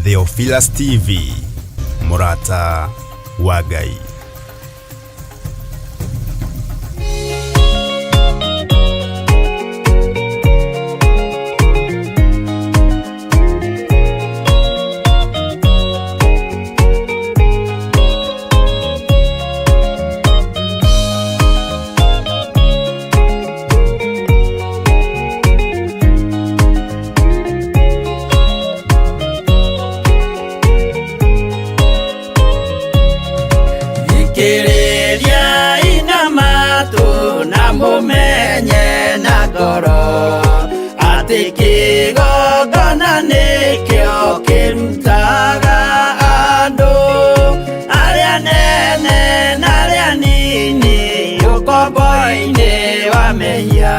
Theophilus TV, Murata wa Ngai. Kiriria ina matu na mumenye na ngoro ati kigongona nikio kirutaga andu aria nene na aria nini ukombo-ini wa mehia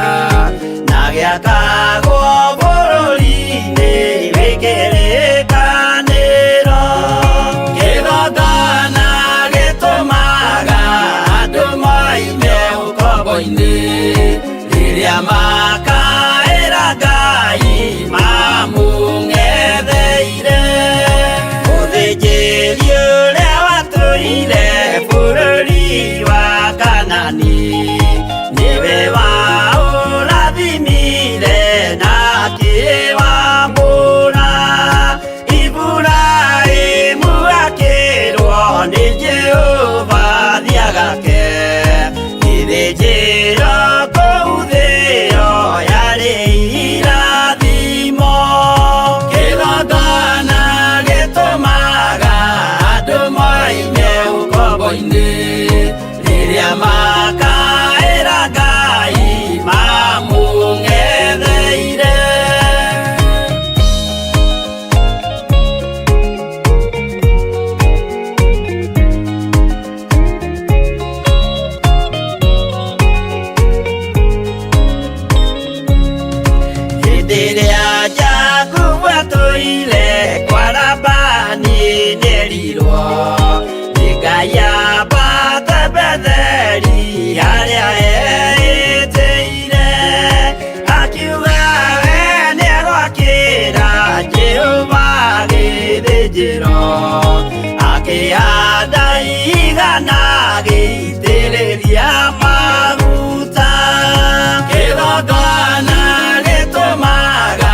na giakagwo bururi-ini wikirikaniro kigongona riria makaira Ngai mamung'etheire uthinjiri uria watuire bururi wa Kanani niwe waurathimire na akiwambura Iburaimu akirwo ni Jehova thiagake ithĩnjĩro kũu thĩ-ĩyo yarĩ irathimo kĩgongona gĩtũmaga andũ moime ũkombo-inĩ rĩrĩa makaĩra Ngai mamũng'etheire. Rĩrĩa Jakubu atũire kwa Labani nĩerirwo nĩ Ngai ambate Betheli harĩa eĩtĩire akiuga we nĩegwakĩra Jehova gĩthĩnjĩro akĩhanda igana gĩitĩrĩria maguta kĩgongona gĩtũmaga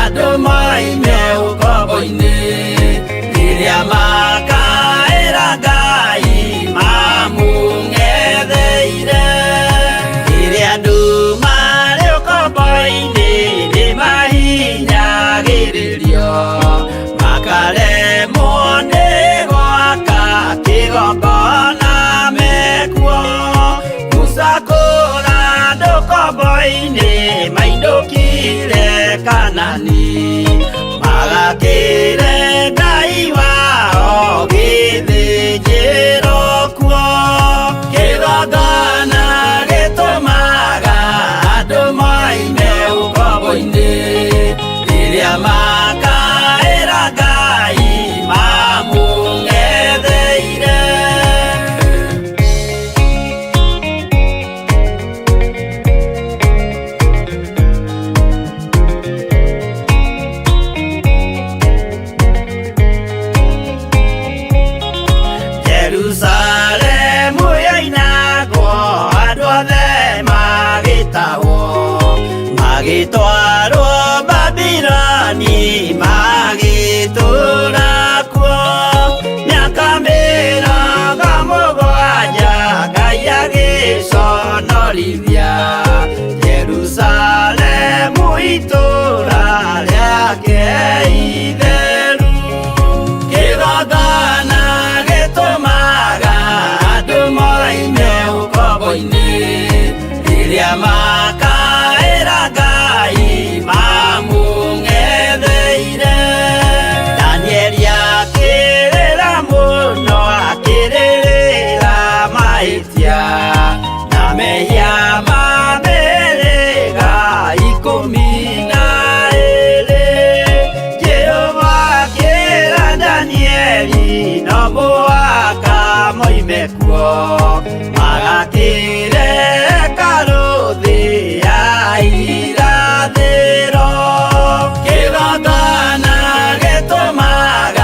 andũ moime ũkombo-inĩ rĩrĩa makaĩra Ngai mamũng'etheire rĩrĩa andũ marĩ ũkombo-inĩ nĩmahinyagĩrĩrio makaremwo nĩ gwaka kĩgongona mekuo gũcakũra andũ ũkombo-inĩ mainũkire Kanani magakĩre Ngai wao gĩthĩnjĩro kuo kĩgongona gĩtũmaga andũ moime ũkombo-inĩ rĩrĩa makaĩra Ngai mamũng'etheire. Jerusalemu yainagwo andũ othe magĩtahwo magĩtwarwo Babironi magĩtũũra kuo mĩaka mĩrongo mũgwanja Ngai agĩconorithia Jerusalemu itũũra rĩake itheru kĩgongona gĩtũmaga andũ moime ũkombo-inĩ rĩrĩa makaĩra Ngai mamũng'etheire. Danieli akĩrĩra mũno akĩrĩrĩra mahĩtia na mehia ma mĩhĩrĩga 12. Jehova akĩra Danieli no mũhaka moime kuo magakĩre hekarũ thĩ ya irathĩro kĩgongona gĩtũmaga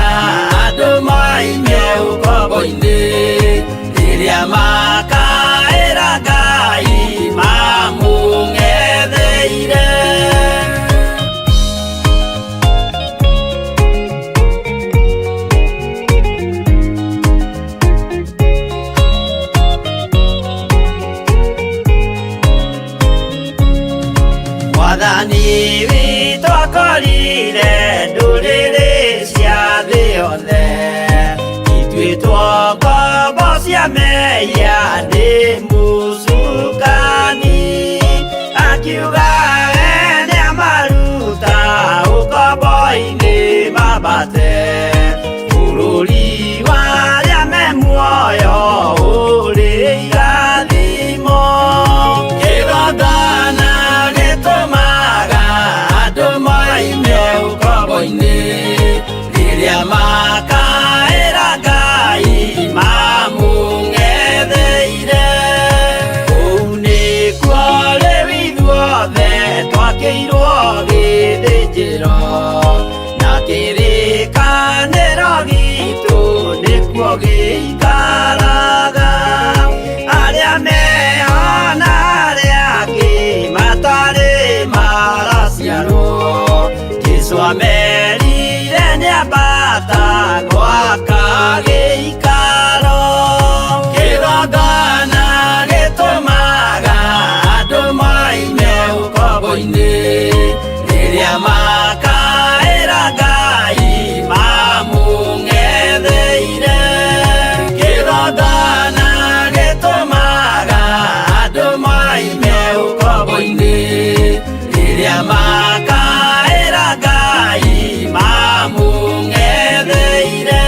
nitwakorire ndũrĩrĩ cia thĩ yothe, ituĩtwo ngombo cia mehia nĩ mũcukani, akiuga nĩamaruta ũkombo-inĩ mambate bũrũri warĩa me muoyo ũrĩ irathimo. Kĩgongona gĩtũmaga andũ moime ũkombo-inĩ rĩrĩa makaĩra Ngai mamũng'etheire. Kũu nĩkuo rĩu ithuothe twakĩirwo gĩthĩnjĩro, na kĩrĩkanĩro gitũ nĩkuo gĩikaraga. Arĩa meho na arĩa angĩ matarĩ maraciarwo, Jesũ amerire nĩambata gwaka gĩikaro. Kĩgongona gĩtũmaga andũ moime ũkombo-inĩ rĩrĩa makaĩra Ngai mamũng'etheire. Kĩgongona gĩtũmaga andũ moime ũkombo-inĩ rĩrĩa makaĩra Ngai mamũng'etheire.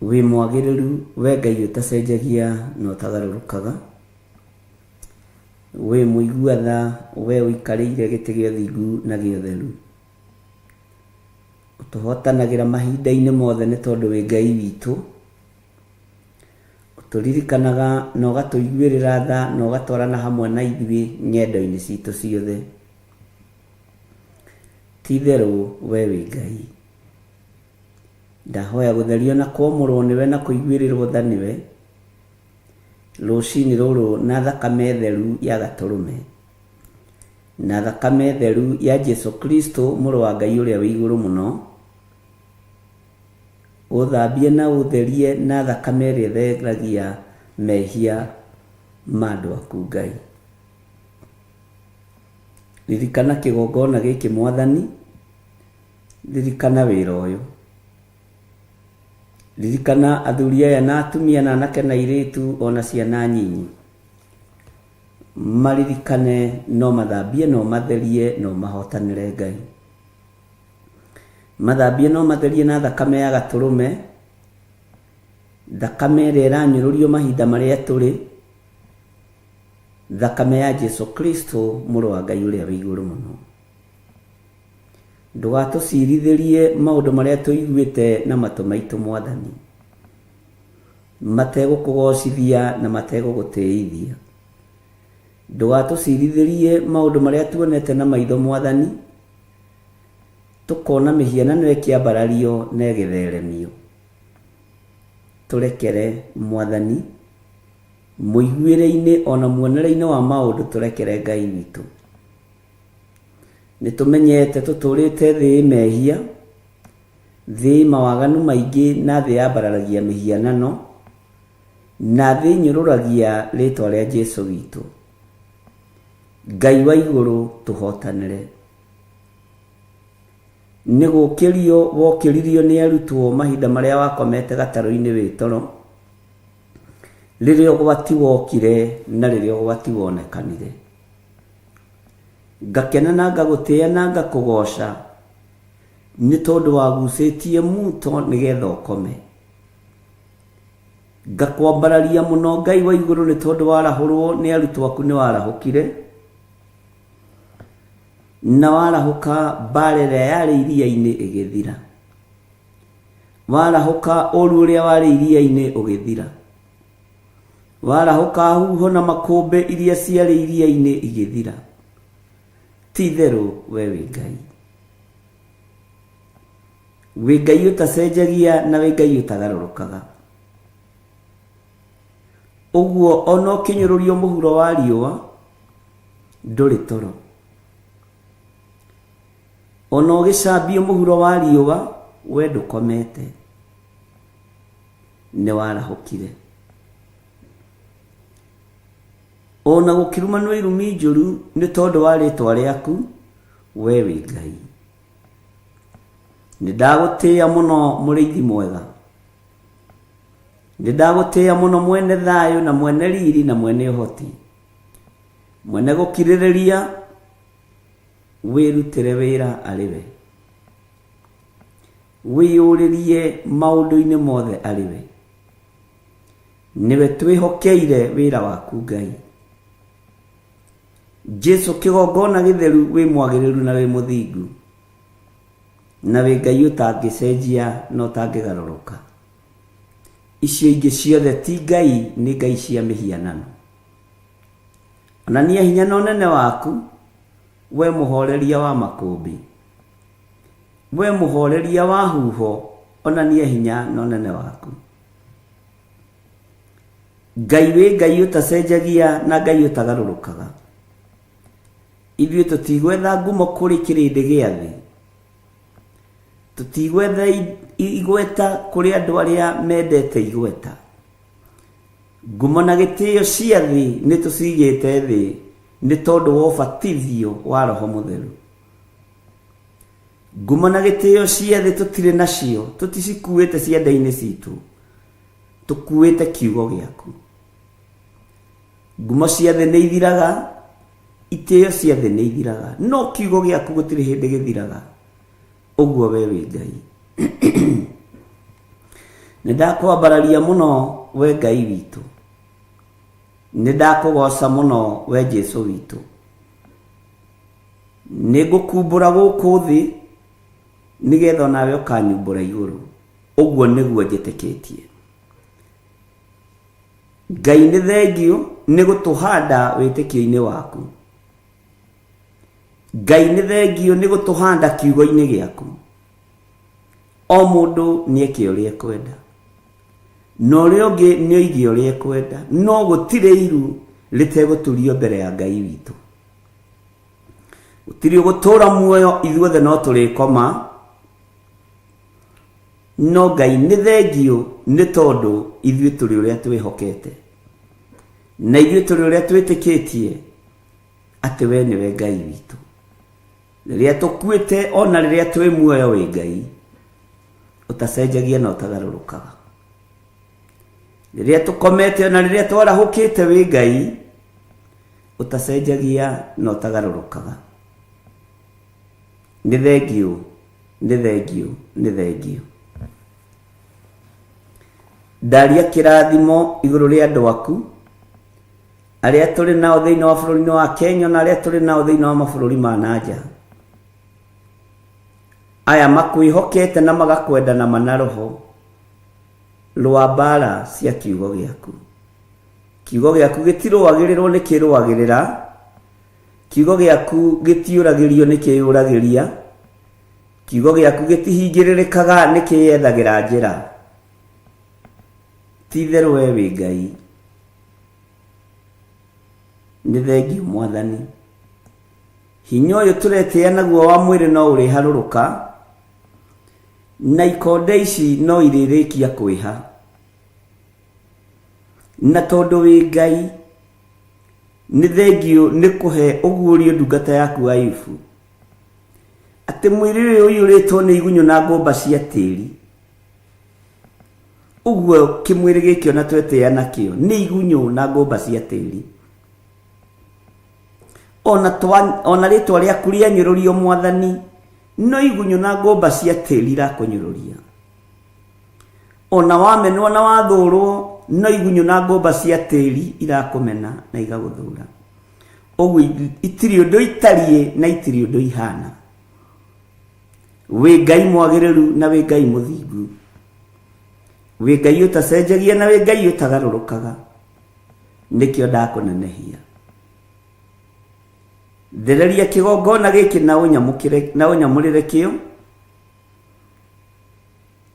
Wĩ mwagĩrĩru we Ngai ũtacenjagia na ũtagarũrũkaga, wĩ mũiguatha we ũikarĩire gĩtĩ gĩa ũthingu na gĩa ũtheru, ũtũhotanagĩra mahinda-inĩ mothe nĩ tondũ wĩ Ngai witũ, ũtũririkanaga na ũgatũiguĩrĩra tha na ũgatwarana hamwe na ithuĩ ng'endo-inĩ citũ ciothe. Ti-itherũ we wĩ Ngai. Ndahoya gũtherio na kuomorwo nĩwe na kũiguĩrĩrwo tha nĩwe rũcinĩ rũrũ na thakame theru ya Gatũrũme, na thakame theru ya Jesũ Kristo mũrũ wa Ngai ũrĩa wĩ igũrũ mũno, ũthambie na ũtherie na thakame ĩrĩa ĩtheragia mehia ma andũ aku Ngai. Ririkana kĩgongona gĩkĩ Mwathani, ririkana wĩra ũyũ, ririkana athuri aya na atumia na anake na airĩtu ona ciana nyinyi, maririkane no mathambie no matherie no mahotanĩre Ngai. Mathambie no matherie na thakame ya Gatũrũme, thakame ĩrĩa ĩranyũrũrio mahinda marĩa tũrĩ, thakame ya Jesũ Kristo mũrũ wa Ngai ũrĩa wĩ igũrũ mũno. Ndũgatũcirithĩrie maũndũ marĩa tũiguĩte na matũ maitũ Mwathani, mategũkũgocithia na mategũgũtĩithia. Ndũgatũcirithĩrie maũndũ marĩa tuonete na maitho Mwathani, tũkona mĩhianano ĩkĩambarario na ĩgĩtheremio. Tũrekere Mwathani, mũiguĩre-inĩ ona muonere-inĩ wa maũndũ tũrekere Ngai witũ. Nĩtũmenyete tũtũrĩte thĩ mehia, thĩ mawaganu maingĩ na thĩ yambararagia mĩhianano, na thĩ nyũrũragia rĩtwa rĩa Jesũ witũ. Ngai wa igũrũ tũhotanĩre. Nĩgũkĩrio wokĩririo nĩ arutwo mahinda marĩa wakomete gatarũ-inĩ wĩ toro, rĩrĩa ũgwati wokire na rĩrĩa ũgwati wonekanire. Ngakena na ngagũtĩĩa na ngakũgoca nĩ tondũ wagucĩtie muto nĩgetha ũkome. Ngakwambararia mũno Ngai wa igũrũ nĩ tondũ warahũrwo nĩ arutwo aku nĩ warahũkire, na warahũka mbara ĩrĩa yarĩ iria-inĩ ĩgĩthira, warahũka ũru ũrĩa warĩ iria-inĩ ũgĩthira, warahũka huho na makũmbĩ iria ciarĩ iria-inĩ igĩthira. ti theru we wi Ngai. Wi Ngai utacenjagia na wi Ngai utagarũrũkaga. Uguo ona ũkinyũrũrio mũhuro wa riũa ndũrĩ toro. Ona ũgĩcambio mũhuro wa riũa we ndũkomete, nĩ warahũkire. Ona gũkĩrumanwo irumi njũru nĩ tondũ wa rĩĩtwa rĩaku we wi Ngai. Nĩ ndagũtĩĩa mũno mũrĩithi mwega. Nĩ ndagũtĩĩa mũno mwene thayũ na mwene riri na mwene ũhoti, mwene gũkirĩrĩria, wĩrutĩre wĩra arĩ we, wĩyũrĩrie maũndũ-inĩ mothe arĩ we. Nĩwe twĩhokeire wĩra waku Ngai. Jesu kĩgongona gĩtheru wĩ mwagĩrĩru na wĩ mũthingu, na wĩ Ngai ũtangĩcenjia na ũtangĩgarũrũka. Icio ingĩ ciothe ti Ngai, nĩ ngai cia mĩhianano. Onania hinya na ũnene waku, we mũhoreria wa makũmbĩ, we mũhoreria wa huho, onania hinya na ũnene waku. Ngai wĩ Ngai ũtacenjagia na Ngai ũtagarũrũkaga. Ithuĩ tũtigwetha ngumo kũrĩ kĩrĩndĩ gĩa thĩ, tũtigwetha igweta kũrĩ andũ arĩa mendete igweta. Ngumo na gĩtĩo cia thĩ nĩ tũcigĩte thĩ nĩ tondũ wa ũbatithio wa Roho Mũtheru. Ngumo na gĩtĩo cia thĩ tũtirĩ nacio, tũticikuĩte ciande-inĩ citũ, tũkuĩte kiugo gĩaku. Ngumo cia thĩ nĩ ithiraga, itĩo cia thĩ nĩ ithiraga, no kiugo gĩaku gũtirĩ hĩndĩ gĩthiraga. Ũguo we wĩ Ngai. Nĩ ndakwambararia mũno we Ngai witũ, nĩ ndakũgoca mũno we Jesu witũ. Nĩ ngũkumbũra gũkũ thĩ nĩgetha onawe ũkanyumbũra igũrũ. Ũguo nĩguo njĩtĩkĩtie. Ngai nĩ thengio nĩ gũtũhanda wĩtĩkio-inĩ waku. Ngai nĩ thengio nĩ gũtũhanda kiugo-inĩ gĩaku. O mũndũ nĩeke ũrĩa ekwenda, na ũrĩa ũngĩ nĩoige ũrĩa ekwenda, no gũtirĩ iru rĩtegũturio mbere ya Ngai witũ. Gũtirĩ gũtũũra muoyo, ithuothe no tũrĩkoma, no Ngai nĩ thengio nĩ tondũ ithuĩ tũrĩ ũrĩa twĩhokete, na ithuĩ tũrĩ ũrĩa twĩtĩkĩtie atĩ we nĩwe Ngai witũ. Rĩrĩa tũkuĩte ona rĩrĩa twĩ muoyo wĩ Ngai, ũtacenjagia na ũtagarũrũkaga. Rĩrĩa tũkomete ona rĩrĩa twarahũkĩte wĩ Ngai, ũtacenjagia na ũtagarũrũkaga. Nĩ thengio, nĩ thengio, nĩ thengio. Ndaria kĩrathimo igũrũ rĩa andũ aku arĩa tũrĩ nao thĩinĩ wa bũrũri wa Kenya na arĩa tũrĩ nao thĩinĩ wa mabũrũri ma nanja. Aya makwĩhokete na magakwenda na mana roho rwa mbara cia kiugo gĩaku. Kiugo gĩaku gĩtirũagĩrĩrwo nĩ kĩrũagĩrĩra, kiugo gĩaku gĩtiũragĩrio nĩ kĩyũragĩria, kiugo gĩaku gĩtihingĩrĩrĩkaga nĩ kĩyethagĩra njĩra. Ti itherũ we wĩ Ngai. Nĩ thengio Mwathani. Hinya ũyũ tũretĩĩa naguo wa mwĩrĩ no ũrĩharũrũka, na ikonde ici no irĩrĩkia kwĩha. Na tondũ wĩ Ngai, nĩ thengio nĩ kũhe ũguũrio ndungata yaku Ayubu atĩ mwĩrĩ ũyũ ũiyũrĩtwo nĩ igunyũ na ngũmba cia tĩĩri. Ũguo kĩmwĩrĩ gĩkĩ ona twetĩĩa nakĩo nĩ igunyũ na ngũmba cia tĩĩri. Ona rĩtwa rĩaku rĩanyũrũrio Mwathani, no igunyũ na ngũmba cia tĩĩri irakũnyũrũria. Ona wamenwo na wathũũrwo, no igunyũ na ngũmba cia tĩĩri irakũmena na igagũthũũra. Ũguo itirĩ ũndũ itariĩ na itirĩ ũndũ ihana. Wĩ Ngai mwagĩrĩru na wĩ Ngai mũthingu. Wĩ Ngai ũtacenjagia na wĩ Ngai ũtagarũrũkaga. Nĩkĩo ndakũnenehia. Thereria kigongona giki na unyamurire kio,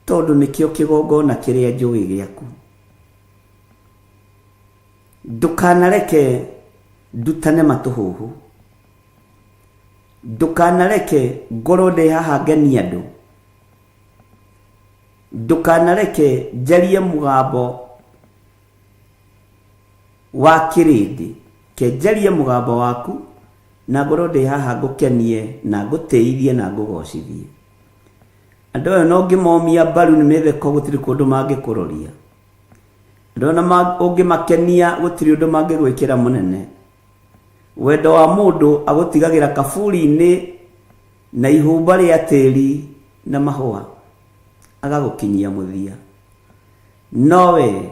tondu nikio kigongona kiria njui giaku. Ndukanareke ndutane matuhuhu, ndukanareke ngoro ndi haha ngeni andu, ndukanareke njarie mugambo wa kirindi, ke njarie mugambo waku na ngoro ndi haha ngukenie na nguteithie na ngugocithie. Andu ayo no ngimomia mbaru ni metheko gutiri kundu mangikuroria, ndona ungimakenia gutiri undu mangigwikira munene. Wendo wa mundu agutigagira kaburi-ini na ihumba ria tiri na mahua agagukinyia muthia, nowe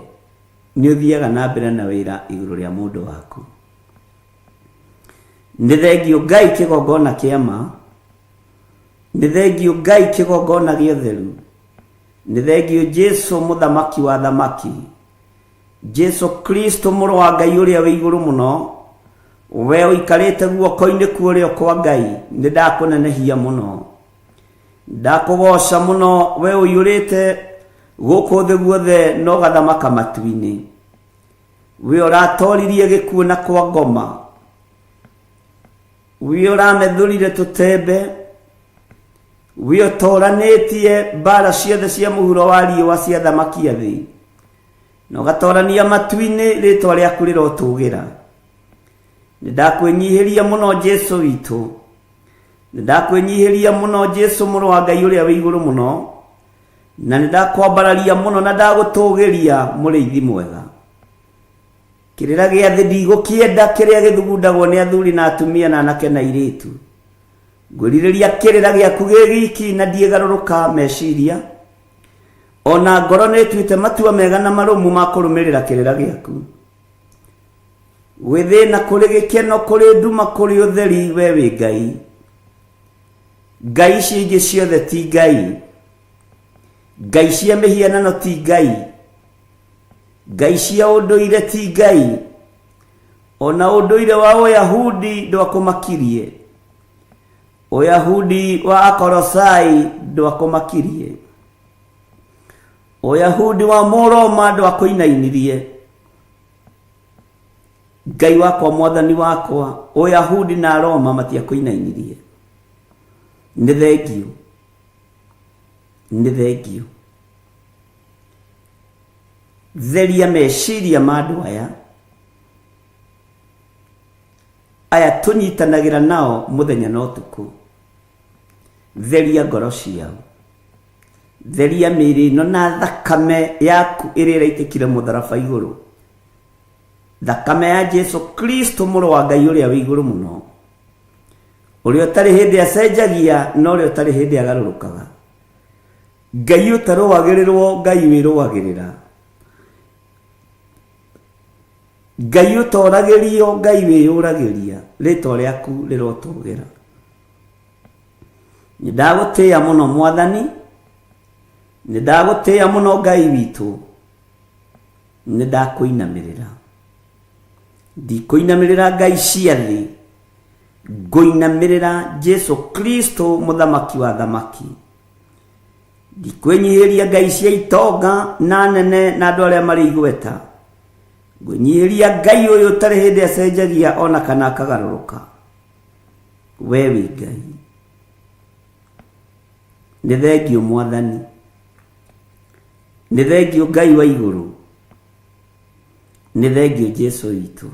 ni uthiaga na mbere na wira iguru ria mundu waku. Nĩ thengio Ngai kigongona kiama, nĩ thengio Ngai kigongona gĩa ũtheru, nĩ thengio Jesu muthamaki wa thamaki, Jesu Kristo mũrũ wa Ngai ũrĩa wĩ igũrũ mũno, we ũikarĩte guoko-inĩ kuorio kwa Ngai. Nĩ ndakũnenehia mũno, ndakũgoca mũno, we ũiyũrĩte gũkũ thĩ guothe no gathamaka matu-inĩ, we ũratoririe gĩkuũ na kwa ngoma, we ũramethũrire tũtembe, we ũtoranĩtie mbara ciothe cia mũhuro wa riũa cia thamaki a thĩ, na ũgatorania matu-inĩ rĩtwa rĩaku rĩrotũgĩra. Nĩ ndakwĩnyihĩria mũno Jesu witũ, nĩ ndakwĩnyihĩria mũno Jesu mũrũ wa Ngai ũrĩa wĩ igũrũ mũno, na nĩ ndakwambararia mũno na ndagũtũgĩria mũrĩithi mwega. Kĩrĩra gĩa thĩ ndigũkĩenda kĩrĩa gĩthugundagwo nĩ athuri na atumia na anake na airĩtu. Ngwĩrirĩria kĩrĩra gĩaku gĩ giki na ndiĩgarũrũka meciria, ona ngoro nĩĩtuĩte matua mega na marũmu ma kũrũmĩrĩra kĩrĩra gĩaku. Gwĩ thĩna kũrĩ gĩkeno, kũrĩ nduma, kũrĩ ũtheri, we wĩ Ngai. Ngai ici ingĩ ciothe ti Ngai, ngai cia mĩhianano ti Ngai, ngai cia ũndũire ti Ngai, ona ũndũire wa Ũyahudi ndwakũmakirie, Ũyahudi wa Akolosai ndwakũmakirie, Ũyahudi wa Mũroma ndwakũinainirie. Ngai wakwa mwathani wakwa, Ũyahudi na Roma matiakũinainirie. Nĩ thengio, nĩ thengio. Theria meciria ma andũ aya tũnyitanagĩra nao mũthenya na ũtukũ. Theria ngoro ciao, theria mĩĩrĩ ĩno na thakame yaku ĩrĩa ĩraitĩkire mũtharaba igũrũ, thakame ya Jesu Kristo mũrũ wa Ngai ũrĩa wĩ igũrũ mũno, ũrĩa ũtarĩ hĩndĩ acenjagia na ũrĩa ũtarĩ hĩndĩ agarũrũkaga, Ngai ũtarũagĩrĩrwo, Ngai wĩrũagĩrĩra, Ngai ũtoragĩrio, Ngai wĩyũragĩria, rĩtwa rĩaku rĩrotũgĩra. Nĩ ndagũtĩĩa mũno Mwathani, nĩ ndagũtĩĩa mũno Ngai witũ, nĩ ndakũinamĩrĩra. Ndikũinamĩrĩra ngai cia thĩ, ngũinamĩrĩra Jesu Kristo mũthamaki wa thamaki. Ndikwĩnyihĩria ngai cia itonga na nene na andũ arĩa marĩ igweta, ngũnyihĩria Ngai ũyũ ũtarĩ hĩndĩ acenjagia ona kana akagarũrũka. We wĩ Ngai. Nĩ thengio Mwathani, nĩ thengio Ngai wa igũrũ, nĩ thengio Jesu witũ.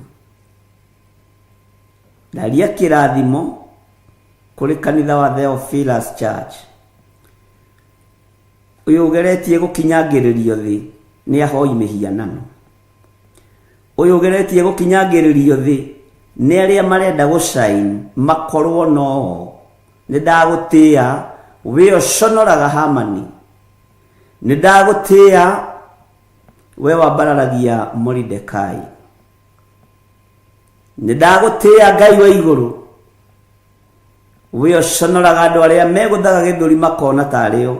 Ndaria kĩrathimo kũrĩ kanitha wa Theophilus Church, ũyũ ũgeretie gũkinyangĩrĩrio thĩ nĩ ahoi mĩhianano, ũyũ ũgeretie gũkinyangĩrĩrio thĩ nĩ arĩa marenda gũcaini makorwo no. Nĩ ndagũtĩĩa we ũconoraga Hamani, nĩ ndagũtĩĩa we wambararagia Moridekai, nĩ ndagũtĩĩa Ngai wa igũrũ we ũconoraga andũ arĩa megũthaga gĩthũri makona tarĩo,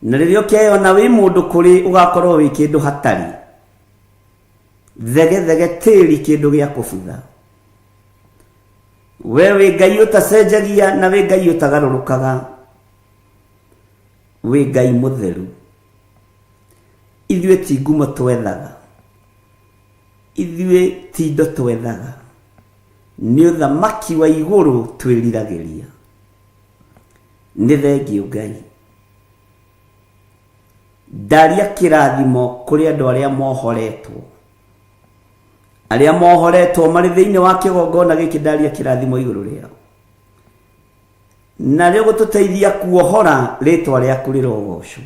na rĩrĩa ũkeyona wĩ mũndũ kũrĩ ũgakorwo wĩ kĩndũ hatarĩ, thege thege tĩri kĩndũ gĩa kũbutha. wewe Ngai utacenjagia na we Ngai utagarũrũkaga, we Ngai mũtheru. Ithuĩ ti ngumo twethaga, ithuĩ ti indo twethaga, nĩ ũthamaki wa igũrũ twĩriragĩria. Nĩ thengio Ngai. Ndaria kĩrathimo kũrĩ andũ arĩa mohoretwo, arĩa mohoretwo marĩ thĩinĩ wa kĩgongona gĩkĩ. Ndaria kĩrathimo igũrũ rĩao, na rĩo gũtũteithia kuohora. Rĩtwa rĩaku rĩrogocwo,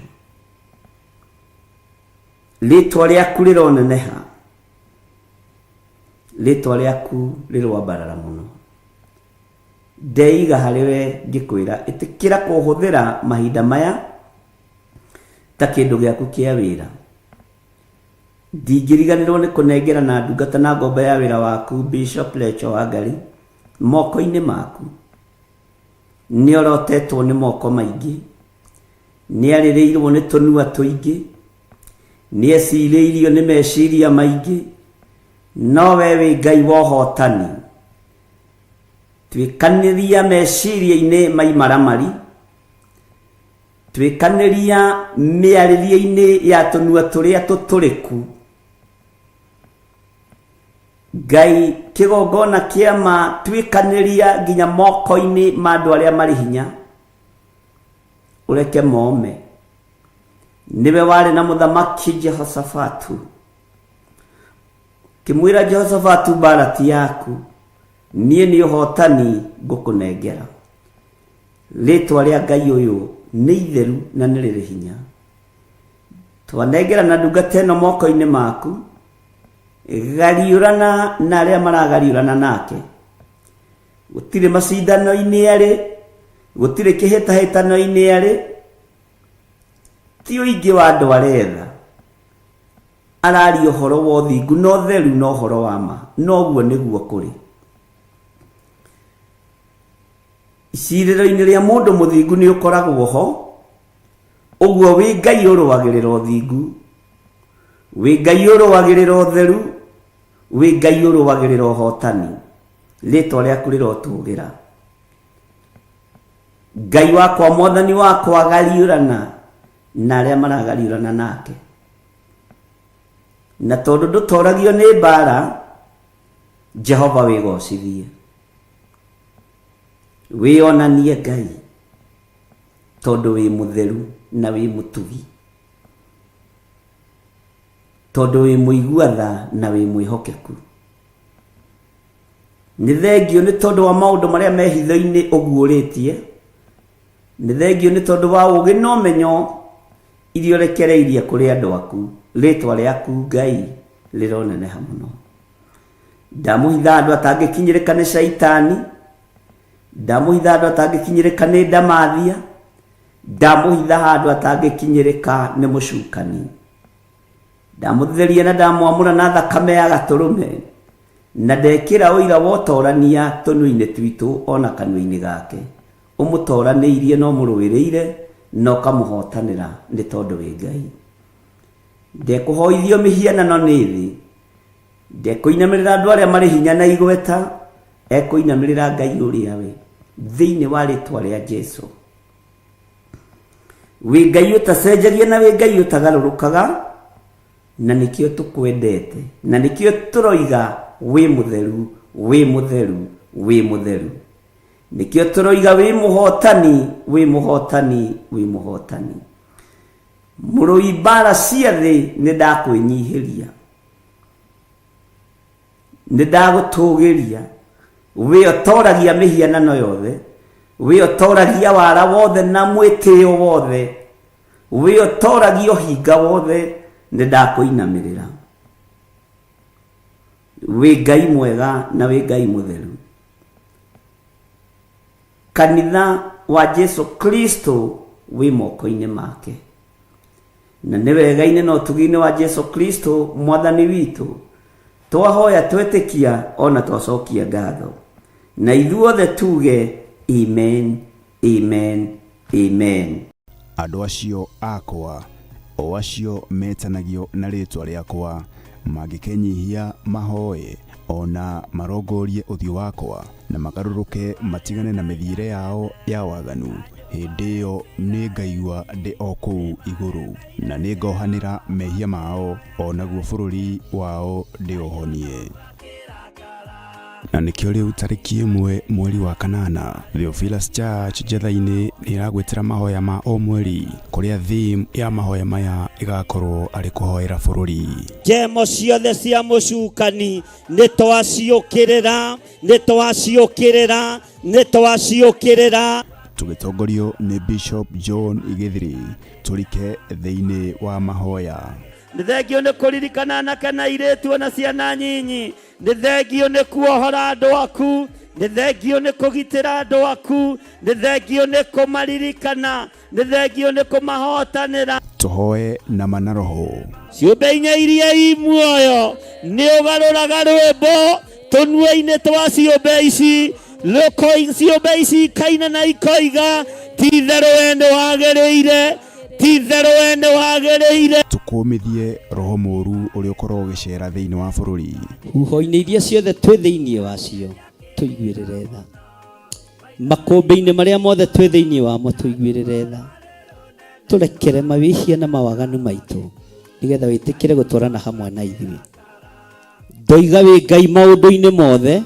rĩtwa rĩaku rĩroneneha, rĩtwa rĩaku rĩrwambarara mũno. Ndeiga harĩ we ngĩkwĩra, ĩtĩkĩra kũhũthĩra mahinda maya ta kĩndũ gĩaku kĩa wĩra. Ndingĩriganĩrwo nĩ kũnengerana ndungata na ngombo ya wĩra waku Bishop Lecho Wangari moko-inĩ maku. Nĩ orotetwo nĩ moko maingĩ, nĩ arĩrĩirwo nĩ tũnua tũingĩ, nĩ ecirĩirio nĩ meciria maingĩ, no we wĩ Ngai wa ũhotani. Twĩkanĩria meciria-inĩ maimaramari, twĩkanĩria mĩarĩrie-inĩ ya tũnua tũrĩa tũtũrĩku. Ngai kĩgongona kĩama twĩkanĩria nginya moko-inĩ ma andũ arĩa marĩ hinya, ũreke mome. Nĩwe warĩ na mũthamaki Jehoshafatu, kĩmwĩra Jehoshafatu, mbara ti yaku, niĩ nĩ ũhotani ngũkũnengera. Rĩtwa rĩa Ngai ũyũ nĩ itheru na nĩ rĩrĩ hinya. Twanengera na ndungata ĩno moko-inĩ maku, gariũrana na arĩa maragariũrana nake. Gũtirĩ macindano-inĩ arĩ, gũtirĩ kĩhĩtahĩtano-inĩ arĩ, ti ũingĩ wa andũ aretha. Araria ũhoro wa ũthingu na ũtheru na ũhoro wa ma, noguo nĩguo kũrĩ. Icirĩro-inĩ rĩa mũndũ mũthingu nĩ ũkoragwo ho, ũguo wĩ Ngai ũrũagĩrĩra ũthingu, wĩ Ngai ũrũagĩrĩra ũtheru, wĩ Ngai ũrũagĩrĩra ũhotani. Rĩtwa rĩaku rĩrotũgĩra. Ngai wakwa, mwathani wakwa, gariũrana na arĩa maragariũrana nake. Na tondũ ndũtoragio nĩ mbara, Jehova wĩgocithie, wĩonanie Ngai, tondũ wĩ mũtheru na wĩ mũtugi, tondũ wĩ mũigua-tha na wĩ mwĩhokeku. Nĩ thengio nĩ tondũ wa maũndũ marĩa me hitho-inĩ ũguũrĩtie. Nĩ thengio nĩ tondũ wa ũũgĩ na ũmenyo iria ũrekereirie kũrĩ andũ aku. Rĩtwa rĩaku Ngai rĩroneneha mũno. Ndamũhitha andũ atangĩkinyĩrĩka nĩ Shaitani, ndamũhitha andũ atangĩkinyĩrĩka nĩ ndamathia, ndamũhitha andũ atangĩkinyĩrĩka nĩ mũcukani. Ndamũtheria na ndamwamũra na thakame ya gatũrũme, na ndekĩra ũira wa ũtorania tũnua-inĩ twitũ ona kanua-inĩ gake. Ũmũtoranĩirie na ũmũrũĩrĩire na ũkamũhotanĩra nĩ tondũ wĩ Ngai. Ndekũhoithio mĩhianano nĩ thĩ, ndekũinamĩrĩra andũ arĩa marĩ hinya na igweta, ekũinamĩrĩra Ngai ũrĩa we, thĩinĩ wa rĩtwa rĩa Jesũ. Wĩ Ngai ũtacenjagia na wĩ Ngai ũtagarũrũkaga, na nĩkĩo tũkwendete, na nĩkĩo tũroiga wĩ mũtheru, wĩ mũtheru, wĩ mũtheru. Nĩkĩo tũroiga wĩ mũhotani, wĩ mũhotani, wĩ mũhotani. Mũrũi mbara cia thĩ nĩ ndakwĩnyihĩria, nĩ ndagũtũgĩria. Wĩ ũtoragia mĩhianano yothe, wĩ ũtoragia wara wothe na mwĩtĩo wothe, wĩ ũtoragia ũhinga wothe, nĩ ndakũinamĩrĩra. Wĩ Ngai mwega na wĩ Ngai mũtheru. Kanitha wa Jesu Kristo wĩ moko-inĩ make, na nĩ wega-inĩ na ũtugi-inĩ wa Jesu Kristo mwathani witũ. Twahoya twetĩkia ona twacokia ngatho, na ithuothe tuge amen, amen, amen. Andũ acio akwa, o acio metanagio na rĩtwa rĩakwa, mangĩkenyihia mahoye, ona marongorie uthio wakwa na magaruruke matigane na mithire yao ya waganu. Hindi iyo ni ngaigua ndi o kuu iguru na ni ngohanira mehia mao onaguo bururi wao ndi ohonie. Na nikio riu tariki 1 mweri wa kanana, Theophilus Church Njathaini ni iragwetera mahoya ma o mweri kuria theme ya mahoya maya igakorwo ari kuhoera bururi. Jemo ciothe cia mucukani ni twaciukirira, ni twaciukirira, ni twaciukirira. Tugitongorio ni Bishop John Igithiri turike thiini wa mahoya. Nĩ thengio nĩ kũririkana anake na airĩtu na ciana nyinyi. Nĩ thengio nĩ kuohora andũ aku. Nĩ thengio nĩ kũgitĩra andũ aku. Nĩ thengio nĩ kũmaririkana. Nĩ thengio nĩ kũmahotanĩra. Tuhoe na manaroho. Ciũmbe inya iria i muoyo nĩ ũgarũraga rwĩmbo tũnua-inĩ twa ciũmbe ici. Ciũmbe ici ikaina na ikoiga ti-itherũ we nĩ wagĩrĩire. Ti-itherũ we nĩ wagĩrĩire. Tukumithie roho mũru ũrĩa ũkorwo ũgĩcera thĩinĩ wa bũrũri. Huho-inĩ iria ciothe twĩ thĩinĩ wacio tũiguĩrĩre tha. Makũmbĩ-inĩ marĩa mothe twĩ thĩinĩ wamo tũiguĩrĩre tha. Tũrekere mawĩhia na mawaganu maitũ nĩgetha wĩtĩkĩre gũtwarana hamwe na ithuĩ. Ndoiga wĩ Ngai maũndũ-inĩ mothe,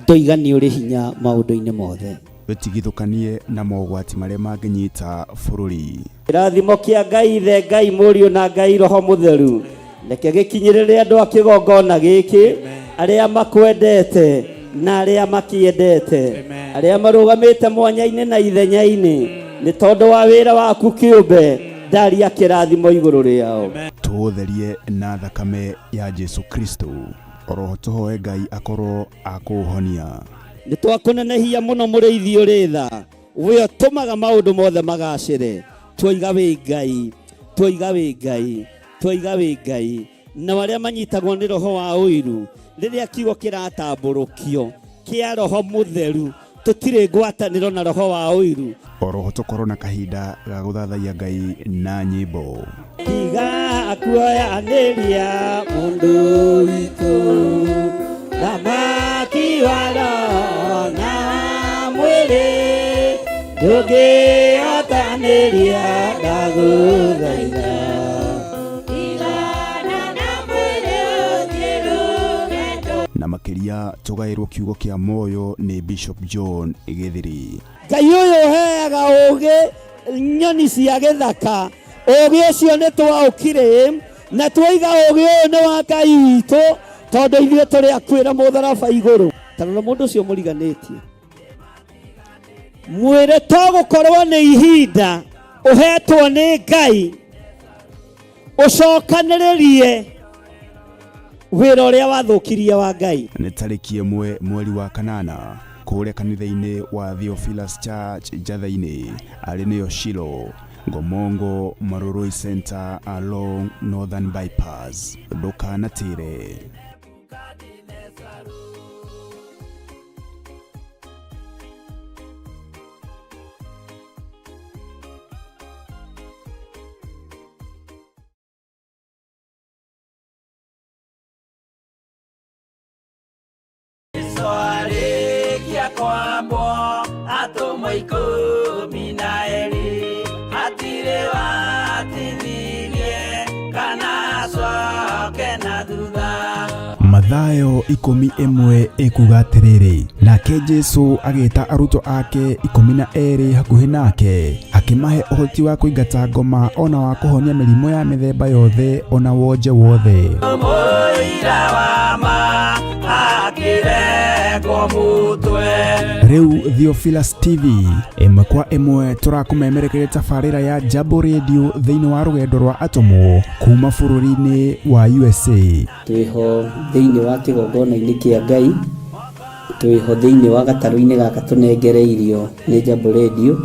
ndoiga nĩ ũrĩ hinya maũndũ-inĩ mothe. Wĩtigithũkanie na mogwati marĩa mangĩnyita bũrũri. Kĩrathimo kĩa Ngai Ithe, Ngai Mũriũ na Ngai Roho Mũtheru reke gĩkinyĩrĩre andũ a kĩgongona gĩkĩ, arĩa makwendete na arĩa makĩendete, arĩa marũgamĩte mwanya-inĩ na ithenya-inĩ nĩ tondũ wa wĩra waku kĩũmbe. Ndaria kĩrathimo igũrũ rĩao. Tũũtherie na thakame ya Jesu Kristo. Oroho tũhoe Ngai akorwo akũhonia. Nĩ twakũnenehia mũno mũrĩithi ũrĩ tha, we ũtũmaga maũndũ mothe magacĩre. Twoiga wĩ Ngai, twoiga wĩ Ngai, twoiga wĩ Ngai. Na arĩa manyitagwo nĩ roho wa ũiru rĩrĩa kiugo kĩratambũrũkio kĩa Roho Mũtheru, tũtirĩ ngwatanĩro na roho wa ũiru. Oroho tũkorwo na kahinda ga gũthathaia Ngai na nyĩmbo. Tiga kuoyanĩria mũndũ witũ thamaki wa roho na mwĩrĩ, ndũngĩhotanĩria ndagũthaitha. Na makĩria tũgaĩrwo kiugo kĩa moyo nĩ Bishop John Igithiri. Ngai ũyũ ũheaga ũũgĩ nyoni cia gĩthaka. Ũũgĩ ũcio nĩ twaũkire na twoiga ũũgĩ ũyũ nĩ wa Ngai witũ tondũ ithuĩ tũrĩ akwĩra mũtharaba igũrũ. Tarora mũndũ ũcio mũriganĩtie. Mwĩrĩ to gũkorwo nĩ ihinda ũhetwo nĩ Ngai ũcokanĩrĩrie wĩra ũrĩa wathũkirie wa Ngai. Nĩ tarĩki 1 mweri wa kanana kũrĩa kanitha-inĩ wa Theophilus Church Njathaini arĩ nĩyo Shilo, Ngomongo Marurui Center along Northern Bypass. Ndũkanatĩre. Swarĩkia kwambwo atũmwo 12 hatirĩ watithirie kana acoke na thutha. Mathayo 11 ikuga atĩrĩrĩ, nake Jesu agĩĩta arutwo ake 12 hakuhĩ nake akĩmahe ũhoti wa kũingata ngoma ona wa kũhonia mĩrimũ ya mĩthemba yothe ona wonje wothe. Mũira wa ma akĩrekwo mũtwe. Rĩu Theophilus TV ĩmwe kwa ĩmwe tũrakũmemerekeria tabarĩra ya Jambo Radio thĩinĩ wa rũgendo rwa atũmwo kuma bũrũri-inĩ wa USA. Twĩho thĩinĩ wa kĩgongona-inĩ kĩa Ngai, twĩho thĩinĩ wa gatarũ-inĩ gaka tũnengereirio nĩ Jambo Radio.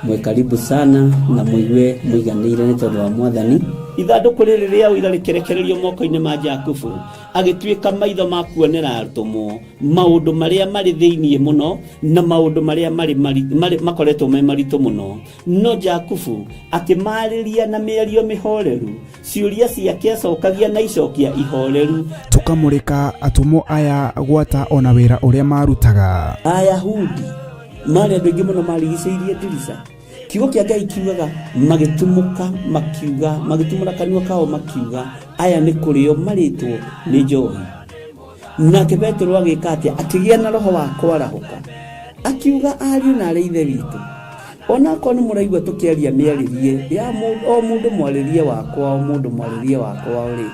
Mwe karibu sana na mũigue mũiganĩire nĩ tondũ wa Mwathani. ithanduku riri ria uira rikerekererio moko-ini ma Jakubu agituika maitho ma kuonera arutumo maundu maria mari thiini muno na maundu maria mari makoretwo me maritu muno. No Jakubu akimariria na mĩario mĩhoreru, ciuria ciake acokagia na icokia ihoreru. Tukamurika atumo aya gwata ona wira uria marutaga. Ayahudi mari andu aingi muno marigicĩirie ndirica. Kiugo kia Ngai kiugaga magitumuka makiuga, magitumura kanua kao makiuga aya ni kurio maritwo ni njohi. Nake Petero agika atia akigia na roho wa kwarahuka akiuga ariu na ithe witu, ona ko ni muraigwa tukiaria miaririe ya mundu mwaririe wakwa, o mundu mwaririe wakwa uri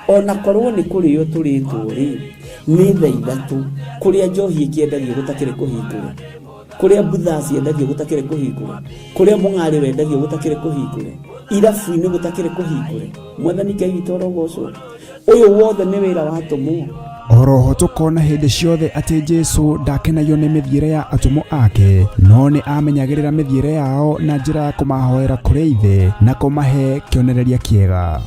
ona korwo ni kurio turitwo ri ni tha ithatu kuria njohi ikiendagio gutakire kuhingura, kuria butha ciendagio gutakire kuhingura, kuria mung'ari wendagio gutakire kuhingura, irabu-ini gutakire kuhingura. Mwathani Ngai witũ arogocwo. Uyu wothe ni wira watumwo. Oroho tukona hindi ciothe ati Jesu ndakenagio ni mithiire ya atumo ake, no ni amenyagirira mithiire yao na njira ya kumahoera kuri ithe na kumahe kionereria kiega.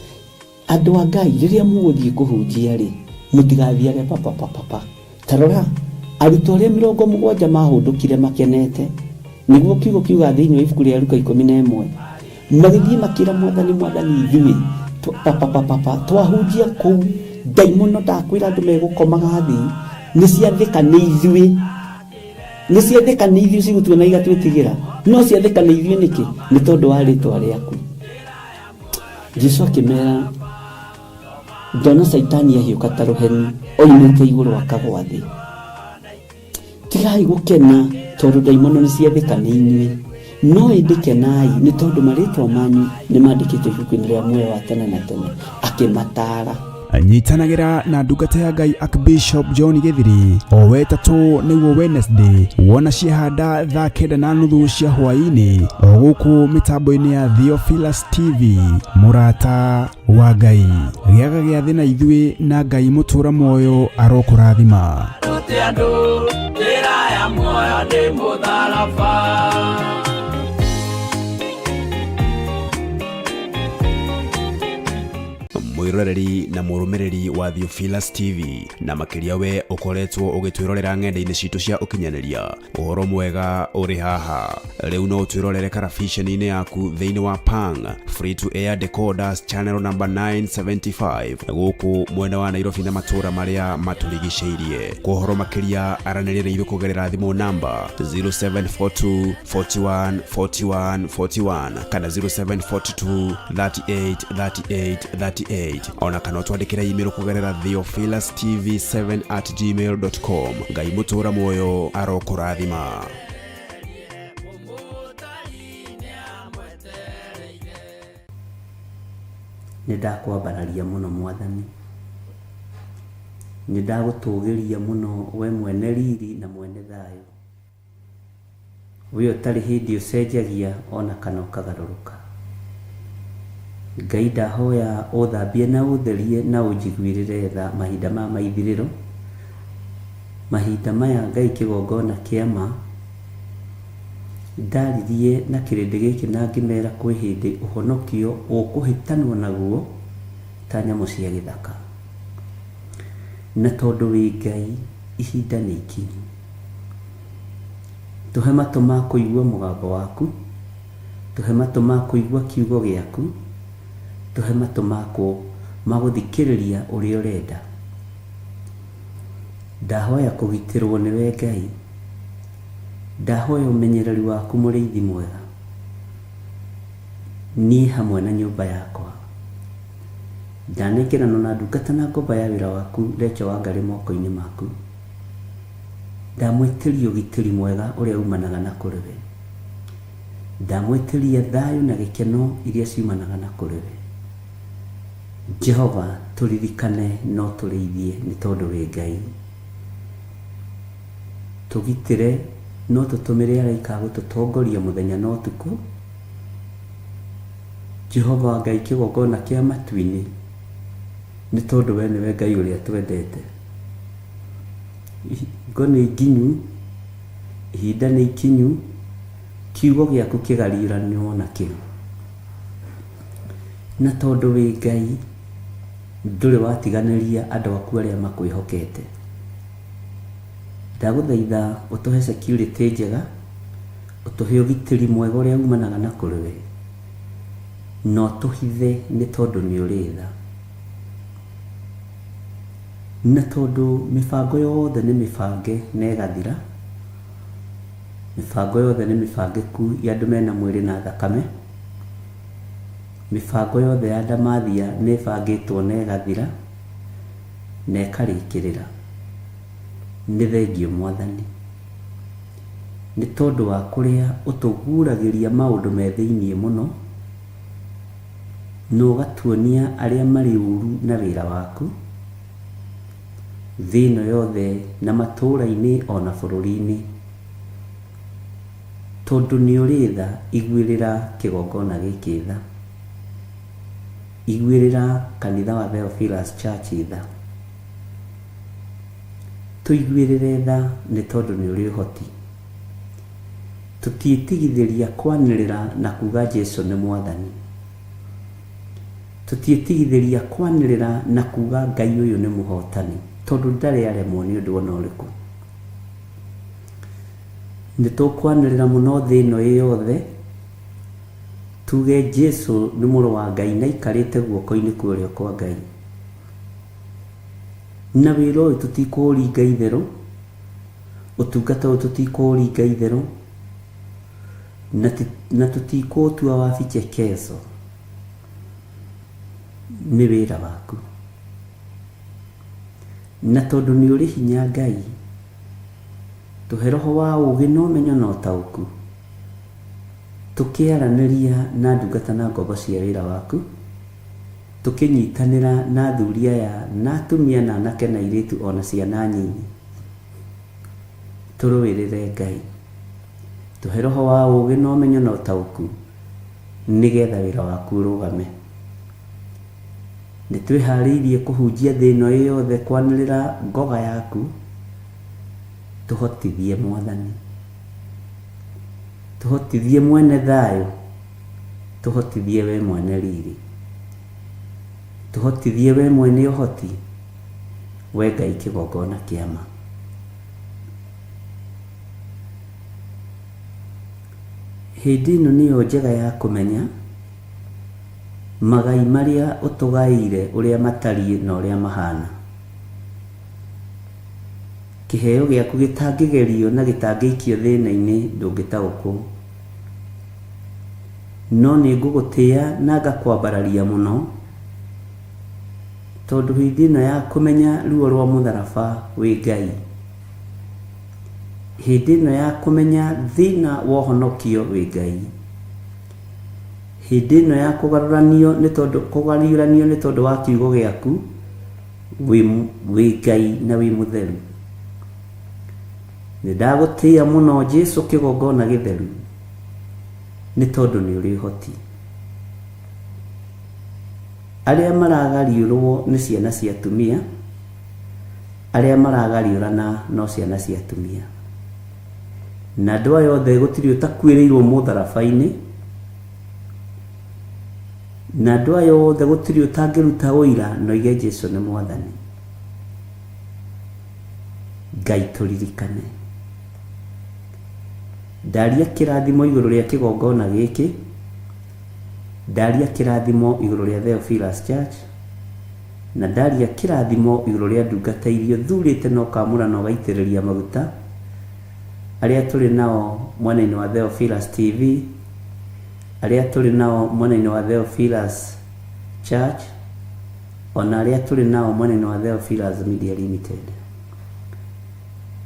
Andu a Ngai riria muguthie kuhunjia ri mutigathiage papa. Tarora arutwo aria 70 mahundukire makenete, niguo kiugo kiuga thiini wa ibuku ria Luka 11 magithie makira Mwathani ithuĩ papa twahunjia kuu ndaimono ndakwira andu megukomaga thi ni ciathika ni ithuĩ cigutuona igatwitigira, no ciathika ni ithuĩ niki ni tondu wa ritwa riaku. Jesu akimera ndona Saitani ahiuka ta ruheni oimite iguru akagwa thi. Tigai gukena tondu ndaimono ni ciathika ni inyuĩ, no indikenai ni tondu maritwa manyu ni mandikitwo ibuku-ini ria muoyo wa tene na tene. Akimatara anyitanagira na ndungata ya Ngai Archbishop John Githiri o wetatu niguo Wednesday wona ciehanda thaa 9:30 cia hwaini o guku mitambo-ini ya Theophilus TV. Murata wa Ngai giaga giathi na ithuĩ na Ngai mutura muoyo arokurathima. Ruti andu njira ya muoyo ni mutharaba. Mwiroreri na murumiriri wa Theophilus TV na makiria we ukoretwo ugitwirorera ng'enda-ini citu cia ukinyaniria. Uhoro mwega uri haha riu no twirorere karabisheni-ini yaku thiini wa Pang free to air decoders channel number 975 guku mwena wa Nairobi na matura maria maturigiceirie. Kuhoro makiria aranirire ithu kugerera thimu namba 0742 41 41 41 kana 0742 38 38 38 ona kana twandikira email kugerera theophilustv7@gmail.com. Ngai mutura muoyo arokurathima. Nidakwambararia muno Mwathani, nidagutugiria muno we mwene riri na mwene thayo, we utari hindi ucenjagia ona kana ukagaruruka. Ngai ndahoya uthambie na utherie na unjiguirire tha mahinda ma maithiriro, mahinda maya Ngai kigongona kiama ndaririe na kirindi giki na ngimera kwi hindi uhonokio ukuhitanwo naguo ta nyamu cia githaka. Na tondu wi Ngai ihinda ni ikinyu, tuhe matu ma kuigua mugambo waku, tuhe matu ma kuigua kiugo giaku, tuhe matu mako maguthikiriria uria urenda. Ndahoya kugitirwo niwe Ngai, ndahoya umenyereri waku muriithi mwega ni hamwe na nyumba yakwa. Ndanekirana na ndungata na ngomba ya wira waku Recho Wangari moko-ini maku. Ndamwitiria ugitiri mwega uria umanaga na kuriwe, ndamwitiria thayo na gikeno iria ciumanaga na kuriwe. Jehova turirikane no turiithie ni tondu wi Ngai, tugitire no tutumire araika gututongoria muthenya no tuku. Jehova Ngai kigongona kia matu-ini ni tondu we niwe Ngai uria twendete. Ngoni nginyu ihinda ni ikinyu, kiugo giaku kigariranwo na kiu. na tondu wi Ngai nduri watiganĩria andũ aku arĩa makwĩhokete. Ndagũthaitha ũtũhe security njega, ũtũhe ũgitĩri mwega ũrĩa umanaga na kũrĩ we, na ũtũhithe nĩ tondũ nĩ ũrĩ tha, na tondũ mĩbango yothe nĩ mĩbange na ĩgathira. Mĩbango yothe nĩ mĩbangĩku ya andũ mena mwĩrĩ na thakame. Mĩbango yothe ya ndamathia nĩ ĩbangĩtwo na ĩgathira na ĩkarĩkĩrĩra. Nĩ thengiũ Mwathani, nĩ tondũ wa kũrĩa ũtũguragĩria maũndũ me thĩiniĩ mũno, na ũgatuonia arĩa marĩ ũru na wĩra waku thĩ ĩno yothe na matũũra-inĩ ona bũrũri-inĩ. Tondũ nĩ ũrĩ tha, iguĩrĩra kĩgongona gĩkĩ tha, iguĩrĩra kanitha wa Theophilus Church tha, tũiguĩrĩre tha nĩ tondũ nĩ ũrĩ ũhoti. Tũtiĩtigithĩria kwanĩrĩra na kuga Jesũ nĩ Mwathani. Tũtiĩtigithĩria kwanĩrĩra na kuga Ngai ũyũ nĩ mũhotani, tondũ ndarĩ aremwo nĩ ũndũ ona ũrĩkũ. Nĩ tũkwanĩrĩra mũno thĩ ĩno yothe tuge Jesũ nĩ mũrũ wa Ngai na aikarĩte guoko-inĩ kwa ũrĩo kwa Ngai. Na wĩra ũyũ tũtikũũringa itherũ, ũtungata ũyũ tũtikũũringa itherũ, na tũtikũũtua wa vichekezo. Nĩ wĩra waku, na tondũ nĩ ũrĩ hinya Ngai, tũhe roho wa ũũgĩ na ũmenyo na ũtaũku, tũkĩaranĩria na ndungata na ngombo cia wĩra waku, tũkĩnyitanĩra na athuri aya na atumia na anake na airĩtu ona ciana nyinyi. Tũrũĩrĩre Ngai, tũhe roho wa ũũgĩ na ũmenyo na ũtaũku, nĩgetha wĩra waku ũrũgame. Nĩ twĩharĩirie kũhunjia thĩ ĩno yothe kwanĩrĩra ngoga yaku. Tũhotithie Mwathani, tũhotithie mwene thayũ, tũhotithie we mwene riri, tũhotithie we mwene ũhoti, we Ngai kĩgongona kĩama. Hĩndĩ ĩno nĩyo njega ya kũmenya magai marĩa ũtũgaĩire ũrĩa matariĩ na ũrĩa mahana. Kĩheo gĩaku gĩtangĩgerio na gĩtangĩikio thĩna-inĩ ndũngĩtaũkwo, no nĩ ngũgũtĩĩa na ngakwambararia mũno, tondũ hĩndĩ ĩno ya kũmenya ruo rwa mũtharaba wĩ Ngai, hĩndĩ ĩno ya kũmenya thĩna wa ũhonokio wĩ Ngai, hĩndĩ ĩno ya kũgarũranio nĩ tondũ wa kiugo gĩaku wĩ Ngai na wĩ mũtheru. Nĩ ndagũtĩĩa mũno Jesũ kĩgongona gĩtheru, nĩ tondũ nĩ ũrĩ ũhoti. Arĩa maragariũrwo nĩ ciana cia atumia, arĩa maragariũrana no ciana cia atumia, na andũ aya othe gũtirĩ ũtakuĩrĩirwo mũtharaba-inĩ, na andũ aya othe gũtirĩ ũtangĩruta ũira na oige Jesũ nĩ Mwathani. Ngai tũririkane. Ndaria kĩrathimo igũrũ rĩa kĩgongona gĩkĩ, ndaria kĩrathimo igũrũ rĩa Theophilus Church, na ndaria kĩrathimo igũrũ rĩa ndungata iria thurĩte na ũkamũra na ũgaitĩrĩria maguta, arĩa tũrĩ nao mwena-inĩ wa Theophilus TV, arĩa tũrĩ nao mwena-inĩ wa Theophilus Church, ona arĩa tũrĩ nao mwena-inĩ wa Theophilus Media Limited.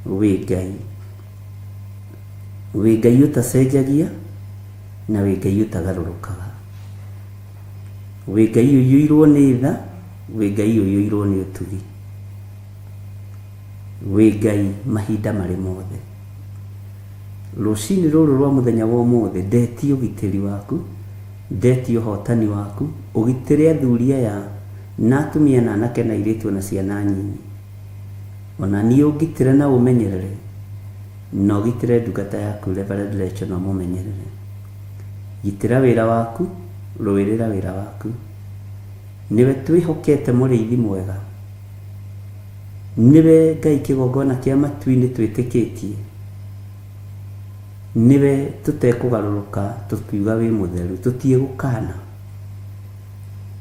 Wĩ Ngai, wĩ Ngai ũtacenjagia, na wĩ Ngai ũtagarũrũkaga, wĩ Ngai ũiyũirwo nĩ tha, wĩ Ngai ũiyũirwo nĩ ũtugi, wĩ Ngai mahinda marĩ mothe. Rũcinĩ rũrũ rwa mũthenya wa ũmũthĩ ndetie ũgitĩri waku, ndetie ũhotani waku, ũgitĩre athuri aya na atumia na anake na airĩtu na ciana nyinyi, ona niĩ ũgitĩre na ũmenyerere, na ũgitĩre ndungata yaku Reverend Rachel na mũmenyerere. Gitĩra wĩra waku, rũĩrĩra wĩra waku, niwe twihokete mũrĩithi mwega, niwe Ngai kĩgongona kĩa matu-inĩ twĩtĩkĩtie, niwe tũtekũgarũrũka tũkiuga wĩ mũtheru, tũtiĩgũkana.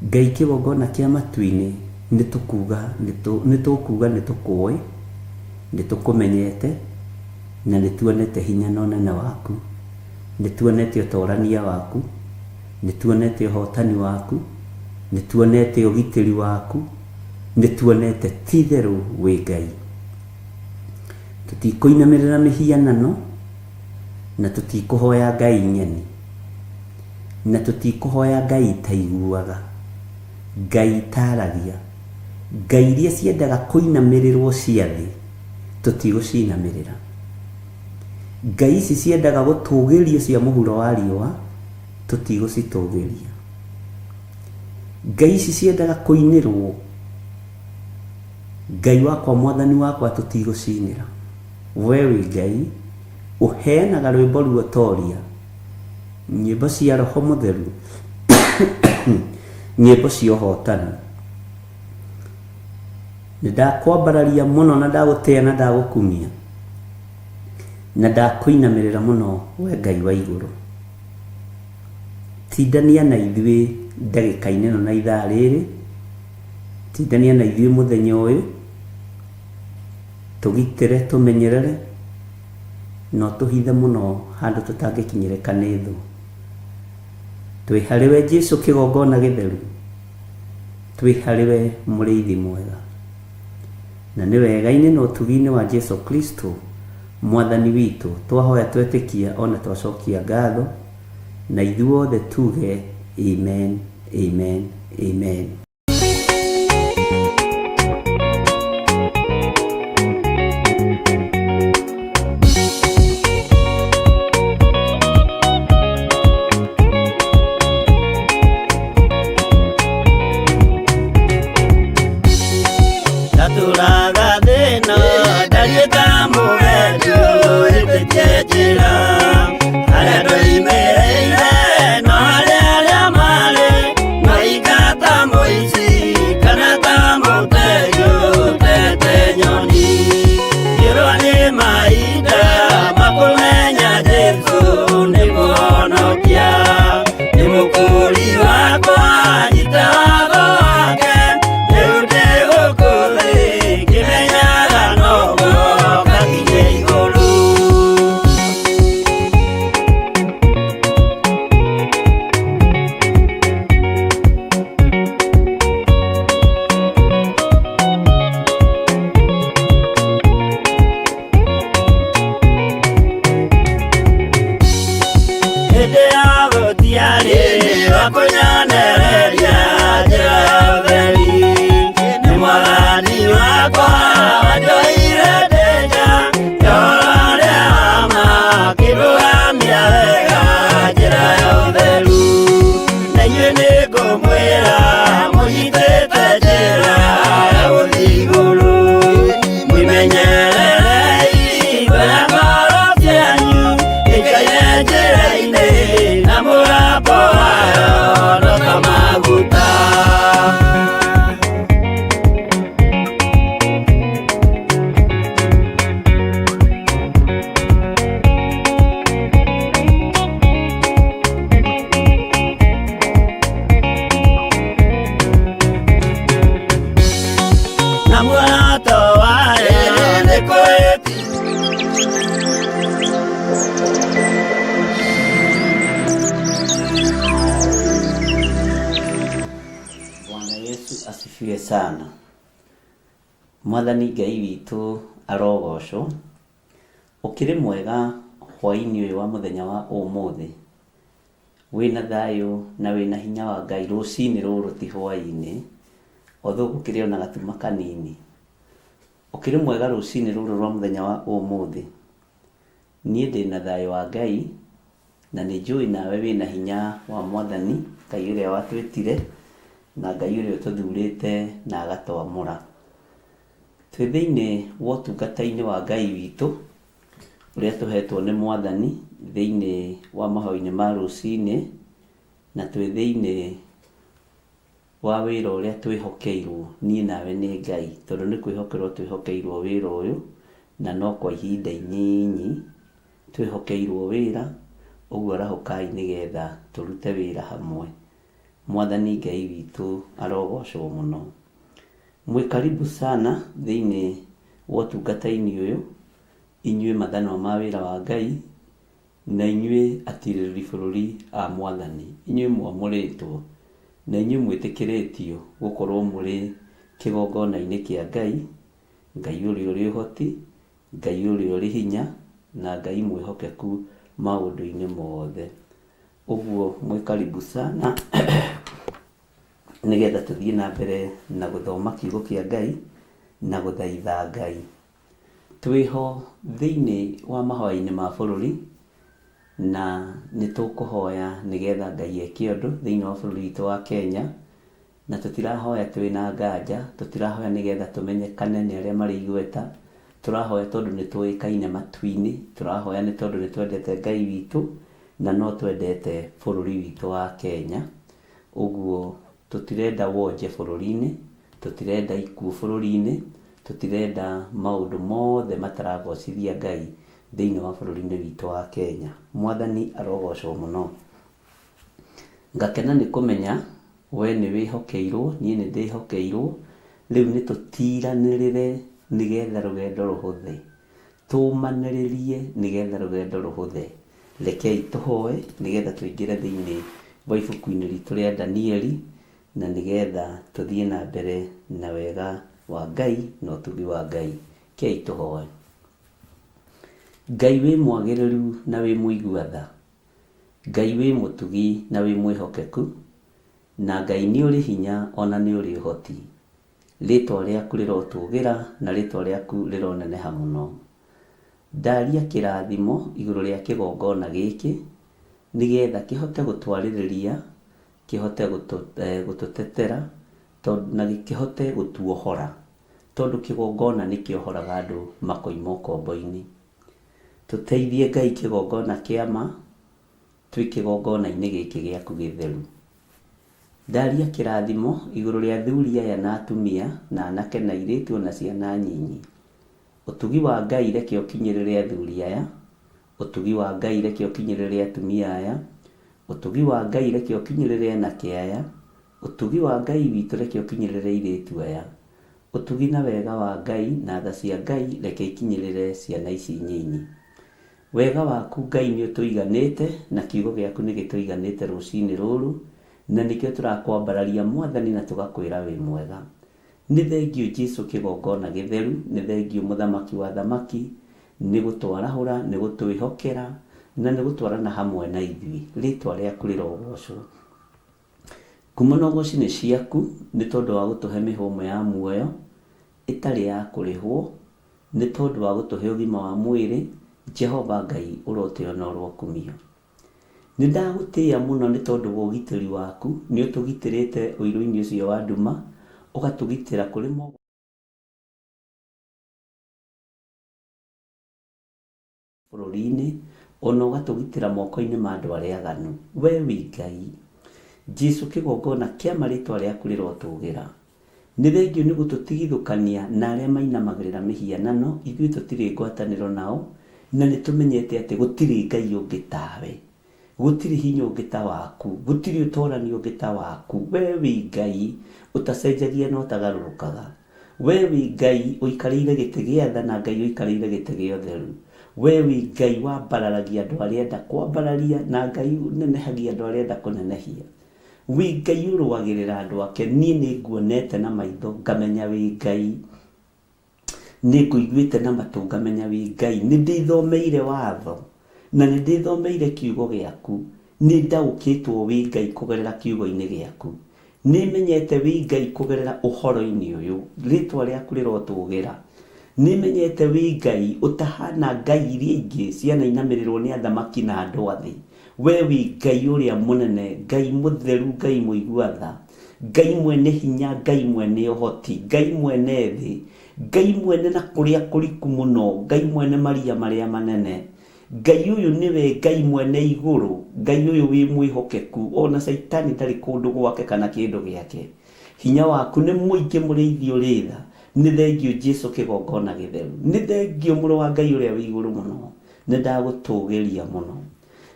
Ngai kĩgongona kĩa matu-inĩ nĩtũkuga nĩtũkũĩ, nĩtũkũmenyete, na nĩtuonete hinya na ũnene waku, nĩtuonete ũtorania waku, nĩtuonete ũhotani waku, nĩtuonete ũgitĩri waku, nĩtuonete ti-itherũ wĩ Ngai. Tũtikũinamĩrĩra mĩhianano, na tũtikũhoya ngai nyeni, na tũtikũhoya ngai itaiguaga, ngai itaragia, ngai iria ciendaga kũinamĩrĩrwo cia thĩ, tũtigũcinamĩrĩra. Ngai ici ciendaga gũtũgĩrio cia mũhuro wa riũa, tũtigũcitũgĩria. Ngai ici ciendaga kũinĩrwo, Ngai wakwa mwathani wakwa tũtigũcinĩra. We wĩ Ngai ũheanaga rwĩmbo ruotoria, nyĩmbo cia Roho Mũtheru, nyĩmbo cia ũhotani. Nĩndakwambararia mũno na ndagũtĩa na ndagũkumia, na ndakwĩinamĩrĩra mũno we Ngai wa igũrũ. Tindania na ithuĩ ndagĩka-inĩ ĩno na ithaa rĩrĩ, tindania na ithuĩ mũthenya ũyũ, tũgitĩre, tũmenyerere, no tũhithe mũno handũ tũtangĩkinyĩrĩka nĩ thũ. Twĩ harĩwe Jesũ kĩgongona gĩtheru, twĩ harĩwe mũrĩithi mwega, na nĩ wega-inĩ na ũtugi-inĩ wa Jesũ Kristo mwathani witũ twahoya twetĩkia ona twacokia ngatho, na ithuothe tuge amen, amen, amen. Asifiwe sana. Mwathani Ngai witũ arogocwo. Ũkĩrĩ mwega hwaĩ-inĩ ũyũ wa mũthenya wa ũmũthĩ, wĩna thayũ na wĩna hinya wa Ngai rũcinĩ rũrũ ti hwaĩ-inĩ, otho gũkĩrĩ ona gatuma kanini. Ũkĩrĩ mwega rũcinĩ rũrũ rwa mũthenya wa ũmũthĩ, niĩ ndĩna thayũ wa Ngai, na nĩnjũĩ nawe wĩna hinya wa Mwathani Ngai ũrĩa watwĩtire, na Ngai ũrĩa ũtũthurĩte na agatwamũra. Twĩ thĩinĩ wa ũtungata-inĩ wa Ngai witũ ũrĩa tũhetwo nĩ Mwathani thĩinĩ wa mahoya-inĩ ma rũcinĩ, na twĩ thĩinĩ wa wĩra ũrĩa twĩhokeirwo niĩ nawe nĩ Ngai, tondũ nĩ kwĩhokerwo twĩhokeirwo wĩra ũyũ, na no kwa ihinda inyinyi twĩhokeirwo wĩra. Ũguo arahũkai nĩgetha tũrute wĩra hamwe. Mwathani Ngai witũ arogocwo mũno. Mwĩ karibu sana thĩinĩ wa ũtungata-inĩ ũyũ, inyuĩ mathanwa ma wĩra wa Ngai, na inyuĩ atirĩrĩri bũrũri a Mwathani, inyuĩ mwamũrĩtwo na inyuĩ mwĩtĩkĩrĩtio gũkorwo mũrĩ kĩgongona-inĩ kĩa Ngai, Ngai ũrĩa ũrĩ ũhoti, Ngai ũrĩa ũrĩ hinya, na Ngai mwĩhokeku maũndũ-inĩ mothe. Ũguo mwĩ karibu sana nĩgetha tũthiĩ na mbere na gũthoma kiugo kĩa Ngai na gũthaitha Ngai. Twĩho thĩinĩ wa mahoya-inĩ ma bũrũri, na nĩtũkũhoya nĩgetha Ngai eke ũndũ thĩinĩ wa bũrũri witũ wa Kenya, na tũtirahoya twĩna nganja, tũtirahoya nĩgetha tũmenyekane nĩ arĩa marĩ igweta, tũrahoya tondũ nĩtũĩkaine matu-inĩ, tũrahoya nĩ tondũ nĩtwendete Ngai witũ na no twendete bũrũri witũ wa Kenya. Ũguo tũtirenda wonje bũrũri-inĩ, tũtirenda ikuũ bũrũri-inĩ, tũtirenda maũndũ mothe mataragocithia Ngai thĩinĩ wa bũrũri-inĩ witũ wa Kenya. Mwathani arogocwo mũno. Ngakena nĩ kũmenya we nĩ wĩhokeirwo, niĩ nĩ ndĩhokeirwo, rĩu nĩ tũtiranĩrĩre nĩgetha rũgendo rũhũthe, tũmanĩrĩrie nĩgetha rũgendo rũhũthe. Rekei tũhoe nĩgetha tũingĩre thĩinĩ wa ibuku-inĩ ritũ rĩa Danieli, na nĩgetha tũthiĩ na mbere na wega wa Ngai na ũtugi wa Ngai. Kei tũhoe. Ngai wĩ mwagĩrĩru na wĩ mũigua tha, Ngai wĩ mũtugi na wĩ mwĩhokeku, na Ngai nĩ ũrĩ hinya ona nĩ ũrĩ ũhoti. Rĩtwa rĩaku rĩrotũgĩra na rĩtwa rĩaku rĩroneneha mũno. Ndaria kĩrathimo igũrũ rĩa kĩgongona gĩkĩ nĩgetha kĩhote gũtwarĩrĩria, kĩhote gũtũtetera, na kĩhote gũtuohora, tondũ kĩgongona nĩ kĩohoraga andũ makoima ũkombo-inĩ. Tũteithie Ngai kĩgongona kĩa ma, twĩ kĩgongona-inĩ gĩkĩ gĩaku gĩtheru. Ndaria kĩrathimo igũrũ rĩa athuri aya na atumia na anake na airĩtu na ciana nyinyi. Ũtugi wa Ngai reke ũkinyĩrĩre athuri aya, ũtugi wa Ngai reke ũkinyĩrĩre atumia aya, ũtugi wa Ngai reke ũkinyĩrĩre anake aya, ũtugi wa Ngai witũ reke ũkinyĩrĩre airĩtu aya, ũtugi na wega wa Ngai na tha cia Ngai reke ikinyĩrĩre ciana ici nyinyi. Wega waku Ngai nĩ ũtũiganĩte na kiugo gĩaku nĩ gĩtũiganĩte rũcinĩ rũrũ, na nĩkĩo tũrakwambararia Mwathani na tũgakwĩra wĩ mwega. Nĩ thengio Jesũ kĩgongona gĩtheru, nĩ thengio mũthamaki wa thamaki, nĩ gũtwarahũra, nĩ gũtwĩhokera na nĩ gũtwarana hamwe na ithuĩ. Rĩtwa rĩaku rĩrogocwo. Kuma na ũgoci nĩ ciaku nĩ tondũ wa gũtũhe mĩhũmũ ya muoyo ĩtarĩ ya kũrĩhwo, nĩ tondũ wa gũtũhe ũgima wa mwĩrĩ. Jehova Ngai ũrotĩo na ũrokumio. Nĩ ndagũtĩĩa mũno nĩ tondũ wa ũgitĩri waku, nĩ ũtũgitĩrĩte ũiru-inĩ ũcio wa nduma, ũgatũgitĩra kũrĩ bũrũri-inĩ, ona ũgatũgitĩra moko-inĩ ma andũ arĩa aganu. We wĩ Ngai. Jesũ kĩgongona kĩa marĩtwa rĩaku rĩrotũgĩra. Nĩ thengio nĩ gũtũtigithũkania na arĩa mainamagĩrĩra mĩhianano, ithuĩ tũtirĩ ngwatanĩro nao, na nĩ tũmenyete atĩ gũtirĩ Ngai ũngĩ tawe, gũtirĩ hinya ũngĩ ta waku, gũtirĩ ũtorani ũngĩ ta waku. We wĩ Ngai ũtacenjagia na ũtagarũrũkaga. We wĩ Ngai ũikarĩire gĩtĩ gĩa tha na Ngai ũikarĩire gĩtĩ gĩa ũtheru. We wĩ Ngai wambararagia andũ arĩa enda kwambararia na Ngai ũnenehagia andũ arĩa enda kũnenehia. Wĩ Ngai ũrũagĩrĩra andũ ake. Niĩ nĩ nguonete na maitho ngamenya wĩ Ngai, nĩ ngũiguĩte na matũ ngamenya wĩ Ngai. Nĩ ndĩthomeire watho na nĩ ndĩthomeire kiugo gĩaku, nĩ ndaũkĩtwo wĩ Ngai kũgerera kiugo-inĩ gĩaku, nĩ menyete wĩ Ngai kũgerera ũhoro-inĩ ũyũ. Rĩtwa rĩaku rĩrotũgĩra. Nĩ menyete wĩ Ngai ũtahana ngai iria ingĩ cianainamĩrĩrwo nĩ athamaki na andũ athĩ. We wĩ Ngai ũrĩa mũnene, Ngai mũtheru, Ngai mũigua tha, Ngai mwene hinya, Ngai mwene ũhoti, Ngai mwene thĩ, Ngai mwene na kũrĩa kũriku mũno, Ngai mwene maria marĩa manene. Ngai ũyũ nĩwe Ngai mwene igũrũ, Ngai ũyũ wĩ mwĩhokeku, ona Saitani ndarĩ kũndũ gwake kana kĩndũ gĩake. hinya waku nĩ mũingĩ mũrĩithi ũrĩ tha. Nĩ thengio Jesu kĩgongona gĩtheru. Nĩ thengio mũrũ wa Ngai ũrĩa wĩ igũrũ mũno. Nĩ ndagũtũgĩria mũno.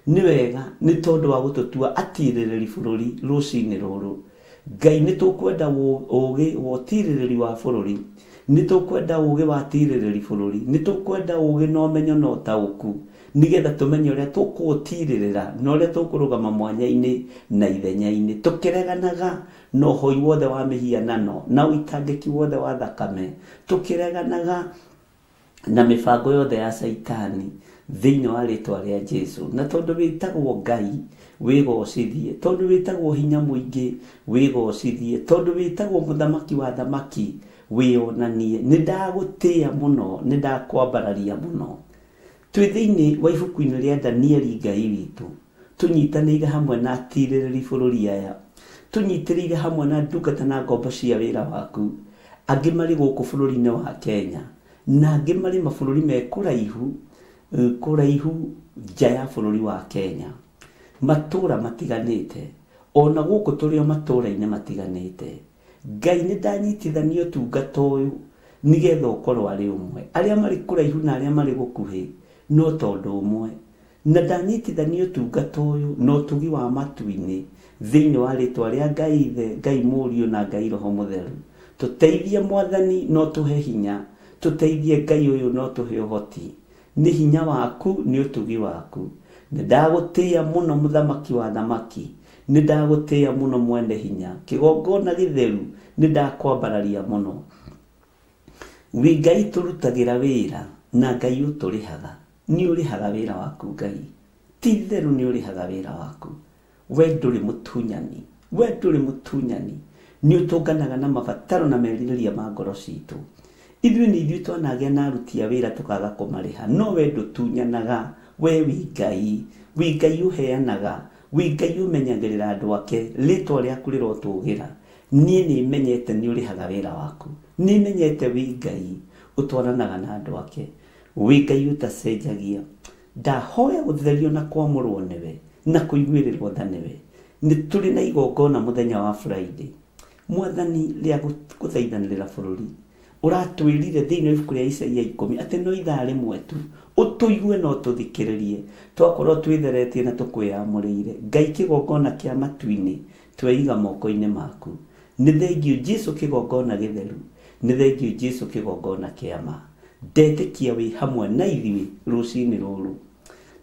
Nĩ wega nĩ tondũ wa gũtũtua atirĩrĩri bũrũri rũcinĩ rũrũ. Ngai nĩ tũkwenda ũũgĩ wa ũtirĩrĩri wa bũrũri. Nĩ tũkwenda ũũgĩ wa atirĩrĩri bũrũri. Nĩ tũkwenda ũũgĩ na ũmenyo na ũtaũku, nĩgetha tũmenye ũrĩa tũkũũtirĩrĩra na ũrĩa tũkũrũgama mwanya-inĩ na ithenya-inĩ, tũkĩreganaga na ũhoi wothe wa mĩhianano na ũitangĩki wothe wa thakame, tũkĩreganaga na mĩbango yothe ya Saitani thĩinĩ wa rĩtwa rĩa Jesu. Na tondũ wĩtagwo Ngai, wĩgocithie. Tondũ wĩtagwo hinya mũingĩ, wĩgocithie. Tondũ wĩtagwo mũthamaki wa thamaki, wĩonanie. Nĩ ndagũtĩĩa mũno, nĩ ndakwambararia mũno. Twĩ thĩinĩ wa ibuku-inĩ rĩa Danieli, Ngai witũ, tũnyitanĩire hamwe na atirĩrĩri bũrũri aya, tũnyitanĩire hamwe na ndungata na ngombo cia wĩra waku, angĩ marĩ gũkũ bũrũri-inĩ wa Kenya, na angĩ marĩ mabũrũri me kũraihu nja ya bũrũri wa Kenya, matũũra matiganĩte, ona gũkũ tũrĩ o matũũra-inĩ matiganĩte. Ngai nĩ ndanyitithania ũtungata ũyũ nĩgetha ũkorwo arĩ ũmwe, arĩa marĩ kũraihu na arĩa marĩ gũkuhĩ no tondũ ũmwe, na ndanyitithania ũtungata ũyũ na ũtugi wa matu-inĩ thĩinĩ wa rĩtwa rĩa Ngai Ithe, Ngai Mũriũ na Ngai Roho Mũtheru. Tũteithie Mwathani no tũhe hinya, tũteithie Ngai ũyũ no tũhe ũhoti. Nĩ hinya waku, nĩ ũtugi waku. Nĩ ndagũtĩĩa mũno mũthamaki wa thamaki, nĩ ndagũtĩĩa mũno mwene hinya, kĩgongona gĩtheru, nĩ ndakwambararia mũno. Wĩ Ngai tũrutagĩra wĩra na Ngai ũtũrĩhaga. Nĩ ũrĩhaga wĩra waku Ngai, ti theru nĩ ũrĩhaga wĩra waku. We ndũrĩ mũtunyani, we ndũrĩ mũtunyani. Nĩ ũtũnganaga na mabataro na merirĩria ma ngoro citũ. Ithuĩ nĩ ithuĩ twanagĩa na aruti a wĩra tũkaga kũmarĩha, no we ndũtunyanaga. We wĩ Ngai, wĩ Ngai ũheanaga, wĩ Ngai ũmenyagĩrĩra andũ ake, rĩtwa rĩaku rĩrotũgĩra. Niĩ nĩ menyete nĩ ũrĩhaga wĩra waku, nĩ menyete wĩ Ngai ũtwaranaga na andũ ake, wĩ Ngai ũtacenjagia. Ndahoya gũtherio na kwamũrwo nĩwe na kũiguĩrĩrwo tha nĩwe. Nĩ tũrĩ na igongona mũthenya wa Friday. Mwathani rĩa gũthaithanĩrĩra bũrũri, ũratwĩrire thĩinĩ wa ibuku rĩa Isaia 10 atĩ no ithaa rĩmwe tu ũtũigue na ũtũthikĩrĩrie, twakorwo twĩtheretie na tũkwĩamũrĩire. Ngai kĩgongona kĩa matu-inĩ tweiga moko-inĩ maku. Nĩ thengio Jesu kĩgongona gĩtheru, nĩ thengio Jesu kĩgongona kĩa ma. Ndetĩkia wĩ hamwe na ithuĩ rũcinĩ rũrũ.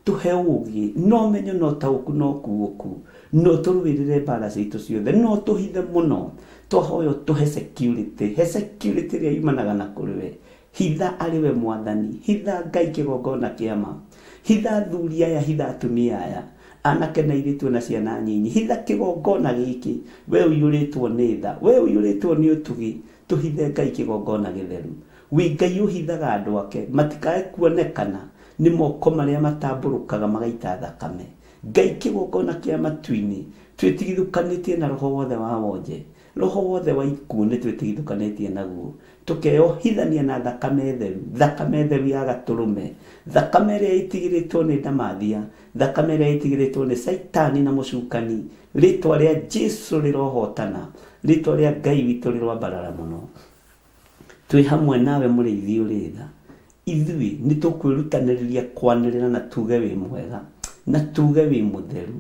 Tũhe ũũgĩ no ũmenyo no ũtaũku no ũkuũku, no tũrũĩrĩre mbara citũ ciothe, no tũhithe mũno. Twahoya tũhe security, he security ĩrĩa yumanaga na kũrĩ we. Hitha arĩ we Mwathani, hitha Ngai kĩgongona kĩa ma, hitha athuri aya, hitha atumia aya, anake na airĩtu na ciana nyinyi, hitha kĩgongona gĩkĩ. We ũiyũrĩtwo nĩ tha, we ũiyũrĩtwo nĩ ũtugi, tũhithe Ngai kĩgongona gĩtheru. Wĩ Ngai ũhithaga andũ ake matikae kuonekana nĩ moko marĩa matambũrũkaga magaita thakame. Ngai kĩgongona kĩa matu-inĩ twĩtigithũkanĩtie na roho wothe wa wonje, roho wothe wa ikuũ nĩ twĩtigithũkanĩtie naguo, tũkeyohithania na thakame theru ya Gatũrũme, thakame ĩrĩa ĩtigĩrĩtwo nĩ ndamathia, thakame ĩrĩa ĩtigĩrĩtwo nĩ Saitani na mũcukani. Rĩtwa rĩa Jesu rĩrohotana, rĩtwa rĩa Ngai witũ rĩrwambarara mũno. Twĩ hamwe nawe mũrĩithi ũrĩ tha. Ithuĩ nĩ tũkwĩrutanĩrĩria kwanĩrĩra na tuge wĩ mwega, na tuge wĩ mũtheru.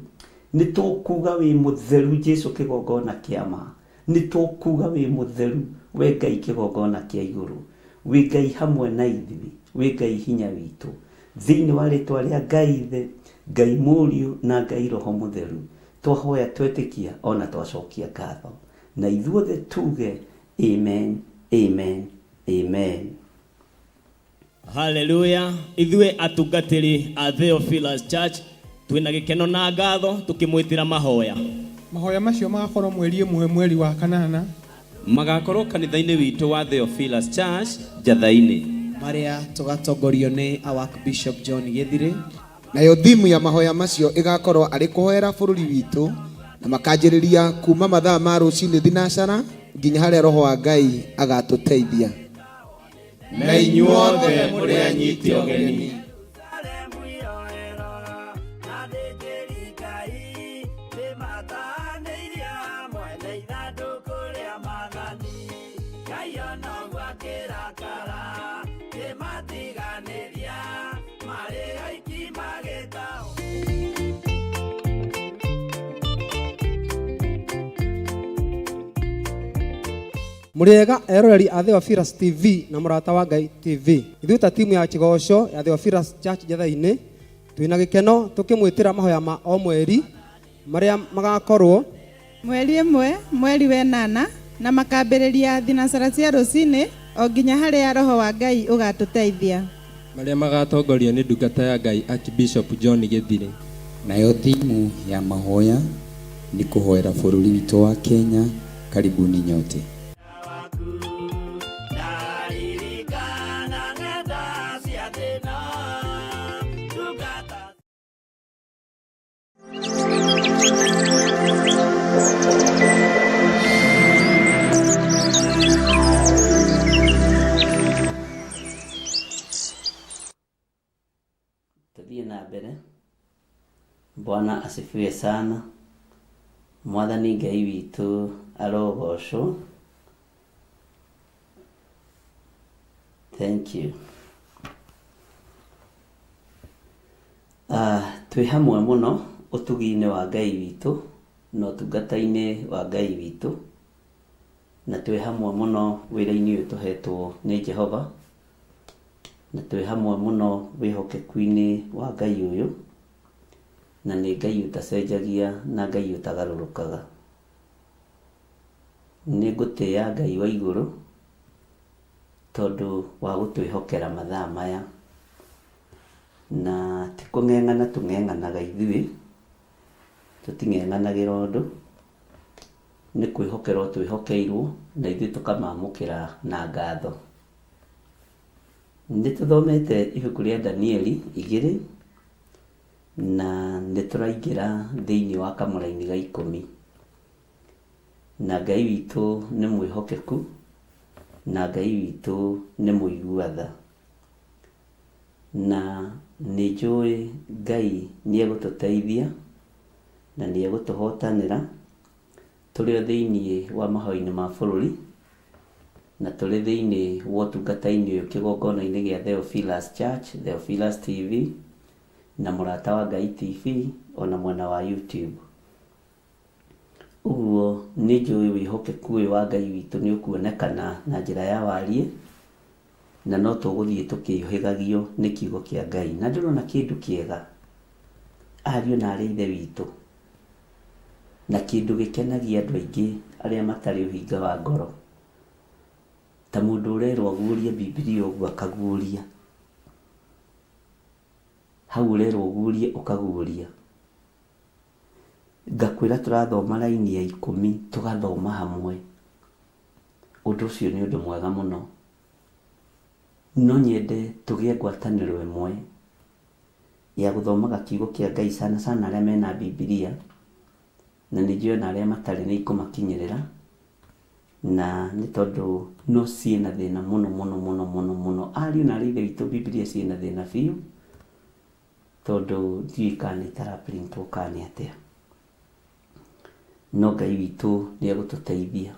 Nĩ tũkuga wĩ mũtheru Jesu kĩgongona kĩa ma, nĩ tũkuga wĩ mũtheru we Ngai kĩgongona kĩa igũrũ. Wĩ Ngai hamwe na ithuĩ, wĩ Ngai hinya witũ, thĩinĩ wa rĩtwa rĩa Ngai Ithe, Ngai Mũriũ na Ngai Roho Mũtheru. Twahoya twetĩkia ona twacokia ngatho, na ithuothe tuge amen, amen, amen. Hallelujah. Ithuĩ atungatĩri a Theophilus Church twĩna gĩkeno na ngatho tũkĩmwĩtĩra mahoya. Mahoya macio magakorwo mweri wa kanana, magakorwo kanitha-inĩ witũ wa Theophilus Church Njatha-inĩ, marĩa tũgatongorio nĩ Archbishop John Gĩthirĩ. Nayo thimu ya mahoya macio ĩgakorwo arĩ kũhoera bũrũri witũ, na makanjĩrĩria kuma mathaa ma rũcinĩ thinacara nginya harĩa Roho wa Ngai agatũteithia. Na inyuothe mũrĩ anyiti ũgeni. Mata nĩ iria mwene ithandũkũ rĩa ma Muriega eroreri a Theophilus TV na Murata wa Ngai TV. Ithuĩ ta timu ya Kigoco ya Theophilus Church Jetha-inĩ twĩna gĩkeno tũkĩmwĩtĩra mahoya ma o mweri marĩa magakorwo mweri 1 mweri wa 8 na makambĩrĩria thinacara cia rũcinĩ o nginya harĩa roho wa Ngai ũgatũteithia. Marĩa magatongorio nĩ ndungata ya Ngai Archbishop John Gĩthire. Nayo timu ya mahoya ni kuhoera bũrũri witũ wa Kenya. Karibuni nyote. Tuthiĩ na mbere. Bwana asifiwe sana. Mwathani Ngai witũ arogocwo. Thank you. Twĩ hamwe mũno ũtugi-inĩ wa Ngai witũ na ũtungata-inĩ wa Ngai witũ, na twĩ hamwe mũno wĩra-inĩ ũyũ tũhetwo nĩ Jehova, na twĩ hamwe mũno wĩhokeku-inĩ wa Ngai ũyũ, na nĩ Ngai ũtacenjagia na Ngai ũtagarũrũkaga. Nĩ ngũtĩĩa Ngai wa igũrũ tondũ wa gũtwĩhokera mathaa maya, na ti kũng'eng'ana tũng'eng'anaga ithuĩ, tũting'eng'anagĩra ũndũ, nĩ kwĩhokerwo twĩhokeirwo na ithuĩ tũkamamũkĩra na ngatho. Nĩ tũthomete ibuku rĩa Danieli 2 na nĩ tũraingĩra thĩinĩ wa kamũra-inĩ ga 10, na Ngai witũ nĩ mwĩhokeku na Ngai witũ nĩ mũigua-tha, na nĩ njũĩ Ngai nĩ egũtũteithia na nĩ egũtũhotanĩra tũrĩ o thĩinĩ wa mahoya-inĩ ma bũrũri na tũrĩ thĩinĩ wa ũtungata-inĩ ũyũ kĩgongona-inĩ gĩa Theophilus Church, Theophilus TV na Mũrata wa Ngai TV ona mwena wa YouTube. Ũguo nĩ njũĩ wĩhokeku ũyũ wa Ngai witũ nĩ ũkuonekana na njĩra ya wariĩ, na no tũgũthiĩ tũkĩhĩgagio nĩ kiugo kĩa Ngai. Na ndĩrona kĩndũ kĩega ariũ na arĩ ithe witũ, na kĩndũ gĩkenagia andũ aingĩ arĩa matarĩ ũhinga wa ngoro, ta mũndũ ũrerwo aguũrie Biblia ũguo akaguũria, hau ũrerwo ũguũrie ũkaguũria. Ngakwĩra tũrathoma raini ya 10 tũgathoma hamwe. Ũndũ ũcio nĩ ũndũ mwega mũno, no nyende tũgĩe ngwatanĩro ĩmwe ya gũthomaga kiugo kĩa Ngai sana sana arĩa mena Biblia, na nĩ njũĩ na arĩa matarĩ nĩ ikũmakinyĩrĩra, na nĩ tondũ no ciĩna thĩna mũno mũno mũno mũno mũno. Ariũ na arĩ ithe witũ Biblia ciĩna thĩna biũ, tondũ ndiũĩ kana itaraprintwo kana nĩ atĩa, no Ngai witũ nĩ egũtũteithia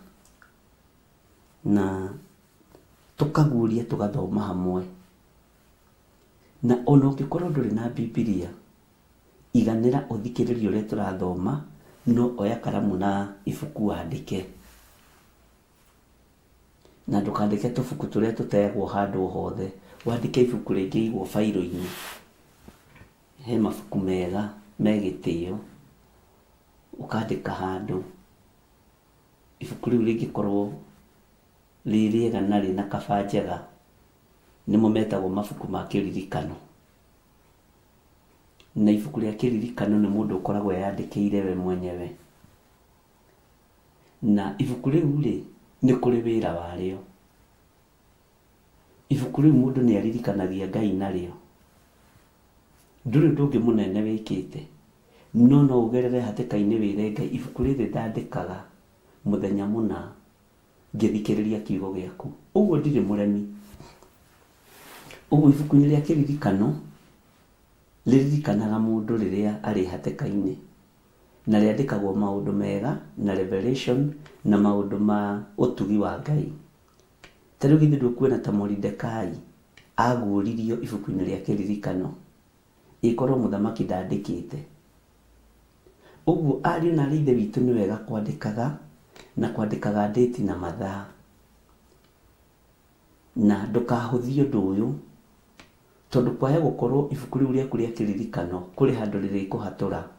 na tũkaguũria tũgathoma hamwe. Na ona ũngĩkorwo ndũrĩ na Biblia, iganĩra ũthikĩrĩrie ũrĩa tũrathoma, no oya karamu na ibuku wandĩke, na ndũkandĩke tũbuku tũrĩa tũteagwo handũ hothe, wandĩke ibuku rĩngĩigwo bairo-inĩ. He mabuku mega me gĩtĩo, ũkandĩka handũ, ibuku rĩu rĩngĩkorwo rĩ rĩega na rĩna kaba njega, nĩmo metagwo mabuku ma kĩririkano. Na ibuku rĩa kĩririkano nĩ mũndũ ũkoragwo eyandĩkĩire we mwenyewe, na ibuku rĩu rĩ nĩ kũrĩ wĩra warĩo. Ibuku rĩu mũndũ nĩ aririkanagia Ngai narĩo, ndũrĩ ũndũ ũngĩ mũnene wĩkĩte, no no ũgerere hatĩka-inĩ wĩre Ngai, ibuku rĩrĩ ndandĩkaga mũthenya mũna ngĩthikĩrĩria kiugo gĩaku. Ũguo ndirĩ mũremi. Ũguo ibuku-inĩ rĩa kĩririkano rĩririkanaga mũndũ rĩrĩa arĩ hatĩka-inĩ, na rĩandĩkagwo maũndũ mega na revelation na maũndũ ma ũtugi wa Ngai. Ta rĩu githĩ ndũkuona ta Moridekai aguũririo ibuku-inĩ rĩa kĩririkano, ĩkorwo mũthamaki ndandĩkĩte. Ũguo ariũ na arĩ ithe witũ nĩ wega kwandĩkaga, na kwandĩkaga date na mathaa, na ndukahuthie undu uyu tondu kwaya gukorwo ibuku riu riaku ria kiririkano kuri handu ririkuhatura.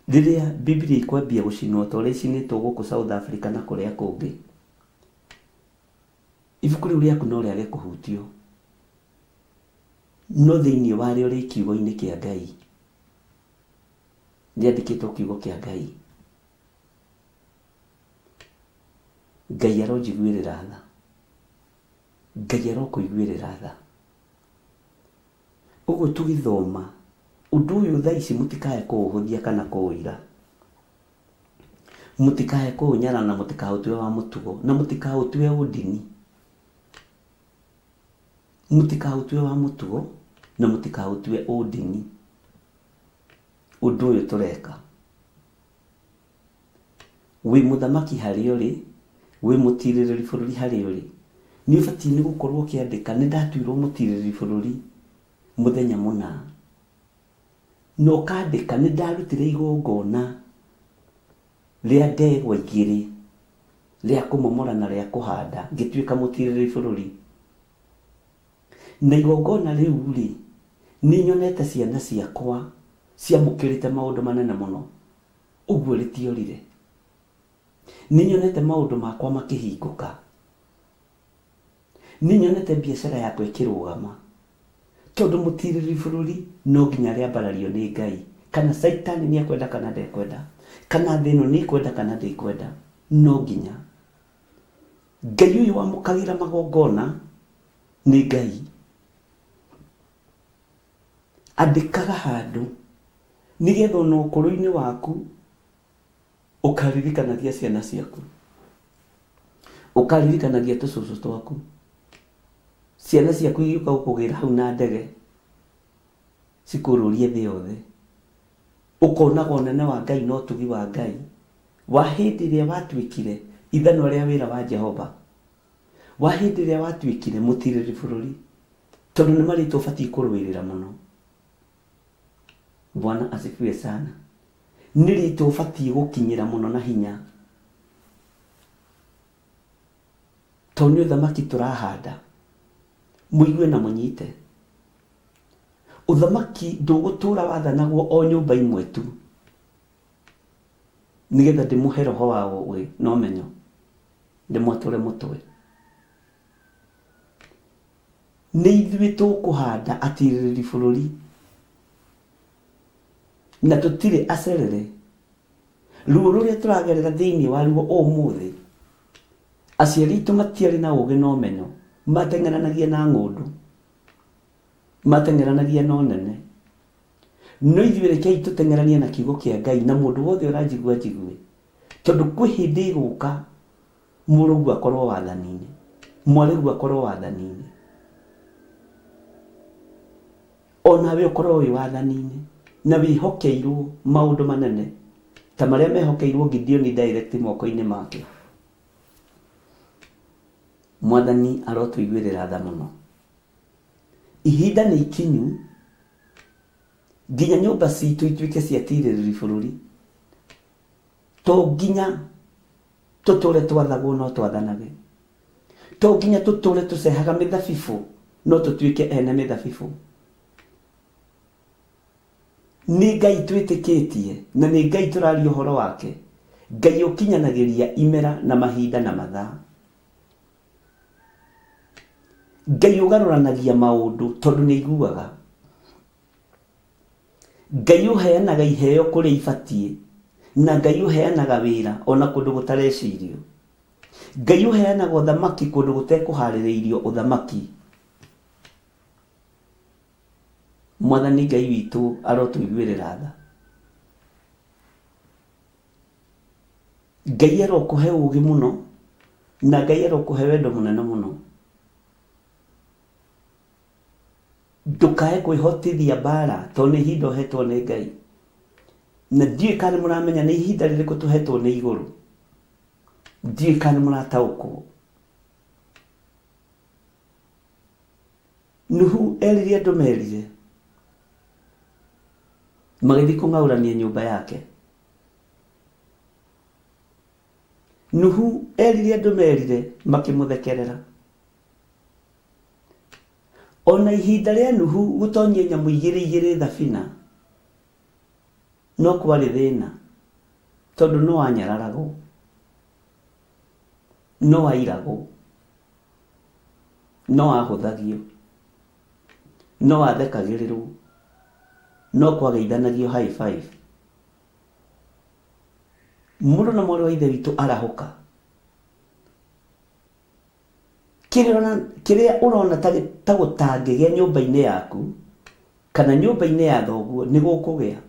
Riria Biblia ikwambia gucinwo ta uria icinitwo guku South Africa na kuria kungi, ibuku riu riaku no riage kuhutio, no thiini wario ri kiugo-ini kia Ngai, riandikitwo kiugo kia Ngai. Ngai aronjiguirira tha, Ngai arokuiguirira tha. Uguo tugithoma undu uyu thaa ici mutikae kuuhuthia kana kuuira, mutikae kuunyara na mutikahutue wa mutugo na mutikahutue udini, mutikahutue wa mutugo na mutikahutue udini. Undu uyu tureka wi muthamaki hari uri, wi mutiririri bururi hari uri, ni ubati ni gukorwo kiandika ni ndatuirwo mutiririri bururi muthenya muna, no kandika ni ndarutire igongona ria ndegwa igiri ria kumomora na ria kuhanda ngituika mutiririri bururi. Na igongona riu ri ni nyonete ciana ciakwa ciamukirite maundu manene muno, uguo ritiorire. Ni nyonete maundu makwa makihinguka, ni nyonete biashara yakwa ikirugama, tondu mutiririri bururi no nginya riambarario ni Ngai. Kana Saitani ni akwenda kana ndekwenda, kana thino ni kwenda kana ndikwenda, no nginya Ngai uyu wamukagira magongona ni Ngai. Andikaga handu nigetha ona ukuru-ini waku ukaririkanagia ciana ciaku, ukaririkanagia tucucu twaku, ciana ciaku igiuka gukugira hau na ndege cikururie thi yothe, ukonaga unene wa Ngai no tugi wa Ngai wa hindi iria watuikire ithano ria wira wa Jehova, wa hindi iria watuikire mutiririri bururi, tondu ni marito ubati kurwirira muno. Bwana asifiwe sana. Ni rito ubati gukinyira muno na hinya, tondu uthamaki turahanda muigue na munyite. Uthamaki ndugutura wathanagwo o nyumba imwe tu, nigetha ndimuhe roho wawo we no menyo ndimwature mutwe. Ni ithuĩ tukuhanda atiririri bururi na tutire acerere. Ruo ruria turagerera thiini waruo umuthi, aciari itu matiari na ugi no menyo, matengeranagia na ngundu, matengeranagia no nene. No ithuĩ rekei tutengeranie na kiugo kia Ngai, na mundu wothe uranjigua njigue, tondu kwi hindi iguka murugu akorwo wathani-ini, mwarigu akorwo wathani-ini, onawe ukorwo wi wathani-ini na wihokeirwo maundu manene ta maria mehokeirwo Gideon direct moko-ini make. Mwathani arotuiguirira tha muno. Ihinda ni ikinyu nginya nyumba citu ituike cia tiririri bururi, to nginya tuture twathagwo no twathanage, to nginya tuture tucehaga mithabibu no tutuike ene mithabibu. Ni Ngai twitikitie na ni Ngai turaria uhoro wake, Ngai ukinyanagiria imera na mahinda na mathaa, Ngai ugaruranagia maundu tondu ni iguaga, Ngai uheanaga iheo kuri ibatie, na Ngai uheanaga wira ona kundu gutarecirio, Ngai uheanaga uthamaki kundu gutekuhaririirio uthamaki. Mwathani Ngai witu arotuiguirira tha. Ngai arokuhe ugi muno na Ngai arokuhe wendo munene muno. Ndukae kwihotithia bara tondu ni ihinda uhetwo ni Ngai, na ndiũĩ kana muramenya ni ihinda ririku tuhetwo ni iguru, ndiũĩ kana murataũkwo. Nuhu erire andu merire magithi kung'aurania nyumba yake, Nuhu erire andu merire makimuthekerera. Ona ihinda ria Nuhu gutonyia nyamu igiri thabina no kwari thina, tondu no anyararagwo, no airagwo, no ahuthagio, no athekagirirwo, no kwageithanagio high five. Mundu na mwana wa ithe witu arahuka. Kiria urona ta gutangigia nyumba-ini yaku kana nyumba-ini ya thoguo ni gukugia.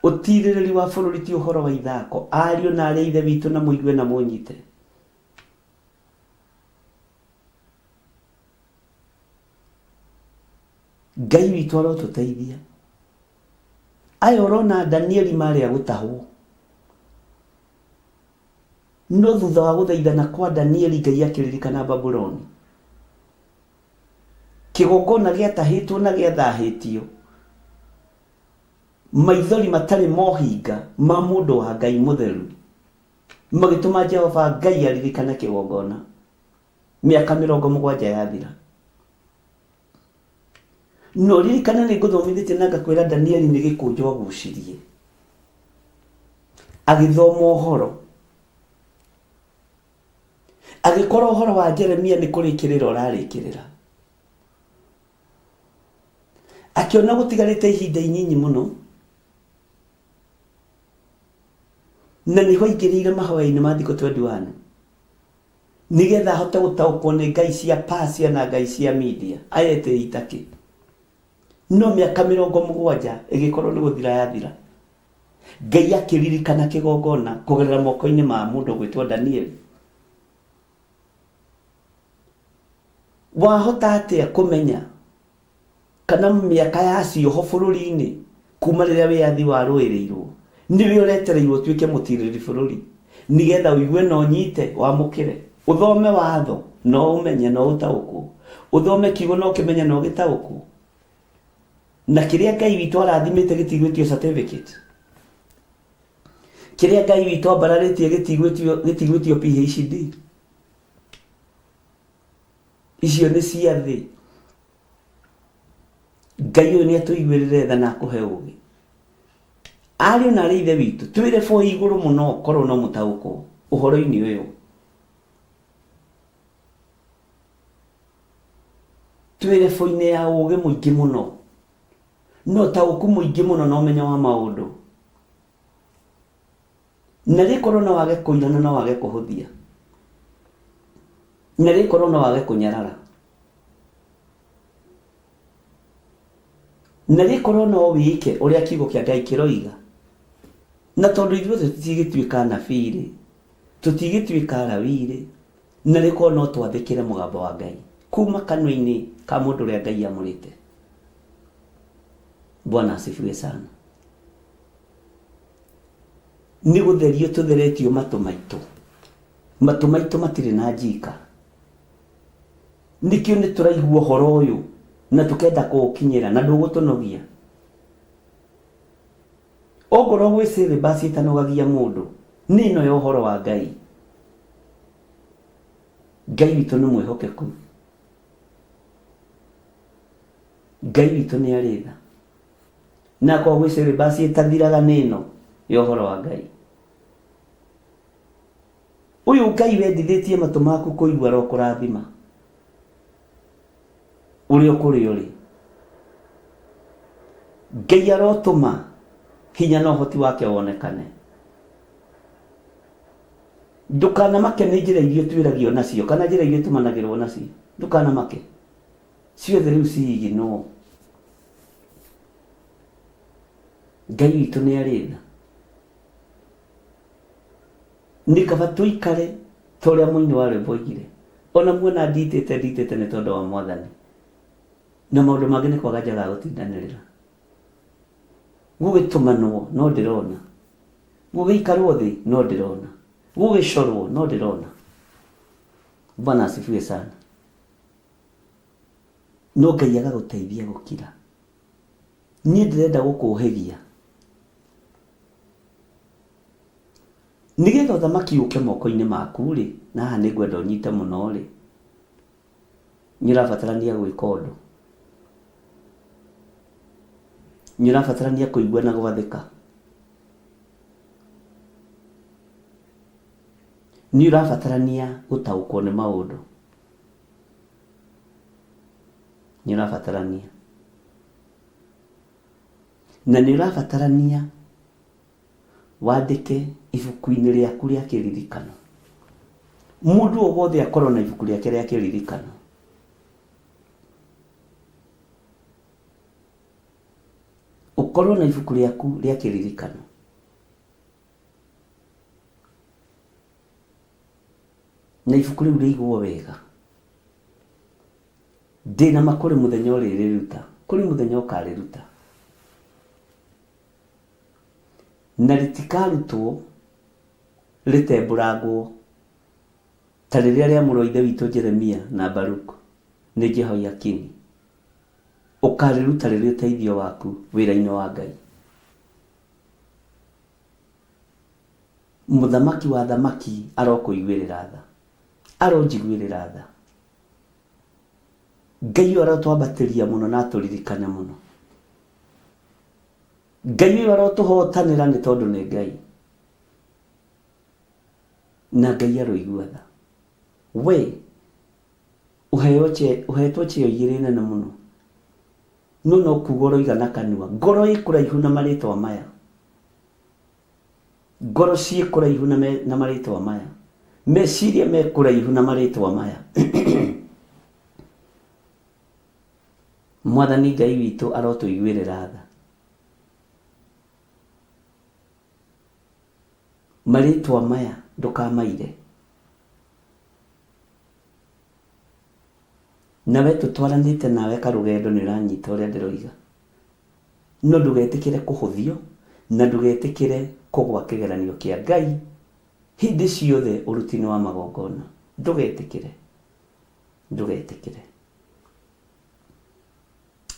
Utiririri wa bururi ti uhoro wa ithako. Ariu na ari ithe witu na muigue na munyite. Ngai witu arotuteithia. Aya urona Danieli mari agutahwo. No thutha wa guthaithana kwa Danieli Ngai akiririkana Babuloni. Kigongona giatahitwo na giathahitio. Maithori matari mohinga ma mundu wa Ngai mutheru magituma Jehova Ngai aririkana kigongona. Miaka 70 yathira. No ririkana ni nguthomithitie na ngakwira Danieli ni gikunjo agucirie. Agithoma uhoro. Agikora uhoro wa Jeremia ni kurikirira urarikirira. Akiona gutigarite ihinda inyinyi muno. Na niho ingirire mahoya-ini ma thikũ 21 nigetha ahote gũtaũkwo nĩ ngai cia Persia na ngai cia Media ayete itaki. No miaka 70 ĩgĩkorwo nĩ gũthira yathira, Ngai akĩririkana kĩgongona kũgerera moko-inĩ ma mũndũ gwĩtwo Daniel. Wahota atĩa kũmenya kana miaka yacio ho bũrũri-inĩ kuma rĩrĩa wĩyathi warũĩrĩirwo niwe uretereirwo tuike mutiriri bururi nigetha uigue no nyite wamukire uthome watho no umenye no utaũkwo, uthome kiugo no kimenye no gitaũkwo. Na kiria Ngai witu arathimite gitigwitio certificate, kiria Ngai witu ambararĩtie gitigwitio PhD. Icio nĩ cia thĩ. Ngai ũyũ nĩ atũiguĩrĩre tha na akũhe ũũgĩ. Ariũ na ithe witu twire fo iguru muno korwo no mutaũkwo uhoro-ini uyu. Twire fo-ini ya ũũgĩ mũingĩ muno no taũku mũingĩ muno na ũmenyo wa maũndũ. Na rĩkorwo no wage kũirana no wage kũhũthia, na rĩkorwo no wage kũnyarara, na rĩkorwo no wĩke ũrĩa kiugo kĩa Ngai kĩroiga. Na tondu ithuothe tutigĩtuĩka anabii-rĩ, tutigĩtuĩka Alawii-rĩ, na rĩkorwo no twathĩkĩre mũgambo wa Ngai kuma kanua-inĩ ka mũndũ ũrĩa Ngai amũrĩte. Bwana asifiwe sana. Nĩ gũtherio tũtheretio matũ maitũ. Matũ maitũ matirĩ na njika. Nikĩo nĩ tũraigua ũhoro ũyũ na tukenda kũũkinyĩra na ndũgũtũnogia. Ongorwo gwĩ syllabus ĩtanogagia mũndũ nĩ ĩno ya ũhoro wa Ngai. Ngai witũ nĩ mwĩhokeku. Ngai witũ nĩ arĩ tha. Na kwa gwĩ syllabus ĩtathiraga nĩ ĩno ya ũhoro wa Ngai. Ũyũ Ngai wendithĩtie matũ maku kũigua ro kũrathima ũrĩa kũrĩ ũrĩ. Ngai arotũma hinya na ũhoti wake wonekane. Ndukanamake nĩ njĩra iria twĩragio nacio kana njĩra iria tũmanagĩrwo nacio. Ndukanamake. Ciothe rĩu ciiginwo. Ngai witũ nĩ arĩ tha. Nĩ kaba tũikare ta ũrĩa mũini wa rwĩmbo oigire. Ona muona nditĩte nĩ tondũ wa Mwathani. Na maũndũ mangĩ nĩ kwaga njaga gũtindanĩrĩra. Gũgĩtũmanwo no ndĩrona. Gũgĩikarwo thĩ no ndĩrona. Gũgĩcorwo no ndĩrona. Bwana asifiwe sana. No Ngai agagũteithia gũkira. Niĩ ndĩrenda gũkũũhĩgia. nigetha ũthamaki ũke moko-inĩ maku rĩ, na haha nĩ ngwenda ũnyite mũno rĩ, nĩ ũrabatarania gwĩka ũndũ, nĩ ũrabatarania kũigua na gwathĩka, nĩ ũrabatarania gũtaũkwo nĩ maũndũ, nĩ ũrabatarania, na nĩ ũrabatarania wandĩke ibuku-inĩ rĩaku rĩa kĩririkano. Mũndũ o wothe akorwo na ibuku rĩake rĩa kĩririkano. Ũkorwo na ibuku rĩaku rĩa kĩririkano. Na ibuku rĩu rĩigwo wega. Ndĩna ma kũrĩ mũthenya ũrĩrĩruta, kũrĩ mũthenya ũkarĩruta. Na rĩtikarutwo rĩtembũrangwo ta rĩrĩa rĩamũrwo ithe witũ Jeremia na Baruku nĩ Jehoiakini. Ũkarĩruta rĩrĩ ũteithio waku wĩra-inĩ wa Ngai. Mũthamaki wa thamaki arokũiguĩrĩra tha, aronjiguĩrĩra tha. Ngai ũyũ arotwambatĩria mũno na atũririkane mũno. Ngai ũyũ arotũhotanĩra nĩ tondũ nĩ Ngai. Na Ngai aroigua tha. We ũhetwo cheo igĩrĩ nene mũno. No kuga ũroiga na kanua. Ngoro ĩkũraihu na marĩtwa maya. Ngoro ciĩkũraihu na marĩtwa maya. Meciria mekũraihu na marĩtwa maya. Mwathani Ngai witũ arotũiguĩrĩra tha. Marĩtwa maya ndũkamaire. Nawe tũtwaranĩte nawe karũgendo nĩ ũranyita ũrĩa ndĩroiga. No ndũgetĩkĩre kũhũthio na ndũgetĩkĩre kũgwa kĩgeranio kĩa Ngai hĩndĩ ciothe ũruti-inĩ wa magongona. Ndũgetĩkĩre. Ndũgetĩkĩre.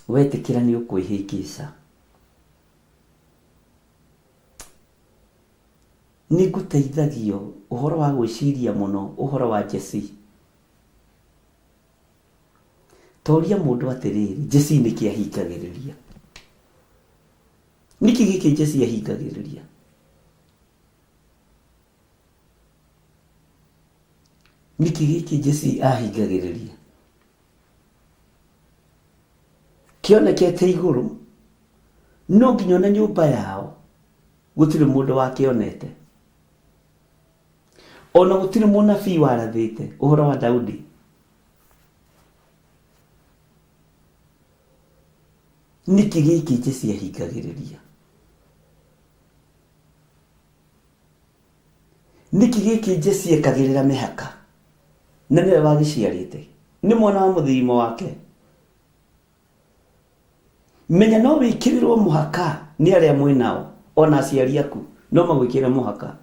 Wetĩkĩra nĩ ũkwĩhĩngĩca. Nĩ ngũteithagio ũhoro wa gwĩciria mũno ũhoro wa Jesse. Toria mũndũ atĩrĩrĩ, Jesse nĩkĩ ahingagĩrĩria? Nĩkĩ gĩkĩ Jesse ahingagĩrĩria? Nĩkĩ gĩkĩ Jesse ahingagĩrĩria? Kĩonekete igũrũ, no nginya ona nyũmba yao gũtirĩ mũndũ wakĩonete. Ona gũtirĩ mũnabii warathĩte ũhoro wa Daudi. Nĩkĩ gĩkĩ Jesse ahingagĩrĩria? Nĩkĩ gĩkĩ Jesse ekagĩrĩra mĩhaka? Na nĩwe wagĩciarĩte. Nĩ mwana wa mũthimo wake. Menya no wĩkĩrĩrwo mũhaka nĩ arĩa mwĩnao, ona aciari aku no magwĩkĩre mũhaka.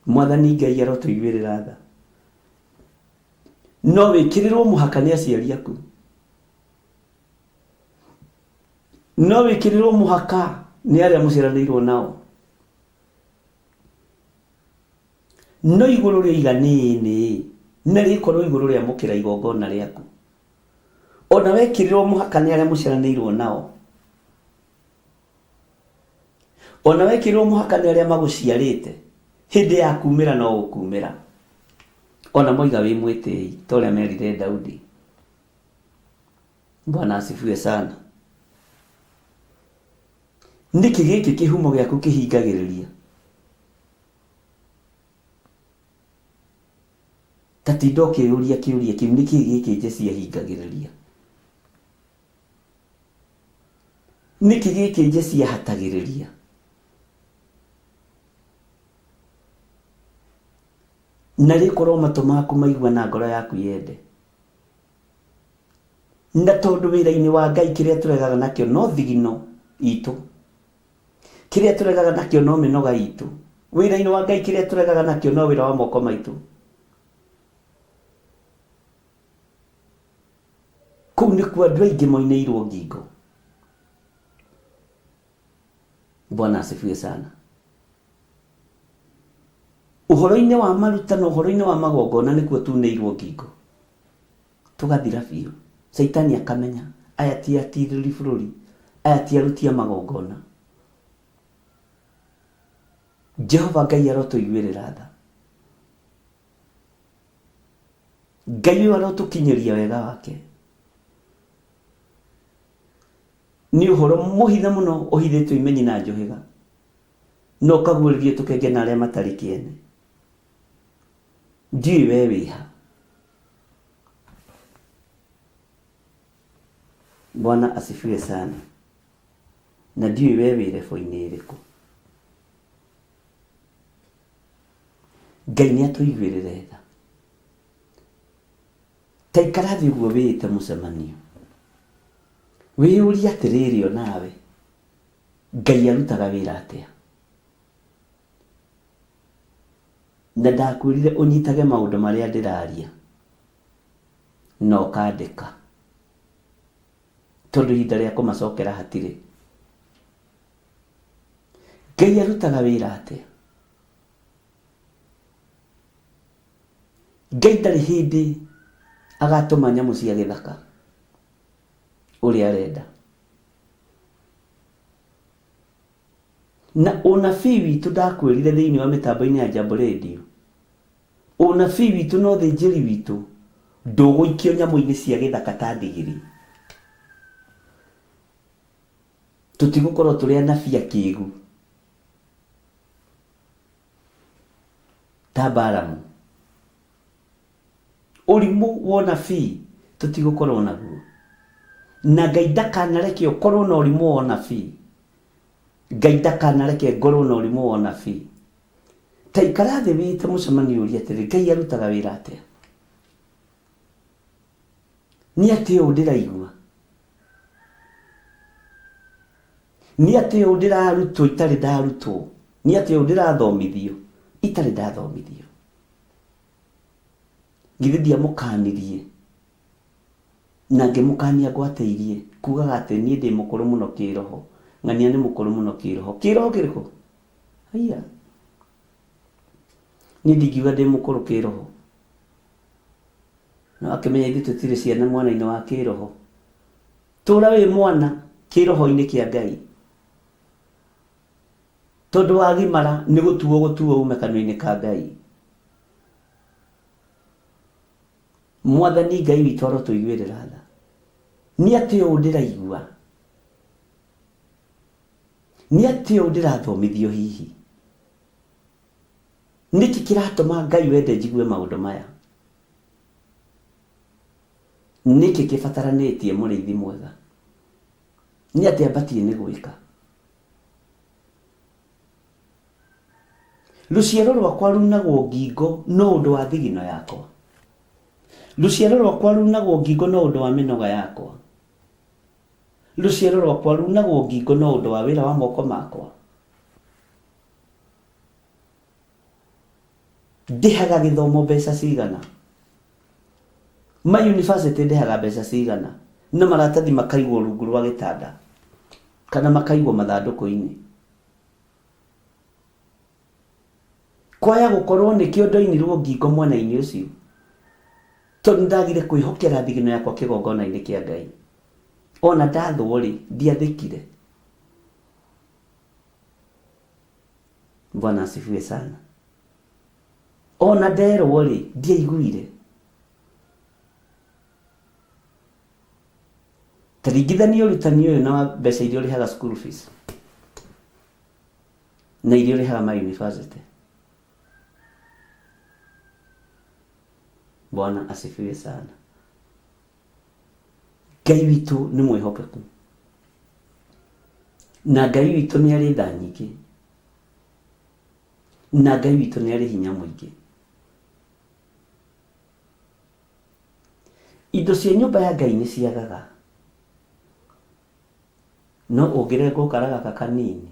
Mwathani Ngai arotũiguĩrĩra tha. No wĩkĩrĩrwo mũhaka nĩ aciari aku. No wĩkĩrĩrwo mũhaka nĩ arĩa mũciaranĩirwo nao. No igũrũ rĩa iganĩnĩ na rĩkorwo igũrũ rĩa mũkĩra igongona rĩaku. Ona wekĩrĩrwo mũhaka nĩ arĩa mũciaranĩirwo nao. Ona wekĩrĩrwo mũhaka nĩ arĩa magũciarĩte. Hĩndĩ ya kumĩra no gũkumĩra. Ona moiga wĩ mwĩtĩi ta ũrĩa merire Daudi. Bwana asifiwe sana. Nĩkĩ gĩkĩ kĩhumo gĩaku kĩhingagĩrĩria? Tatinda ũkĩũria kĩũria kĩu, nĩkĩ gĩkĩ Jesse ahingagĩrĩria? Nĩkĩ gĩkĩ Jesse ahatagĩrĩria? Na rĩkorwo matũ maku maigua na ngoro yaku yende. Na tondũ wĩra-inĩ wa Ngai kĩrĩa tũregaga nakĩo no thigino itũ. Kĩrĩa tũregaga nakĩo no mĩnoga itũ. Wĩra-inĩ wa Ngai kĩrĩa tũregaga nakĩo no wĩra wa moko maitũ. Kũu nĩkuo andũ aingĩ moinĩirwo ngingo. Bwana asifiwe sana. Uhoro-inĩ wa marutano, uhoro-inĩ wa magongona nĩkuo tunĩirwo ngingo tugathira biũ. Saitani akamenya aya ti atirĩri bũrũri, aya ti aruti a magongona. Jehova Ngai arotũiguĩrĩra tha. Ngai arotũkinyĩria wega wake. Nĩ ũhoro mũhithe mũno ũhithĩtwo imenyi na njũhĩga, no kaguũrĩrie tũkenge na arĩa matarĩ kĩene. Ndiũĩ we wĩha. Bwana asifiwe sana. Na ndiũĩ we wĩ rebo-inĩ ĩrĩkũ. Ngai nĩ atũiguĩrĩre tha. Ta ikara thĩ ũguo wĩĩte mũcemanio, wĩyũrie atĩrĩrĩ, o nawe Ngai arutaga wĩra atĩa? Na ndakwĩrire ũnyitage maũndũ marĩa ndĩraria na ũkandĩka, tondũ ihinda rĩa kũmacokera hatirĩ. Ngai arutaga wĩra atĩa? Ngai ndarĩ hĩndĩ agatũma nyamũ cia gĩthaka ũrĩa arenda. Na ũnabii witũ ndakwĩrire thĩinĩ wa mĩtambo-inĩ ya Jambo Radio, ũnabii witũ na ũthĩnjĩri witũ ndũgũikio nyamũ-inĩ cia gĩthaka ta ndigiri. Tũtigũkorwo tũrĩ anabii akĩĩgu ta Balamu. Ũrimũ wa ũnabii tũtigũkorwo naguo, na Ngai ndakanareke ũkorwo na ũrimũ wa ũnabii. Ngai ndakanareke ngorwo na ũrimũ wa ũnabii. Ta ikara thĩ wĩte mũcemanio ũria atĩrĩ, Ngai arutaga wĩra atĩa? Nĩ atĩa ũũ ndĩraigua? Nĩ atĩa ũũ ndĩrarutwo itarĩ ndarutwo? Nĩ atĩa ũũ ndĩrathomithio itarĩ ndathomithio? Githĩ ndiamũkanirie na ngĩmũkania ngwatĩirie kugaga atĩ niĩ ndĩ mũkũrũ mũno kĩroho? Ng'ania nĩ mũkũrũ mũno kĩroho. Kĩroho kĩrĩkũ? Haiya, niĩ ndingiuga ndĩ mũkũrũ kĩroho. Na akĩmenya ithuĩ tũtirĩ ciana mwana-inĩ wa kĩroho. Tũũra wĩ mwana kĩroho-inĩ kĩa Ngai, tondũ wagimara nĩ gũtuo ume kanua-inĩ ka Ngai. Mwathani Ngai witũ arotũiguĩrĩra tha. Nĩ atĩa ũũ ndĩraigua? Nĩ atĩa ũũ ndĩrathomithio hihi? Nĩkĩ kĩratũma Ngai wende njigue maũndũ maya? Nĩkĩ kĩbataranĩtie mũrĩithi mwega? Nĩ atĩa mbatie nĩ gwĩka? Rũciaro rwakwa runagwo ngingo no ũndũ wa thigino yakwa. Rũciaro rwakwa runagwo ngingo no ũndũ wa mĩnoga yakwa. Rũciaro rwakwa runagwo ngingo no ũndũ wa wĩra wa moko makwa. Ndĩhaga gĩthomo mbeca cigana? Ma university ndĩhaga mbeca cigana? No maratathi makaigwo rungu rwa gĩtanda kana makaigwo mathandũkũ-inĩ. Kwaya gũkorwo nĩkĩo ndoinirwo ngingo mwena-inĩ ũcio, tondũ ndagire kwĩhokera thigino yakwa kĩgongona-inĩ kĩa Ngai. Ona ndathwo-rĩ ndiathĩkire. Bwana asifiwe sana. Ona nderwo-rĩ ndiaiguire. Taringithania ũrutani ũyũ na mbeca iria ũrĩhaga school fees na iria ũrĩhaga ma university. Bwana asifiwe sana. Ngai witũ nĩ mwĩhokeku, na Ngai witũ nĩ arĩ tha nyingĩ, na Ngai witũ nĩ arĩ hinya mũingĩ. Indo cia nyũmba ya Ngai nĩ ciagaga, no ũngĩrengwo karaga kanini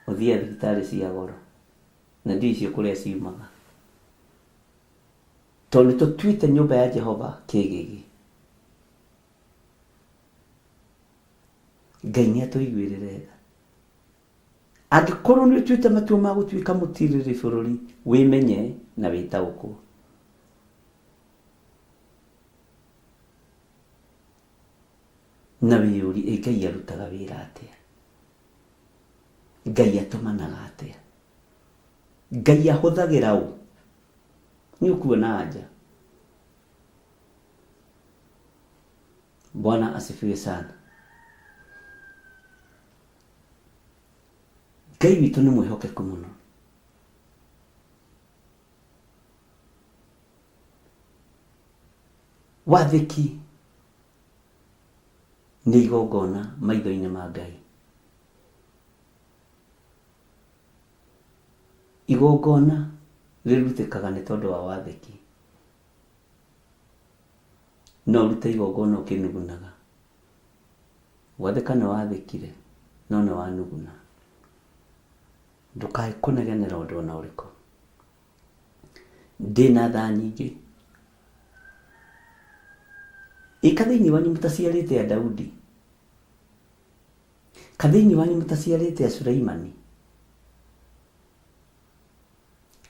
ũthiĩ thibitarĩ cia goro, na ndio icio kũrĩa ciumaga, tondũ nĩ tũtuĩte nyũmba ya Jehova kĩgĩgĩ. Ngai nĩ atũiguĩrĩre tha. Angĩkorwo nĩ ũtuĩte matua ma gũtuĩka mũtirĩrĩ bũrũri, wĩmenye na wĩtaũkwo. Na wĩyũrie Ngai arutaga wĩra atĩa, Ngai atũmanaga atĩa, Ngai ahũthagĩra ũ. Nĩ ũkuona anja. Bwana asifiwe sana. Ngai witũ nĩ mwĩhokeku mũno. Wathĩki nĩ igongona maitho-inĩ ma Ngai. Igongona rĩrutĩkaga nĩ tondũ wa wathĩki. No ũrute igongona ũkĩnugunaga. Gwathĩka nĩ wathĩkire, no nĩ wanuguna. Ndũkae kũnegenera ũndũ ona ũrĩkũ. Ndĩna tha nyingĩ. Kathĩinĩ wanyu mũtaciarĩte a Daudi, kathĩinĩ wanyu mũtaciarĩte a Sulaimani,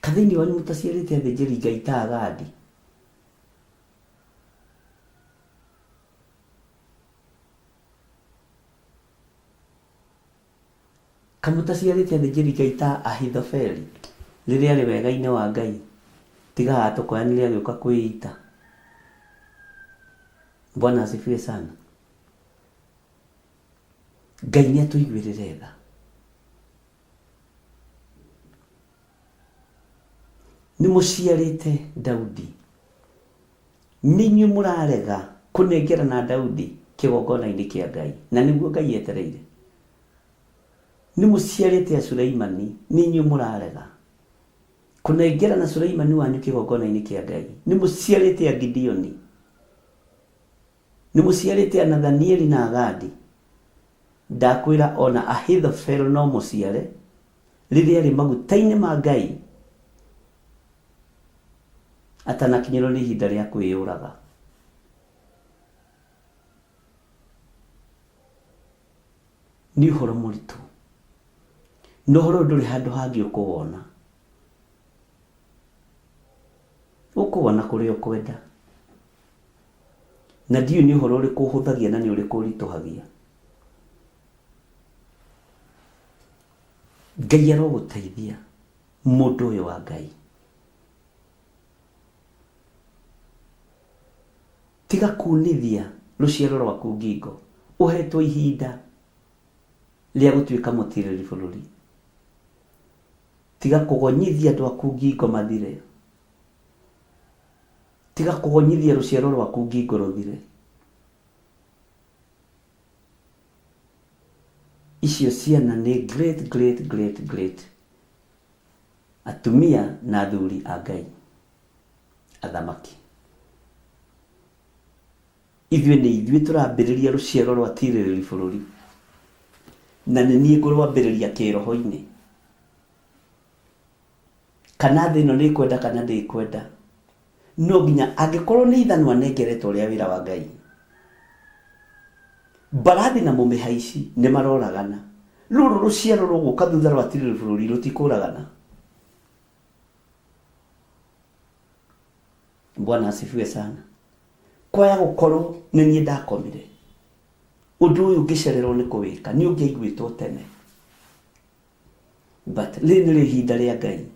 kathĩinĩ wanyu mũtaciarĩte athĩnjĩri Ngai ta Agadi. Kamũtaciarĩte athĩnjĩri Ngai ta Ahithofeli rĩrĩa arĩ wega-inĩ wa Ngai, tiga atũkoyanire agĩũka kwĩita. Bwana asifiwe sana. Ngai nĩ atũiguĩrĩre tha. Nĩ mũciarĩte Daudi. Nĩ inyuĩ mũrarega kũnengerana Daudi kĩgongona-inĩ kĩa Ngai, na nĩguo Ngai etereire. Nĩ mũciarĩte a Sulaimani, nĩ inyuĩ mũrarega kũnengerana Sulaimani wanyu kĩgongona-inĩ kĩa Ngai. Nĩ mũciarĩte a Gideoni, nĩ mũciarĩte a Nathanieli na Agadi. Ndakwĩra ona Ahithofeli no mũciare rĩrĩa arĩ maguta-inĩ ma Ngai, atanakinyĩrwo nĩ ihinda rĩa kwĩyũraga. Nĩ ũhoro mũritũ, no ũhoro ndũrĩ handũ hangĩ ũkũwona. Ũkũwona kũrĩa ũkwenda, na ndiũ nĩ ũhoro ũrĩkũ ũhũthagia na nĩ ũrĩkũ ũritũhagia. Ngai arogũteithia mũndũ ũyũ wa Ngai. Tiga kunithia rũciaro rwaku ngingo. Ũhetwo ihinda rĩa gũtuĩka mũtirĩrĩ bũrũri. Tiga kũgonyithia andũ aku ngingo mathire. Tiga kũgonyithia rũciaro rwaku ngingo rũthire. Icio ciana nĩ great atumia na athuri a Ngai, athamaki. Ithuĩ nĩ ithuĩ tũrambĩrĩria rũciaro rwa tirĩrĩri bũrũri, na nĩ niĩ ngũrwambĩrĩria kĩroho-inĩ. Kana thĩ ĩno nĩ kwenda kana ndĩkwenda, no nginya angĩkorwo nĩ ithanwa nengeretwo rĩa wĩra wa Ngai, mbarathi na mũmĩhaici nĩ maroragana. Rũrũ rũciaro rũgũka thutha rwa tirĩrĩri bũrũri rũtikũragana. Bwana asifiwe sana. Kwaya gũkorwo nĩ niĩ ndakomire, ũndũ ũyũ ngĩcererwo nĩ kũwĩka, nĩ ũngĩaiguĩtwo tene. But rĩrĩ nĩ ihinda rĩa Ngai,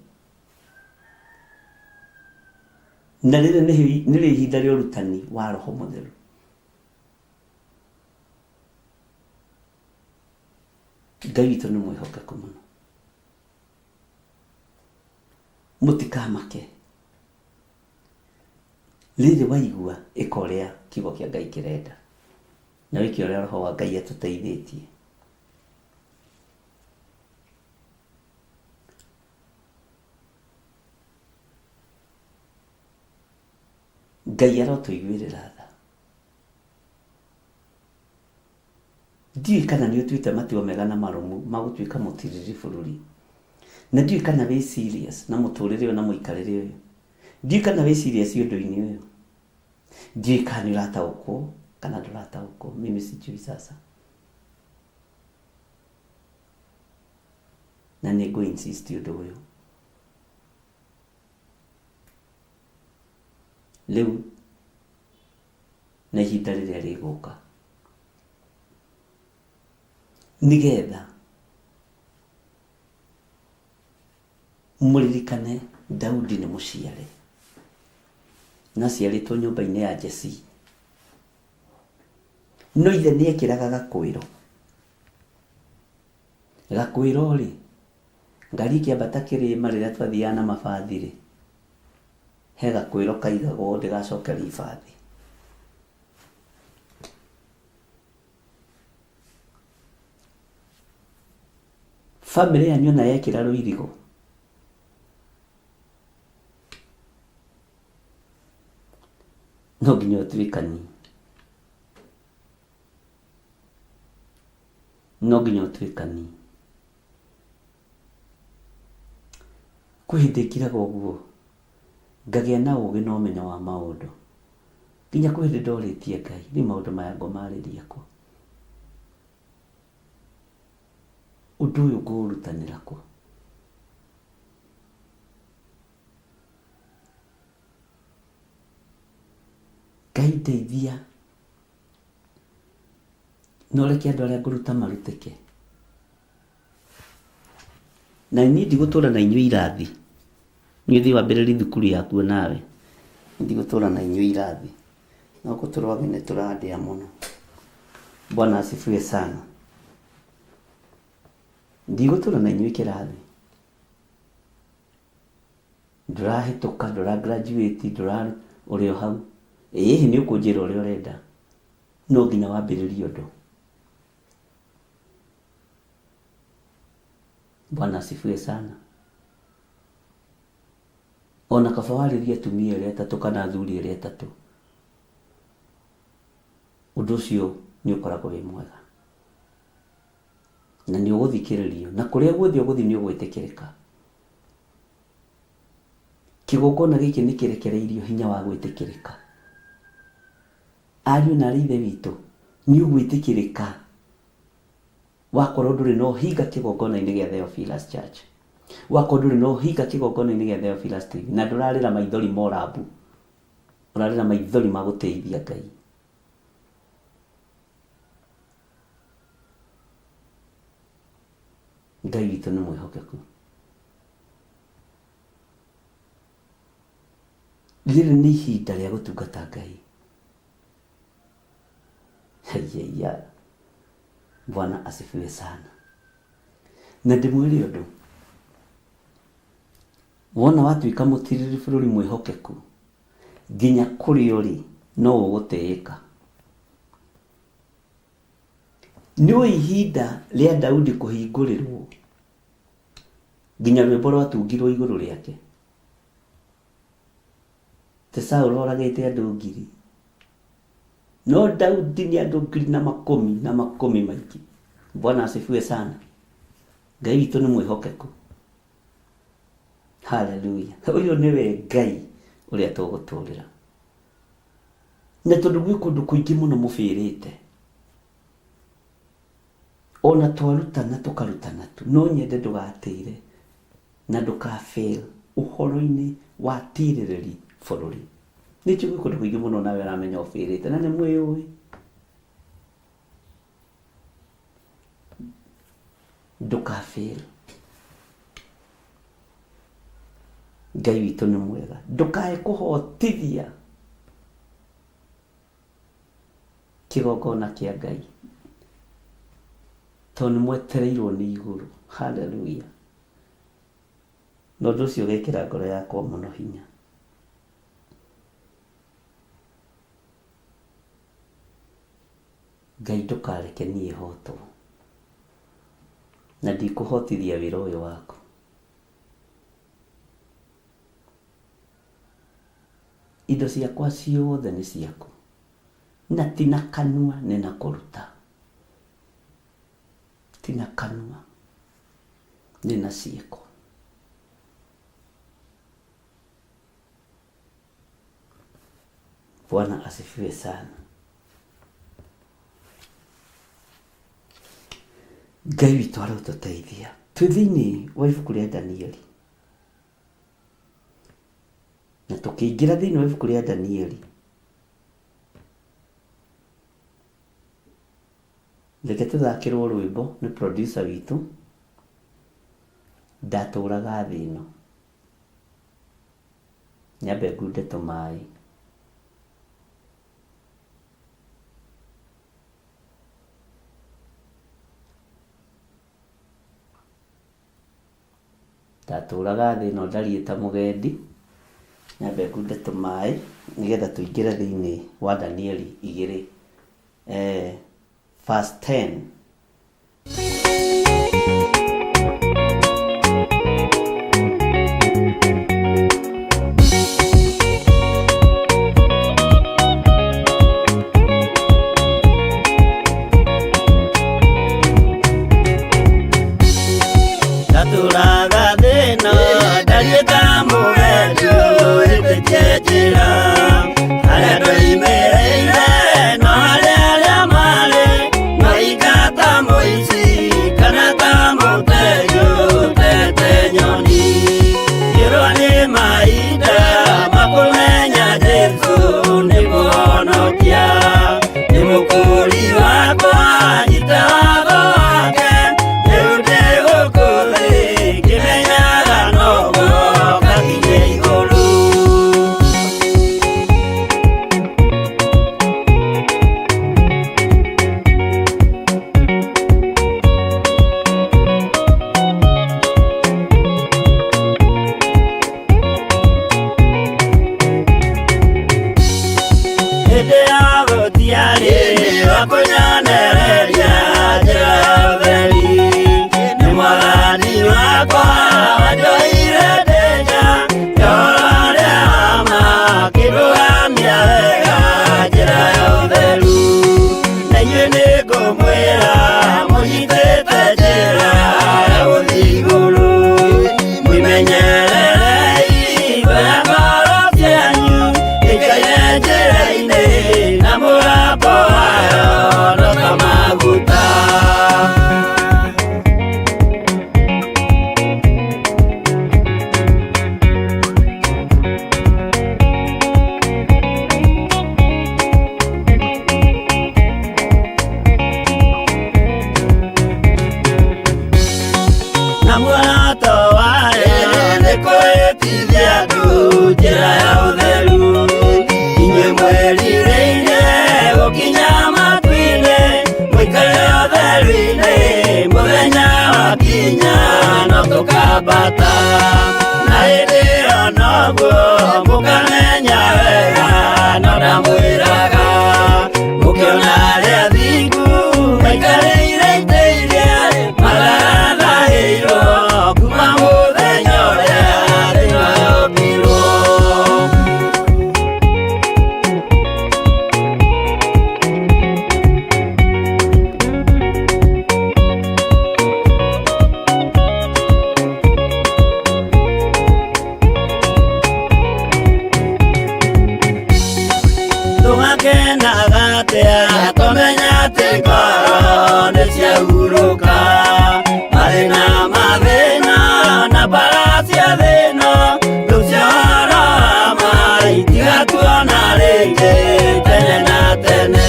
na rĩrĩ nĩ ihinda rĩa ũrutani wa Roho Mũtheru. Ngai witũ nĩ mwĩhokeku mũno. Mũtikamake. Rĩrĩ waigua ĩka ũrĩa kiugo kĩa Ngai kĩrenda, na wĩke ũrĩa Roho wa Ngai atũteithĩtie. Ngai arotũiguĩrĩra tha. Ndiũĩ kana nĩ ũtuĩte matua mega na marũmu ma gũtuĩka mũtirĩrĩ bũrũri, na ndiũĩ kana wĩ serious na mũtũrĩre ũyũ na mũikarĩre ũyũ. Ndiũĩ kana wĩ serious ũndũ-inĩ ũyũ. Ndiũĩ kana nĩ ũrataũkwo kana ndũrataũkwo. Mimi sijui sasa. na nĩ ngũ insist ũndũ ũyũ. Rĩu na ihinda rĩrĩa rĩgũka nĩgetha mũririkane Daudi nĩ mũciare na ciarĩtwo nyũmba-inĩ ya Jesse, no ithe nĩ ekĩraga gakwĩro. Gakwĩro rĩ, ngari kĩambata kĩrĩma rĩrĩa twathiaga na mabathi rĩ, he gakwĩro kaigagwo ndĩgacoke rĩbathi. Family yanyu na yekĩra rũirigo, no nginya ũtuĩkanie, no nginya ũtuĩkanie. Kwĩ hĩndĩ ngiraga ũguo ngagĩa na ũgĩ na ũmenyo wa maũndũ, nginya kwĩ hĩndĩ ndorĩtie Ngai, rĩ maũndũ maya ngomarĩria kũ? Ũndũ ũyũ ngũũrutanĩra kũ? Ngai ndeithia, no reke andũ arĩa ngũruta marutĩke, na niĩ ndigũtũũra na inyuĩ irathi. Niĩ ũthiĩ wambĩrĩrie thukuru yaku nawe, ndigũtũũra na inyuĩ irathi, no gũtũrwage nĩ tũrandĩa mũno. Bwana asifiwe sana. Ndigũtũũra na inyuĩ kĩrathi, ndũrahĩtũka, ndũragraduate, ũrĩ o hau. Ĩĩ nĩ ũkũnjĩra ũrĩa ũrenda, no nginya wambĩrĩrie ũndũ. Bwana asifiwe sana. Ona kaba warĩria atumia arĩa atatũ kana athuri arĩa atatũ, ũndũ ũcio nĩ ũkoragwo wĩ mwega na nĩ ũgũthikĩrĩrio, na kũrĩa guothe ũgũthiĩ nĩ ũgwĩtĩkĩrĩka. Kĩgongona gĩkĩ nĩ kĩrekereirio hinya wa gwĩtĩkĩrĩka. Ariũ na ithe witũ, nĩ ũgwĩtĩkĩrĩka wakorwo ndũrĩ na ũhinga kĩgongona-inĩ gĩa Theophilus Church, wakorwo ndũrĩ na ũhinga kĩgongona-inĩ gĩa Theophilus TV, na ndũrarĩra maithori morabu, ũrarĩra maithori ma gũteithia Ngai. Ngai witũ nĩ mwĩhokeku. Rĩrĩ nĩ ihinda rĩa gũtungata Ngai. Haiya, Bwana asifiwe sana. Na ndĩmwĩre ũndũ, wona watuĩka mũtiriri bũrũri mwĩhokeku, nginya kũrĩ ũrĩ no ũgũtĩĩka. Nĩ ihinda rĩa Daudi kũhingũrĩrwo, nginya rwĩmbo rwatungirwo igũrũ rĩake. Te Saũlũ oragĩte andũ ngiri, no Daudi nĩ andũ ngiri na makũmi maingĩ. Bwana asifiwe sana. Ngai witũ nĩ mwĩhokeku. Haleluya. Ũyũ nĩwe Ngai ũrĩa tũgũtũũrĩra. Na tondũ gwĩ kũndũ kũingĩ mũno mũbĩrĩte, ona twarutana tũkarutana tu, no nyende ndũgatĩre na ndũkafail ũhoro-inĩ wa tirĩrĩri bũrũri. Nĩ njũĩ kũndũ kũingĩ mũno nawe ũramenya ũbĩrĩte na nĩ mwĩũĩ. Ndũkafail. Ngai witũ nĩ mwega. Ndũkae kũhotithia kĩgongona kĩa Ngai, tondũ nĩ mwetereirwo nĩ igũrũ. Haleluya. Na ũndũ ũcio ũgekĩra ngoro yakwa mũno hinya. Ngai ndũkareke niĩ hotwo, na ndikũhotithia wĩra ũyũ waku. Indo ciakwa ciothe nĩ ciaku, na tina kanua nĩ na kũruta. Tina kanua nĩ na ciĩko. Bwana asifiwe sana. Ngai witũ arotũteithia. twĩ thĩinĩ wa ibuku rĩa Danieli, na tũkĩingĩra thĩinĩ wa ibuku rĩa Danieli, reke tũthakĩrwo rwĩmbo nĩ producer witũ, ndatũraga thĩ ĩno, nyambe ngunde tũmaĩ. Ndatũraga thĩ ĩno ndariĩ ta mũgendi, nyambe ngunde tũmaĩ nĩgetha tũingĩre thĩinĩ wa Danieli 2 verse 10. Ndatũraga thĩ ĩno ndariĩ ta mũgendi ũhĩtĩtie njĩra, harĩa ndoimĩrĩire no harĩa arĩa marĩ, no ingata mũici kana ta mũtegi ũtete nyoni. Ngĩrwo nĩ mahinda makũmenya Jesũ nĩ mũhonokia, nĩ mũkũri wakwa nyita watho wake, rĩu ndĩ gũkũ thĩ ngĩmenyaga no guoka nginya igũrũ. Hĩndĩ ya gũtiarĩ wa kũnyonereria njĩra ya ũtheri, nĩ Mwathani wakwa wanjohire ndĩ nja ya ũhoro ũrĩa wa ma, akĩndũgamia wega njĩra ya ũtheru. Na inyuĩ nĩngũmwĩra mũnyitĩte njĩra ya gũthiĩ igũrũ, mwĩmenyererei wega ngoro cianyu, ikaire njĩra-inĩ na mũgambo wayo no ta maguta. Na muoroto wayo nĩ kũhĩtithia andũ njĩra ya ũtheru, inyuĩ mwĩrirĩire gũkinya matu-inĩ, mũikare ũtheru-inĩ, mũthenya wakinya no tũkambata. Na hĩndĩ ĩyo noguo mũkamenya wega no ndamwĩraga, mũkĩona arĩa athingu maikarĩire itĩ iria marathahĩirwo kuma mũthenya ũrĩa thĩ yombirwo. Tũgakenaga atĩa twamenya atĩ ngoro nĩ ciahurũka, marĩ na mathĩna na mbara cia thĩ ĩno, thũ cia ũhoro wa ma itigatuona rĩngĩ tene na tene.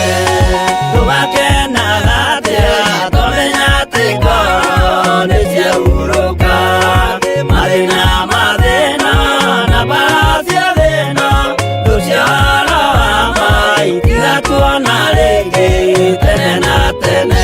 Tũgakenaga atĩa twamenya atĩ ngoro nĩ ciahurũka, marĩ na mathĩna na mbara cia thĩ ĩno, thũ cia ũhoro wa ma itigatuona rĩngĩ tene na tene.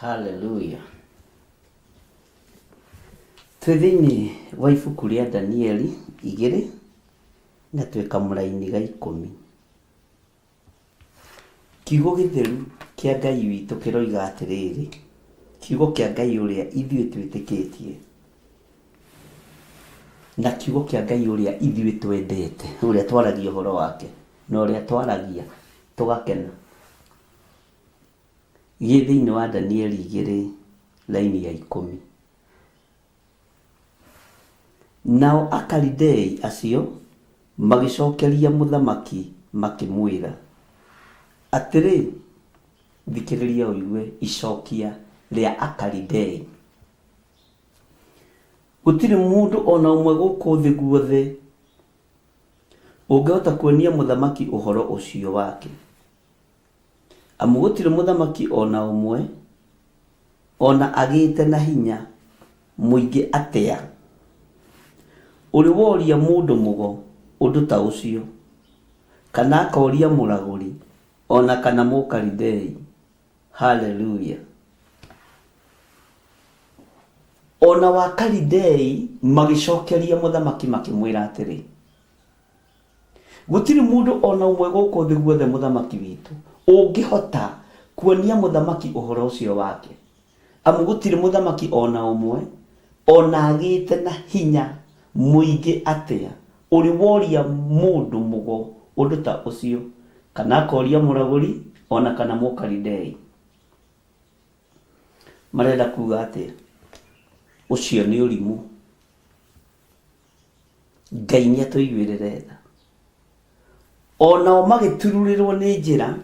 Haleluya. Twĩ thĩinĩ wa ibuku rĩa Danieli 2 na twĩ kamũra-inĩ ga 10. Kiugo gĩtheru kĩa Ngai witũ kĩroiga atĩrĩrĩ, kiugo kĩa Ngai ũrĩa ithuĩ twĩtĩkĩtie: na kiugo kĩa Ngai ũrĩa ithuĩ twendete, ũrĩa twaragia ũhoro wake na ũrĩa twaragia tũgakena. Gĩ thĩinĩ wa Danieli 2 laini ya 10. Nao Akalidei acio magicokeria mũthamaki makĩmwĩra atĩrĩ, thikĩrĩria ũigue icokia rĩa Akalidei. Gũtirĩ mũndũ ona ũmwe gũkũ thĩ guothe ũngĩhota kuonia mũthamaki ũhoro ũcio wake. Amu gũtirĩ mũthamaki ona ũmwe ona agĩte na hinya mũingĩ atĩa ũrĩ woria mũndũ mũgo ũndũ ta ũcio, kana akoria mũragũri ona kana Mũkalidei. Hallelujah. Ona wa Kalidei magicokeria mũthamaki makĩmwĩra atĩrĩ, gũtirĩ mũndũ ona ũmwe gũkũ thĩ guothe mũthamaki witũ ũngĩhota kuonia mũthamaki ũhoro ũcio wake. Amu gũtirĩ mũthamaki ona ũmwe ona agĩte na hinya mũingĩ atĩa ũrĩ woria mũndũ mũgo ũndũ ta ũcio, kana akoria mũragũri ona kana Mũkalidei. Marenda kuga atĩa? Ũcio nĩ ũrimũ. Ngai nĩatũiguĩrĩre tha. Onao magĩtururĩrwo nĩ njĩra,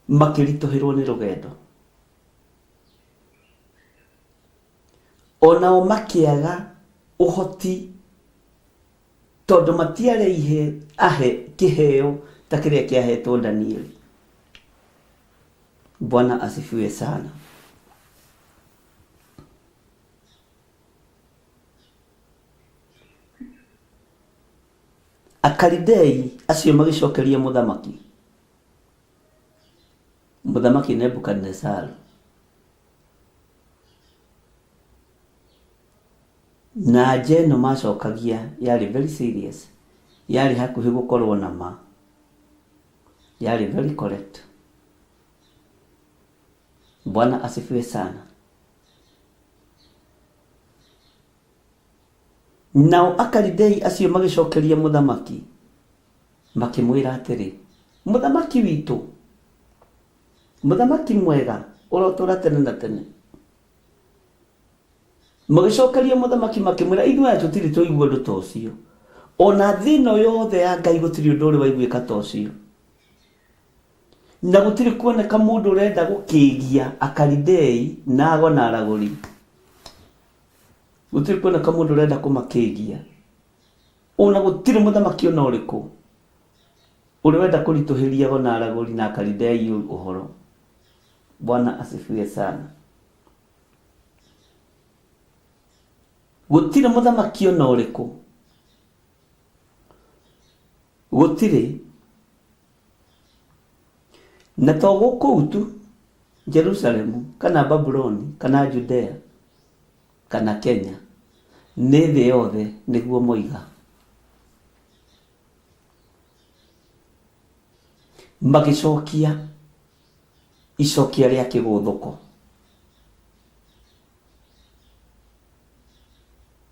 makĩritũhĩrwo nĩ rũgendo. Onao makĩaga ũhoti tondũ matiarĩ ahe kĩheo ta kĩrĩa kĩahetwo Danieli. Bwana asifiwe sana. Akalidei acio magicokeria mũthamaki Nebukadnezar, na njeno macokagia yarĩ very serious, yarĩ hakuhĩ gũkorwo na ma, yarĩ very correct. Bwana asifiwe sana. Nao Akalidei acio magicokeria mũthamaki makĩmwĩra atĩrĩ, mũthamaki witũ, mũthamaki mwega ũrotũra tene na tene. Magicokeria mũthamaki makĩmwĩra, ithuĩ tũtirĩ tũigua ũndũ ta ũcio, ona thĩ ĩno yothe ya Ngai gũtirĩ ũndũ ũrĩ waiguĩka ta ũcio, na gũtirĩ kuoneka mũndũ ũrenda gũkĩgia Akalidei na ago na aragũri. Gũtirĩ kuoneka mũndũ ũrenda kũmakĩgia, ona gũtirĩ mũthamaki ona ũrĩkũ ũrĩ wenda kũritũhĩria ago na aragũri na Akalidei ũhoro. Bwana asifiwe sana. Gũtirĩ mũthamaki ona ũrĩkũ, gũtirĩ. Na to gũkũ tu Jerusalemu kana Babuloni kana Judea kana Kenya, nĩ thĩ yothe nĩguo moiga. Magicokia icokia rĩa kĩgũthũko,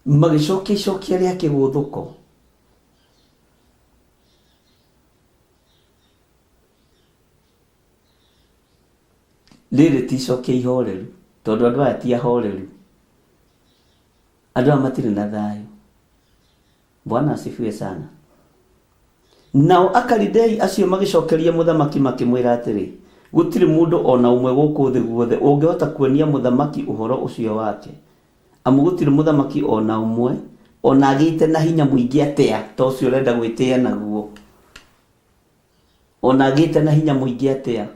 magicokia icokia rĩa kĩgũthũko. Rĩrĩ ti icokia ihoreru, tondũ andũ aya ti ahoreru, andũ aya matirĩ na thayũ. Bwana asifiwe sana. Nao Akalidei acio magicokeria mũthamaki makĩmwĩra atĩrĩ, gũtirĩ mũndũ ona ũmwe gũkũ thĩ guothe ũngĩhota kuonia mũthamaki ũhoro ũcio wake. Amu gũtirĩ mũthamaki ona ũmwe ona agĩte na hinya mũingĩ atĩa ta ũcio ũrenda gwĩtĩĩa naguo, ona agĩte na hinya mũingĩ atĩa.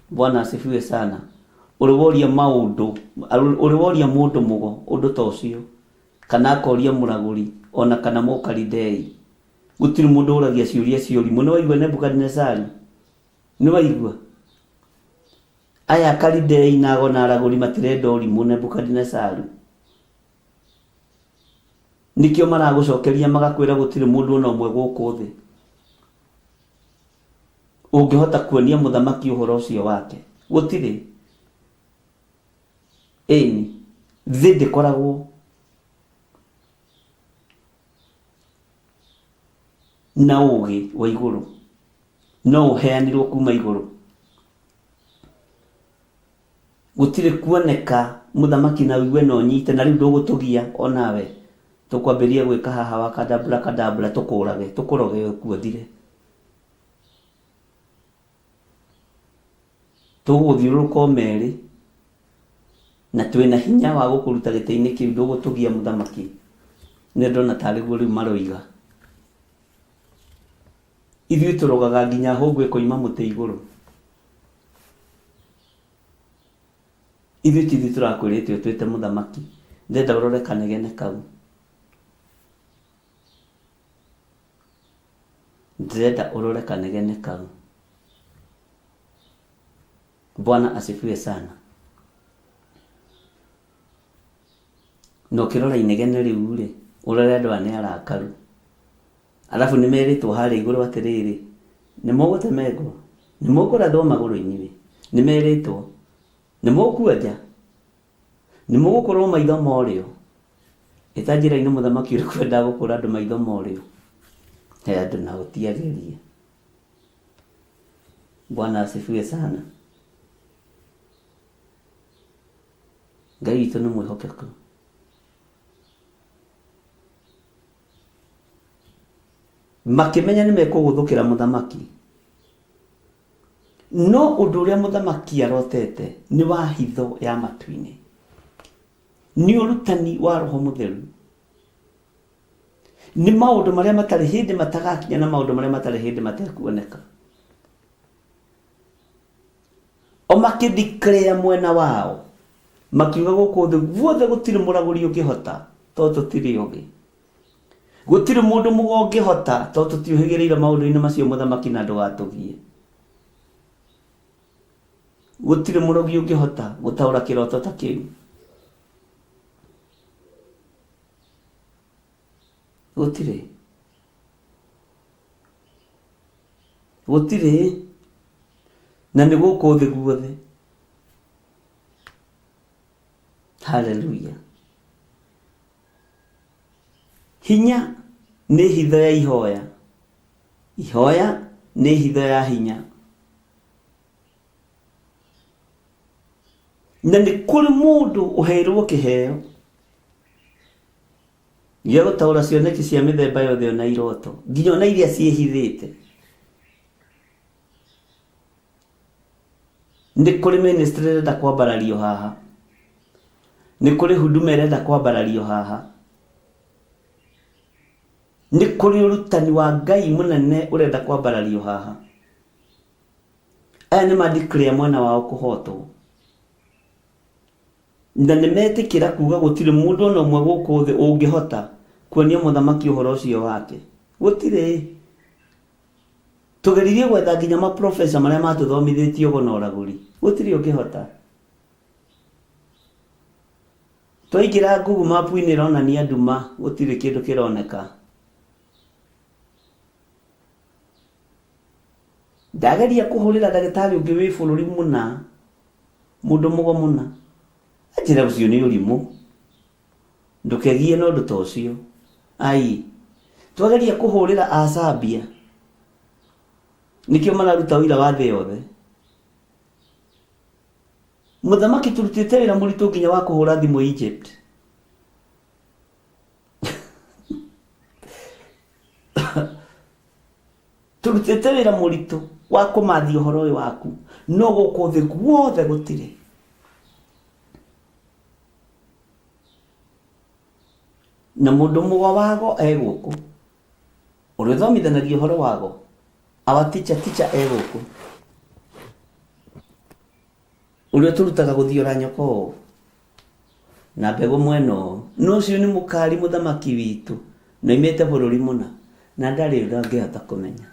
Bwana asifiwe sana. Ũrĩ woria maũndũ, ũrĩ woria mũndũ mũgo ũndũ ta ũcio, kana akoria mũragũri ona kana Mũkalidei. Gũtirĩ mũndũ ũragia ciũria cio ũrimũ. Nĩ waigua Nebukadnezari? Nĩ waigua? Aya Akalidei na ago na aragũri matirenda ũrimũ Nebukadnezari. Nikĩo maragũcokeria magakwĩra gũtirĩ mũndũ ona ũmwe gũkũ thĩ ũngĩhota kuonia mũthamaki ũhoro ũcio wake. Gũtirĩ. Ĩni thĩ ndĩkoragwo. na ũgĩ wa igũrũ no ũheanirwo kuma igũrũ. Gũtirĩ kuoneka mũthamaki na wiwe no nyite na rĩu ndũgũtũgia onawe tũkwambĩrĩria gwĩka haha wa kadabra tũkũrage tũkũroge kuothire. Tũgũthiũrũrũka merĩ na twĩna hinya wa gũkũruta gĩtĩ-inĩ kĩu, ndũgũtũgia mũthamaki. Nĩ ndona tarĩ guo rĩu maroiga. Ithuĩ tũrogaga nginya hũngũ ĩkoima mũtĩ igũrũ. Ithuĩ tithi tũrakwĩrĩte ũtuĩte mũthamaki. Ndenda ũrore kanegene kau. Ndenda ũrore kanegene kau. Bwana asifiwe sana. No kĩrora inegene rĩu rĩ, ũrore andũ ane arakaru. Alafu nĩmerĩtwo harĩa igũrũ atĩrĩrĩ, nĩmũgũtemengwo, nĩmũkũrathwo magũrũ-inĩ we. Nĩmerĩtwo, nĩmũkuoja, nĩmũgũkorwo maitho morĩo. Ĩta njĩra-inĩ mũthamaki ũrĩkũ endaga gũkũra andũ maitho morĩo. He andũ na ũtiagĩrie. Bwana asifiwe sana. Ngai witũ nĩ mwĩhokeku. Makĩmenya nĩmekũgũthũkĩra mũthamaki. No ũndũ ũrĩa mũthamaki arotete nĩ wa hitho ya matu-inĩ. Nĩ ũrutani wa Roho Mũtheru. Nĩ maũndũ marĩa matarĩ hĩndĩ matagakinya na maũndũ marĩa matarĩ hĩndĩ matekuoneka. O makĩdeclare mwena wao. Makiuga gũkũ thĩ guothe gũtirĩ mũragũri ũngĩhota tondũ tũtirĩ ũgĩ. Gũtirĩ mũndũ mũgo ũngĩhota tondũ tũtiũhĩgĩrĩire maũndũ-inĩ macio mũthamaki na ndũgatũgie. Gũtirĩ mũrogi ũngĩhota gũtaũra kĩroto ta kĩu. Gũtirĩ. Gũtirĩ. Na nĩ gũkũ thĩ guothe. Hallelujah. Hinya nĩ hitho ya ihoya. Ihoya nĩ hitho ya hinya. Na nĩ kũrĩ mũndũ ũheirwo kĩheo gĩa gũtaũra cioneki cia mĩthemba yothe na iroto nginya ona iria ciĩhithĩte. Nĩ kũrĩ ministry ĩrenda kwambarario haha. Nĩ kũrĩ huduma ĩrenda kwambarario haha. Nĩ kũrĩ ũrutani wa Ngai mũnene ũrenda kwambarario haha. Aya nĩ madeclare mwena wao kũhotwo. Na nĩmetĩkĩra kuga gũtirĩ mũndũ ona ũmwe gũkũ thĩ ũngĩhota kuonia mũthamaki ũhoro ũcio wake. Gũtirĩ. Tũgeririe gwetha nginya maprofesa marĩa matũthomithĩtio ũgo na ũragũri. Gũtirĩ ũngĩhota. Twaingĩra Google Map-inĩ ĩronania nduma, gũtirĩ kĩndũ kĩroneka. Ndageria kũhũrĩra ndagĩtarĩ ũngĩ wĩ bũrũri mũna, mũndũ mũgo mũna. Anjĩra ũcio nĩ ũrimũ. Ndũkegie na ũndũ ta ũcio. Ai, twageria kũhũrĩra Asambia. Nĩkĩo mararuta wĩra wa thĩ yothe. Mũthamaki tũrutĩte wĩra mũritũ nginya wa kũhũra thimũ Egypt. Tũrutĩte wĩra mũritũ wa kũmathia ũhoro ũyũ waku. No gũkũ thĩ guothe gũtirĩ. Na mũndũ mũgo wago egũkũ. Ũrĩa thomithanagia ũhoro wago. Our teacher egũkũ. Ũrĩa tũrutaga gũthiora nyoko. Na mbegũ mweno. No ũcio nĩ mũkari mũthamaki witũ. Na imete bũrũri mũna. Na ndarĩ ndangĩhota kũmenya.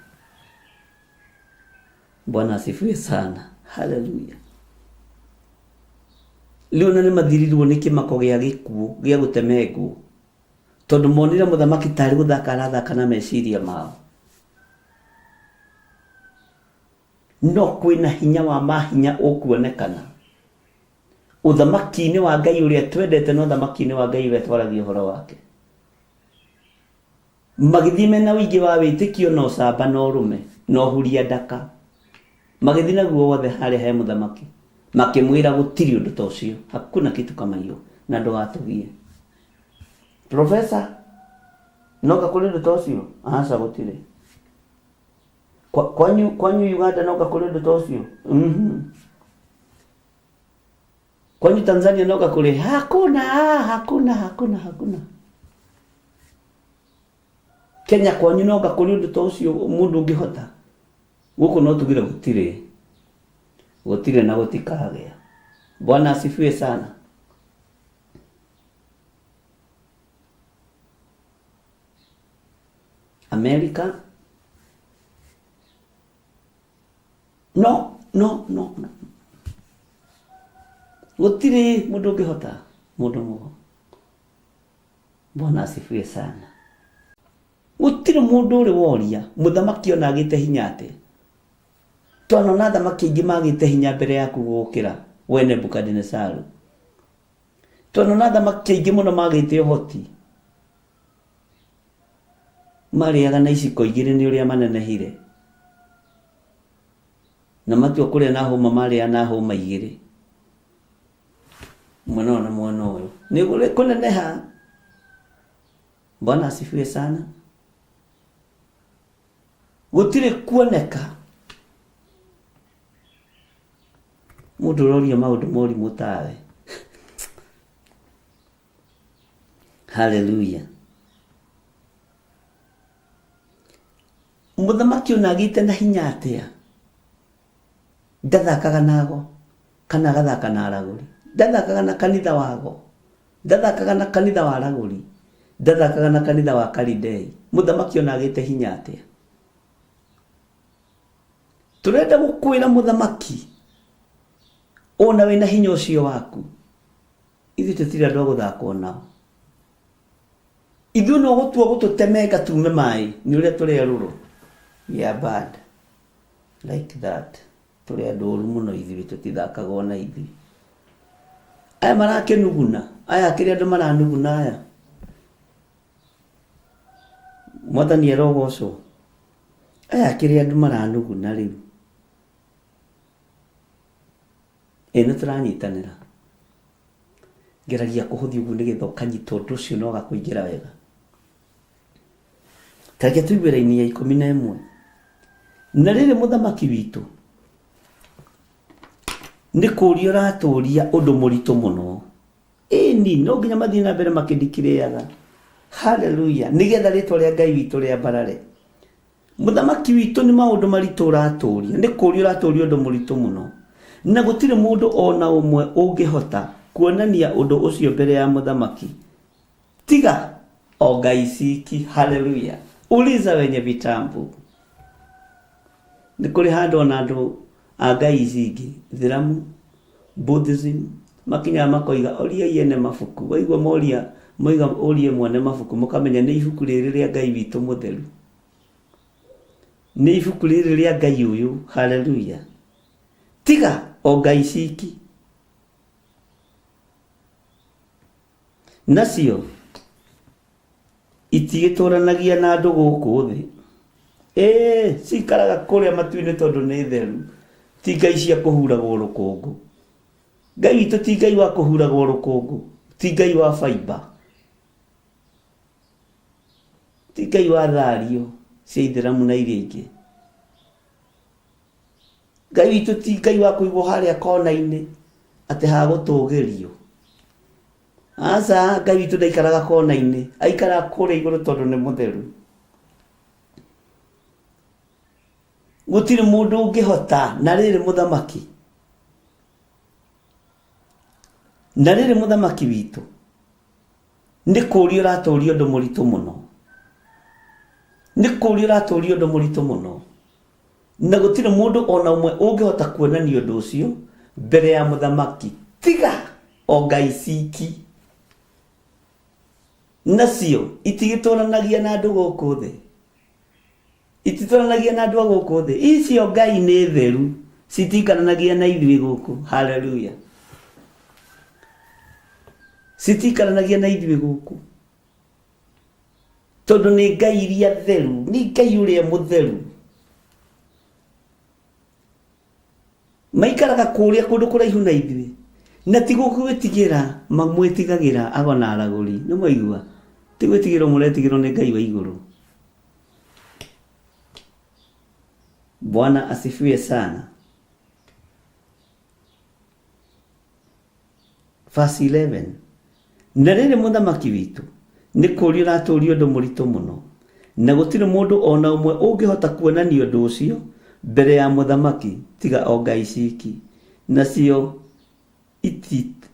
Bwana asifiwe sana. Hallelujah. Leo nĩ mathirirwo nĩ kĩmako gĩa gĩkuũ gĩa gũtemengwo. Tondũ monire mũthamaki tarĩ gũthaka arathaka na meciria mao. No kwĩna hinya wa mahinya ũkuonekana. Ũthamaki-inĩ wa Ngai ũrĩa twendete na ũthamaki-inĩ wa Ngai ũrĩa twaragia ũhoro wake. magithime na wingi wa witikio no samba no rume no huria ndaka magithina guo wothe hali he muthamaki makimwira gutiri undu ta ucio hakuna kitu kama hiyo na ndo atugie professor noka kuri undu ta ucio asa gutiri kwanyu Uganda noka kuri undu ta ucio kwanyu Tanzania noka kuri hakuna Kenya kwanyu noka kuri undu ta ucio mundu ungihota guku no tugire gutire na gutikagea. Bwana asifiwe sana. America no gutire mundu ungihota mundu mugo. Bwana asifiwe sana. Gutire mundu uri woria muthamaki ona agite hinya ate tono na thamaki ingi magite hinya mbere yaku gukira we Nebukadnezaru tono na thamaki ingi muno magite uhoti mariaga na iciko igire ni uria manenehire na matio kuria na homa maria na homa igire mwana na mwana uyu ni gure kuneneha. Bwana asifiwe sana. Gutire kuoneka mundu roria maundu mori mutawe. Hallelujah. Muthamaki unagite na hinya atia ndathakaga nago kana gathaka na araguri ndathakaga na kanitha wago ndathakaga na kanitha wa araguri ndathakaga na kanitha wa Kalidei. Muthamaki unagite hinya atia turenda gukwira muthamaki ona wina hinya ucio waku ithi tutira ndo guthakwo nao ithu no gutua gututemeka tume mai ni uria turi aruru ya bad like that turi andu muno ithi tutithakaga ona ithi aya marake nuguna aya kiri andu maranuguna aya mwathani erogoco aya kiri andu maranuguna riu eno turanyitanira geragia kuhuthia ugu nigetha ukanyita undu ucio no gakuingira wega. Tareke tuibera-ini ya 11 na riri muthamaki witu ni kuria raturia undu muritu muno ni no nginya mathie na mbere makindikiriaga. Hallelujah. Nigetha ritwa ria Ngai witu ria barare muthamaki witu ni maundu maritu raturia ni kuria raturia undu muritu muno na gutire mundu ona umwe ungihota kuonania undu ucio mbere ya muthamaki tiga o Ngai ciki. Hallelujah. Uliza wenye vitambu ni kuri handu ona andu a Ngai zingi Thiramu Buddhism makinya makoiga oria yene mafuku waigwa moria moiga orie mwene mafuku mukamenya ni ibuku riri ria Ngai witu mutheru ni ibuku riri ria Ngai uyu. Hallelujah. Tiga o Ngai ciki nacio itigituranagia na andu guku thi cikaraga kuria matu-ini tondu ni theru ti Ngai cia kuhuragwo rukungu. Ngai witu ti Ngai wa kuhuragwo rukungu ti Ngai wa fiber ti Ngai wa thario cia Ithiramu na iria ingi. Ngai witu ti Ngai wa kuigwo haria kona-ini ati ha gutugirio. Asa Ngai witu ndaikaraga kona-ini aikara kuria iguru tondu ni mutheru. Gutire mundu ungihota na riri muthamaki witu ni kuria raturia undu muritu muno ni kuria raturia undu muritu muno na gutire mundu ona umwe ungihota kuonania undu ucio mbere ya muthamaki tiga o Ngai ciki nacio itigituranagia na andu guku thi itituranagia na andu guku thi icio Ngai ni theru citikaranagia na ithui guku. Hallelujah. Citikaranagia na ithui guku tondu ni ngai iria theru, ni ngai uria mutheru. Maikaraga kuria kundu kuraihu na ithuĩ, na ti gũgwĩtigĩra mamwĩtigagĩra agona aragũri. Nĩ mwaigua, ti gwĩtigĩrwo mũretigĩrwo nĩ ngai wa igũrũ. Bwana asifiwe sana. Verse 11. Na rĩrĩ mũthamaki witũ nĩ kũũrio ũratũũrio ũndũ mũritũ mũno, na gũtirĩ mũndũ ona ũmwe ũngĩhota kuonania ũndũ ũcio mbere ya mũthamaki tiga o ngai ciki, nacio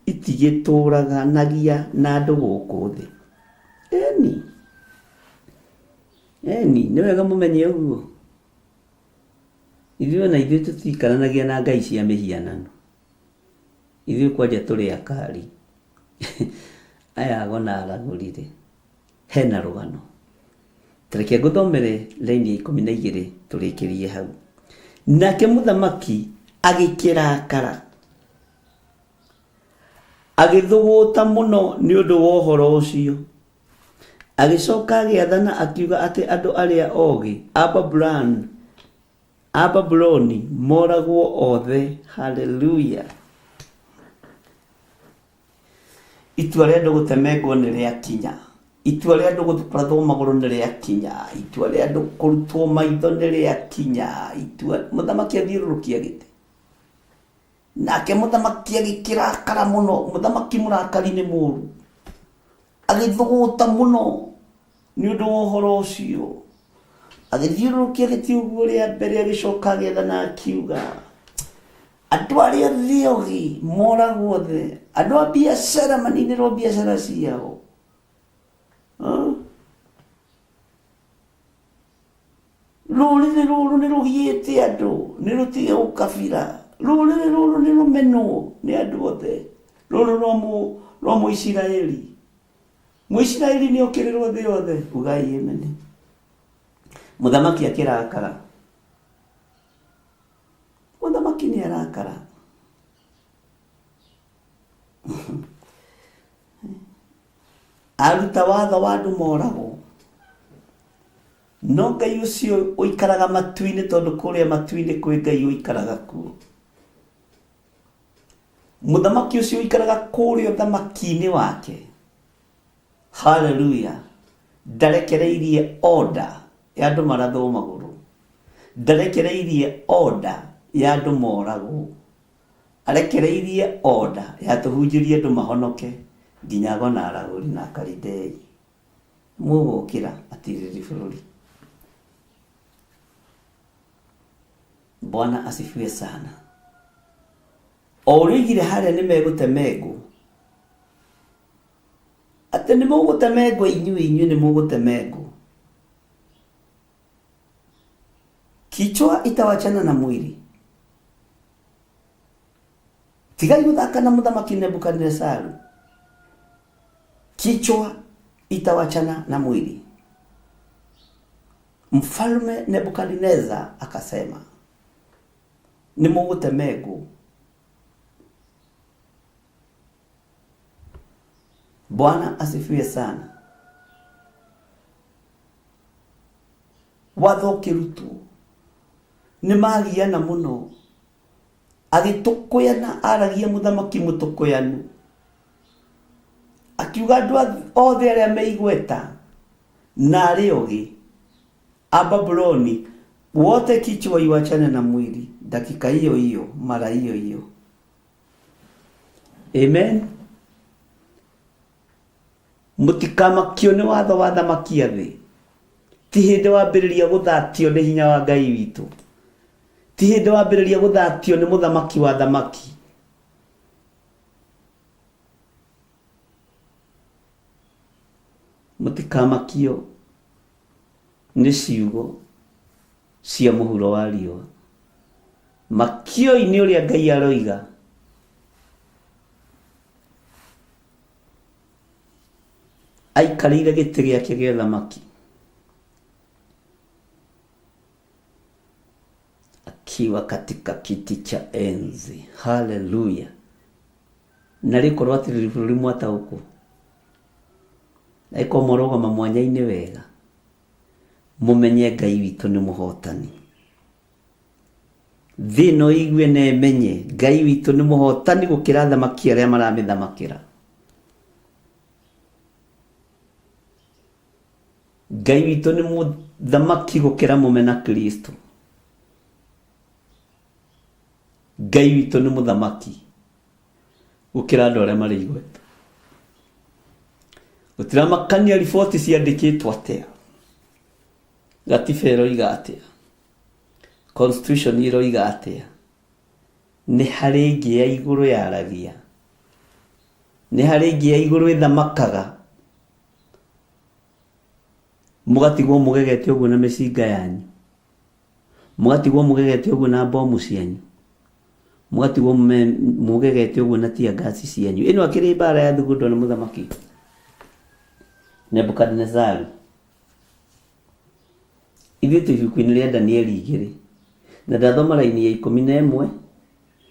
itigĩtũũranagia na andũ gũkũ thĩ. Eni nĩ wega mũmenye ũguo. Ithuĩ na ithuĩ tũtikaranagia na ngai cia mĩhianano. Ithuĩ kwanja tũrĩ akari. Aya agona aragũrire. Hena rũgano. Tareke ngũthomere laini ya 12 tũrĩkĩrie hau. Nake mũthamaki agĩkĩrakara, agĩthũgũta mũno nĩ ũndũ wa ũhoro ũcio. Agĩcoka agĩathana akiuga atĩ andũ arĩa ogĩ a Babuloni moragwo othe. Haleluya. Itua rĩa andũ gũtemengwo nĩ rĩakinya. Itua rĩa andũ gũthũkũrathwo magũrũ nĩ rĩakinya. Itua rĩa andũ kũrutwo maitho nĩ rĩakinya. Mũthamaki athiũrũrũkia gĩtĩ, nake mũthamaki agĩkĩrakara mũno. Mũthamaki mũrakari nĩ mũũru, agĩthũgũta mũno nĩ ũndũ wa ũhoro ũcio. Agĩthiũrũrũkia gĩtĩ ũguo rĩa mbere, agĩcoka agĩathana akiuga andũ arĩa thĩ ogĩ moragwo othe. Andũ a biacara maninĩrwo biacara ciao. Rũrĩrĩ rũrũ nĩ rũgiĩte andũ, nĩ rũtige ũkabira. Rũrĩrĩ rũrũ nĩ rũmenwo nĩ andũ othe. Rũrũ rwa Mũisiraeli. Mũisiraeli nĩ okĩrĩrwo thĩ yothe. Ugai amen. Mũthamaki akĩrakara. Mũthamaki nĩ arakara. Aruta watho wa andũ moragwo. No ngai ũcio ũikaraga matu-inĩ, tondũ kũrĩa matu-inĩ kwĩ ngai ũikaraga kuo. Mũthamaki ũcio ũikaraga kũrĩa ũthamaki-inĩ wake. Haleluya. Ndarekereirie order ya andũ marathwo magũrũ. Ndarekereirie order ya andũ moragwo. Arekereirie order ya tũhunjĩrie andũ mahonoke nginya agona aragũri na Akalidei. Mũgũkĩra atirĩrĩ bũrũri. Bwana asifiwe sana. Origire harĩa nĩ megũtemengwo. Atĩ nĩ mũgũtemengwo inyuĩ nĩ mũgũtemengwo. Kichwa itawachana na mwili. Tigai gũthaka na mũthamaki Nebukadnezaru. Kichwa itawachana na mwili. Mfalme Nebukadneza akasema, ni mũgũtemengwo. Bwana asifiwe sana. Watho ũkĩrutwo nĩ magiana mũno. Agĩtũkũyana, aragia mũthamaki mũtũkũyanu. Akiuga andũ othe arĩa meigweta na arĩ ogĩ a Babuloni wote kichwa iwachane na mwili. Dakika hiyo hiyo, mara hiyo hiyo. Amen. Mũtikamakio nĩ watho wa thamaki thĩ. Ti hĩndĩ wambĩrĩria gũthatio nĩ hinya wa Ngai witũ. Ti hĩndĩ wambĩrĩria gũthatio nĩ mũthamaki wa thamaki. Mũtikamakio nĩ ciugo cia mũhuro wa riũa. Makio-inĩ ũrĩa Ngai aroiga aikarĩire gĩtĩ gĩake gĩa thamaki, akiwa katika kiti cha enzi. Haleluya. Na rĩkorwo atĩ bũrũri mwataũkũ, na ĩko morogama mwanya-inĩ wega. mumenye Ngai witũ nĩ mũhotani. Thĩ ĩno igue na ĩmenye Ngai witũ nĩ mũhotani gũkĩra thamaki arĩa maramĩthamakĩra. Ngai witũ nĩ mũthamaki gũkĩra mũmena Kristo. Ngai witũ nĩ mũthamaki gũkĩra andũ arĩa marĩ igweta. Gũtiramakania riboti ciandĩkĩtwo atĩa, gatiba ĩroiga atĩa, constitution ĩroiga atĩa, nĩ harĩ ĩngĩ ya igũrũ yaragia, nĩ harĩ ĩngĩ ya igũrũ ĩthamakaga, mũgatigwo mũgegete ũguo na mĩcinga yanyu, mũgatigwo mũgegete ũguo na mbomu cianyu, mũgatigwo mũgegete ũguo na tia gasi cianyu. Ĩno akĩrĩ mbara ya thugundwo nĩ mũthamaki Nebukadnezari. Ithuĩ twĩ ibuku-inĩ rĩa Danieli 2 na ndathoma raini ya 11,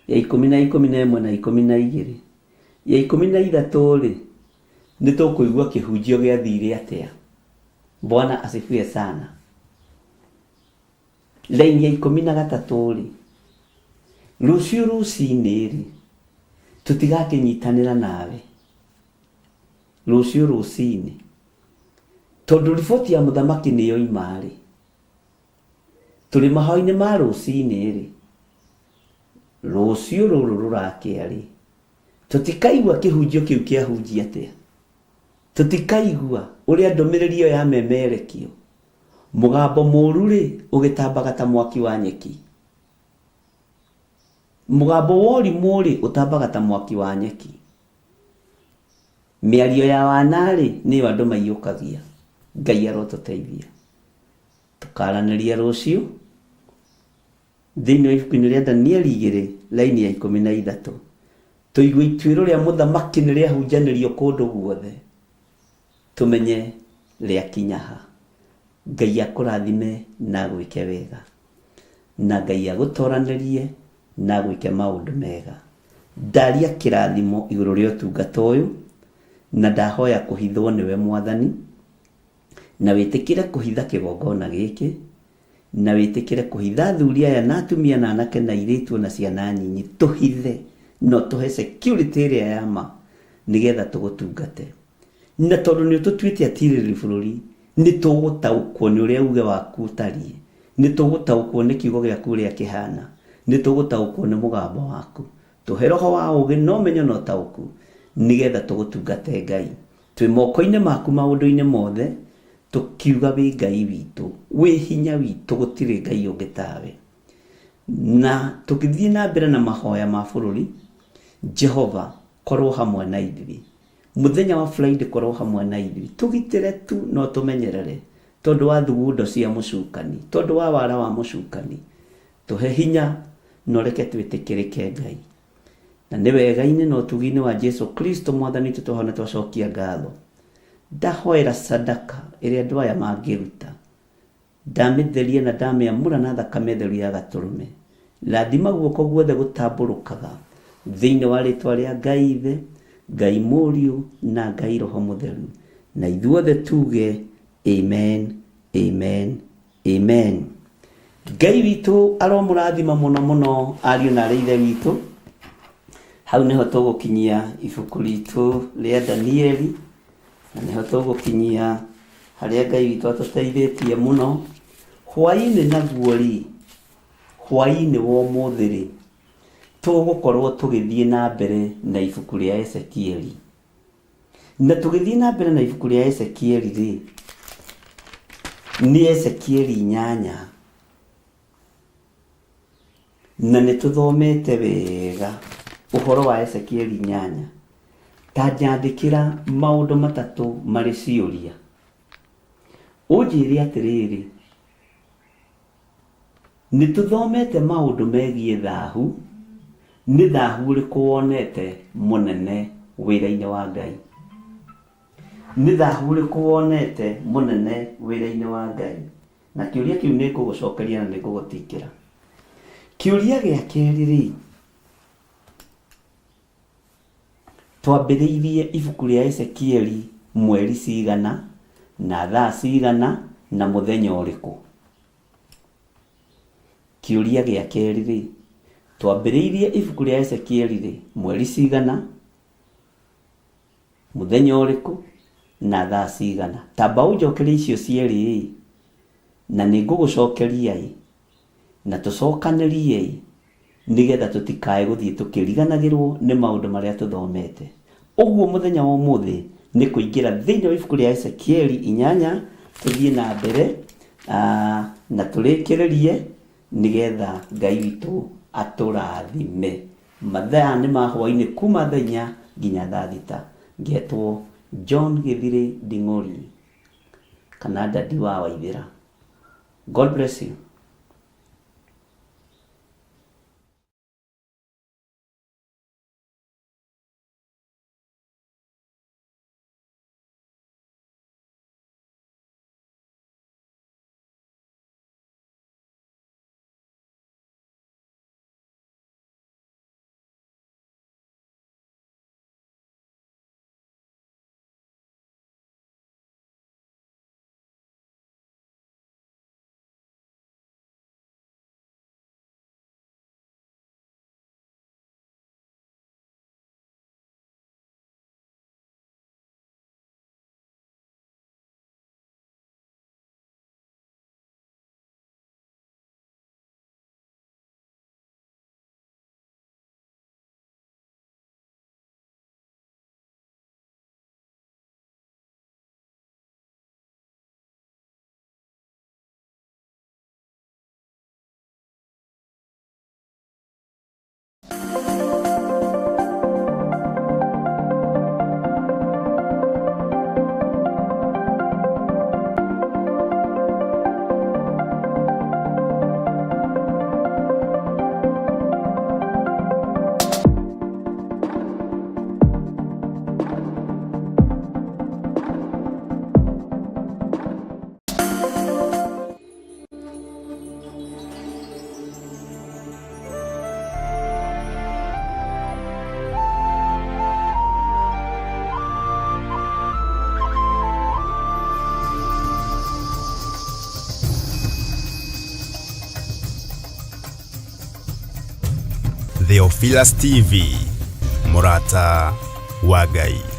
ya 11 na 12. Ya 13 nĩ tũkũigua kĩhunjio gĩa thirĩ atĩa. Bwana asifiwe sana. Raini ya 13 rũciũ rũcinĩ tũtigakĩnyitanĩra nawe. Rũciũ rũcinĩ tondũ riboti ya mũthamaki nĩ yoima rĩ, tũrĩ mahoya-inĩ ma rũcinĩ rĩ, rũciũ rũrũ rũrakĩa rĩ, tũtikaigua kĩhunjio kĩu kĩahunjia atĩa, tũtikaigua ũrĩa ndũmĩrĩri ĩyo yamemerekio, mũgambo mũũru rĩ ũgĩtambaga ta mwaki wa nyeki. Mũgambo wa ũrimũ rĩ ũtambaga ta mwaki wa nyeki. Mĩario ya wana rĩ nĩyo andũ maiyũkagia. Ngai arotũteithia. Tũkaranĩria rũciũ thĩinĩ wa ibuku-inĩ rĩa Danieli 2 raini ya 13. Tũigue ituĩro rĩa mũthamaki nĩ rĩahunjanĩrio kũndũ guothe. Tũmenye rĩakinya ha. Ngai akũrathime na gwĩke wega. Na Ngai agũtoranĩrie na gwĩke maũndũ mega. Ndaria kĩrathimo igũrũ rĩa ũtungata ũyũ na ndahoya kũhithwo nĩwe Mwathani, na wĩtĩkĩre kũhitha kĩgongona gĩkĩ, na wĩtĩkĩre kũhitha athuri aya na atumia na anake na airĩtu na ciana nyinyi. Tũhithe no tũhe security ĩrĩa ya ma nĩgetha tũgũtungate. Na tondũ nĩ ũtũtuĩte atirĩrĩ bũrũri, nĩ tũgũtaũkwo nĩ ũrĩa uge waku ũtariĩ, nĩ tũgũtaũkwo nĩ kiugo gĩaku ũrĩa kĩhana, nĩ tũgũtaũkwo nĩ mũgambo waku. Tũhe roho wa ũũgĩ na ũmenyo na ũtaũku nĩgetha tũgũtungate Ngai. Twĩ moko-inĩ maku maũndũ-inĩ mothe, tũkiuga wĩ Ngai witũ, wĩ hinya witũ, gũtirĩ Ngai ũngĩ tawe. Na tũgĩthiĩ na mbere na mahoya ma bũrũri, Jehova korwo hamwe na ithuĩ. Mũthenya wa Friday korwo hamwe na ithuĩ. Tũgitĩre tu no tũmenyerere tondũ wa thugundo cia mũcukani, tondũ wa wara wa mũcukani. Tũhe hinya no reke twĩtĩkĩrĩke Ngai. Na nĩ wega-inĩ na ũtugi-inĩ wa Jesu Kristo Mwathani tũtũhona twacokia ngatho. Ndahoera sadaka ĩrĩa andũ aya mangĩruta, ndamĩtheria na ndamĩamũra na thakame theru ya Gatũrũme. Rathima guoko guothe gũtambũrũkaga thĩinĩ wa rĩtwa rĩa Ngai Ithe, Ngai Mũriũ na Ngai Roho Mũtheru. Na ithuothe tuge amen, amen, amen. Ngai witũ aromũrathima mũno mũno ariũ na arĩ ithe witũ. Hau nĩho tũgũkinyia ibuku ritũ rĩa Danieli, na nĩho tũgũkinyia harĩa Ngai witũ atũteithĩtie mũno. Hwaĩ-inĩ naguo rĩ, hwaĩ-inĩ wa ũmũthĩ rĩ, tũgũkorwo tũgĩthiĩ na mbere na ibuku rĩa Ezekieli. Na tũgĩthiĩ na mbere na ibuku rĩa Ezekieli rĩ, nĩ Ezekieli 8. Na nĩ tũthomete wega ũhoro wa Ezekieli 8. Tanjandĩkĩra maũndũ matatũ marĩ ciũria. Ũnjĩre atĩrĩrĩ, nĩ tũthomete maũndũ megiĩ thahu. Nĩ thahu ũrĩkũ wonete mũnene wĩra-inĩ wa Ngai? Nĩ thahu ũrĩkũ wonete mũnene wĩra-inĩ wa Ngai? Na kĩũria kĩu nĩ ngũgũcokeria na nĩ ngũgũtikĩra. Kĩũria gĩa kerĩ rĩ, twambĩrĩirie ibuku rĩa Ezekieli mweri cigana na thaa cigana na muthenya ũrĩkũ. Kĩũria gĩa kerĩ rĩ, twambĩrĩirie ibuku rĩa Ezekieli rĩ, mweri cigana, muthenya ũrĩkũ na thaa cigana. Tamba ũnjokerie icio cierĩ na nĩngũgũcokeria na tũcokanĩrie nigetha tũtikae gũthiĩ tũkĩriganagĩrwo nĩ maũndũ marĩa tũthomete. Ũguo mũthenya wa ũmũthĩ nĩ kũingĩra thĩinĩ wa ibuku rĩa Ezekieli 8 tũthiĩ na mbere na tũrĩkĩrĩrie nigetha Ngai witũ atũrathime. Mathaa nĩ ma hwainĩ kuma thaa 4 nginya thaa 6. Ngetwo John Githiri Nding'ori kana Daddy wa Waithĩra. God bless you. Theophilus TV, Mũrata wa Ngai.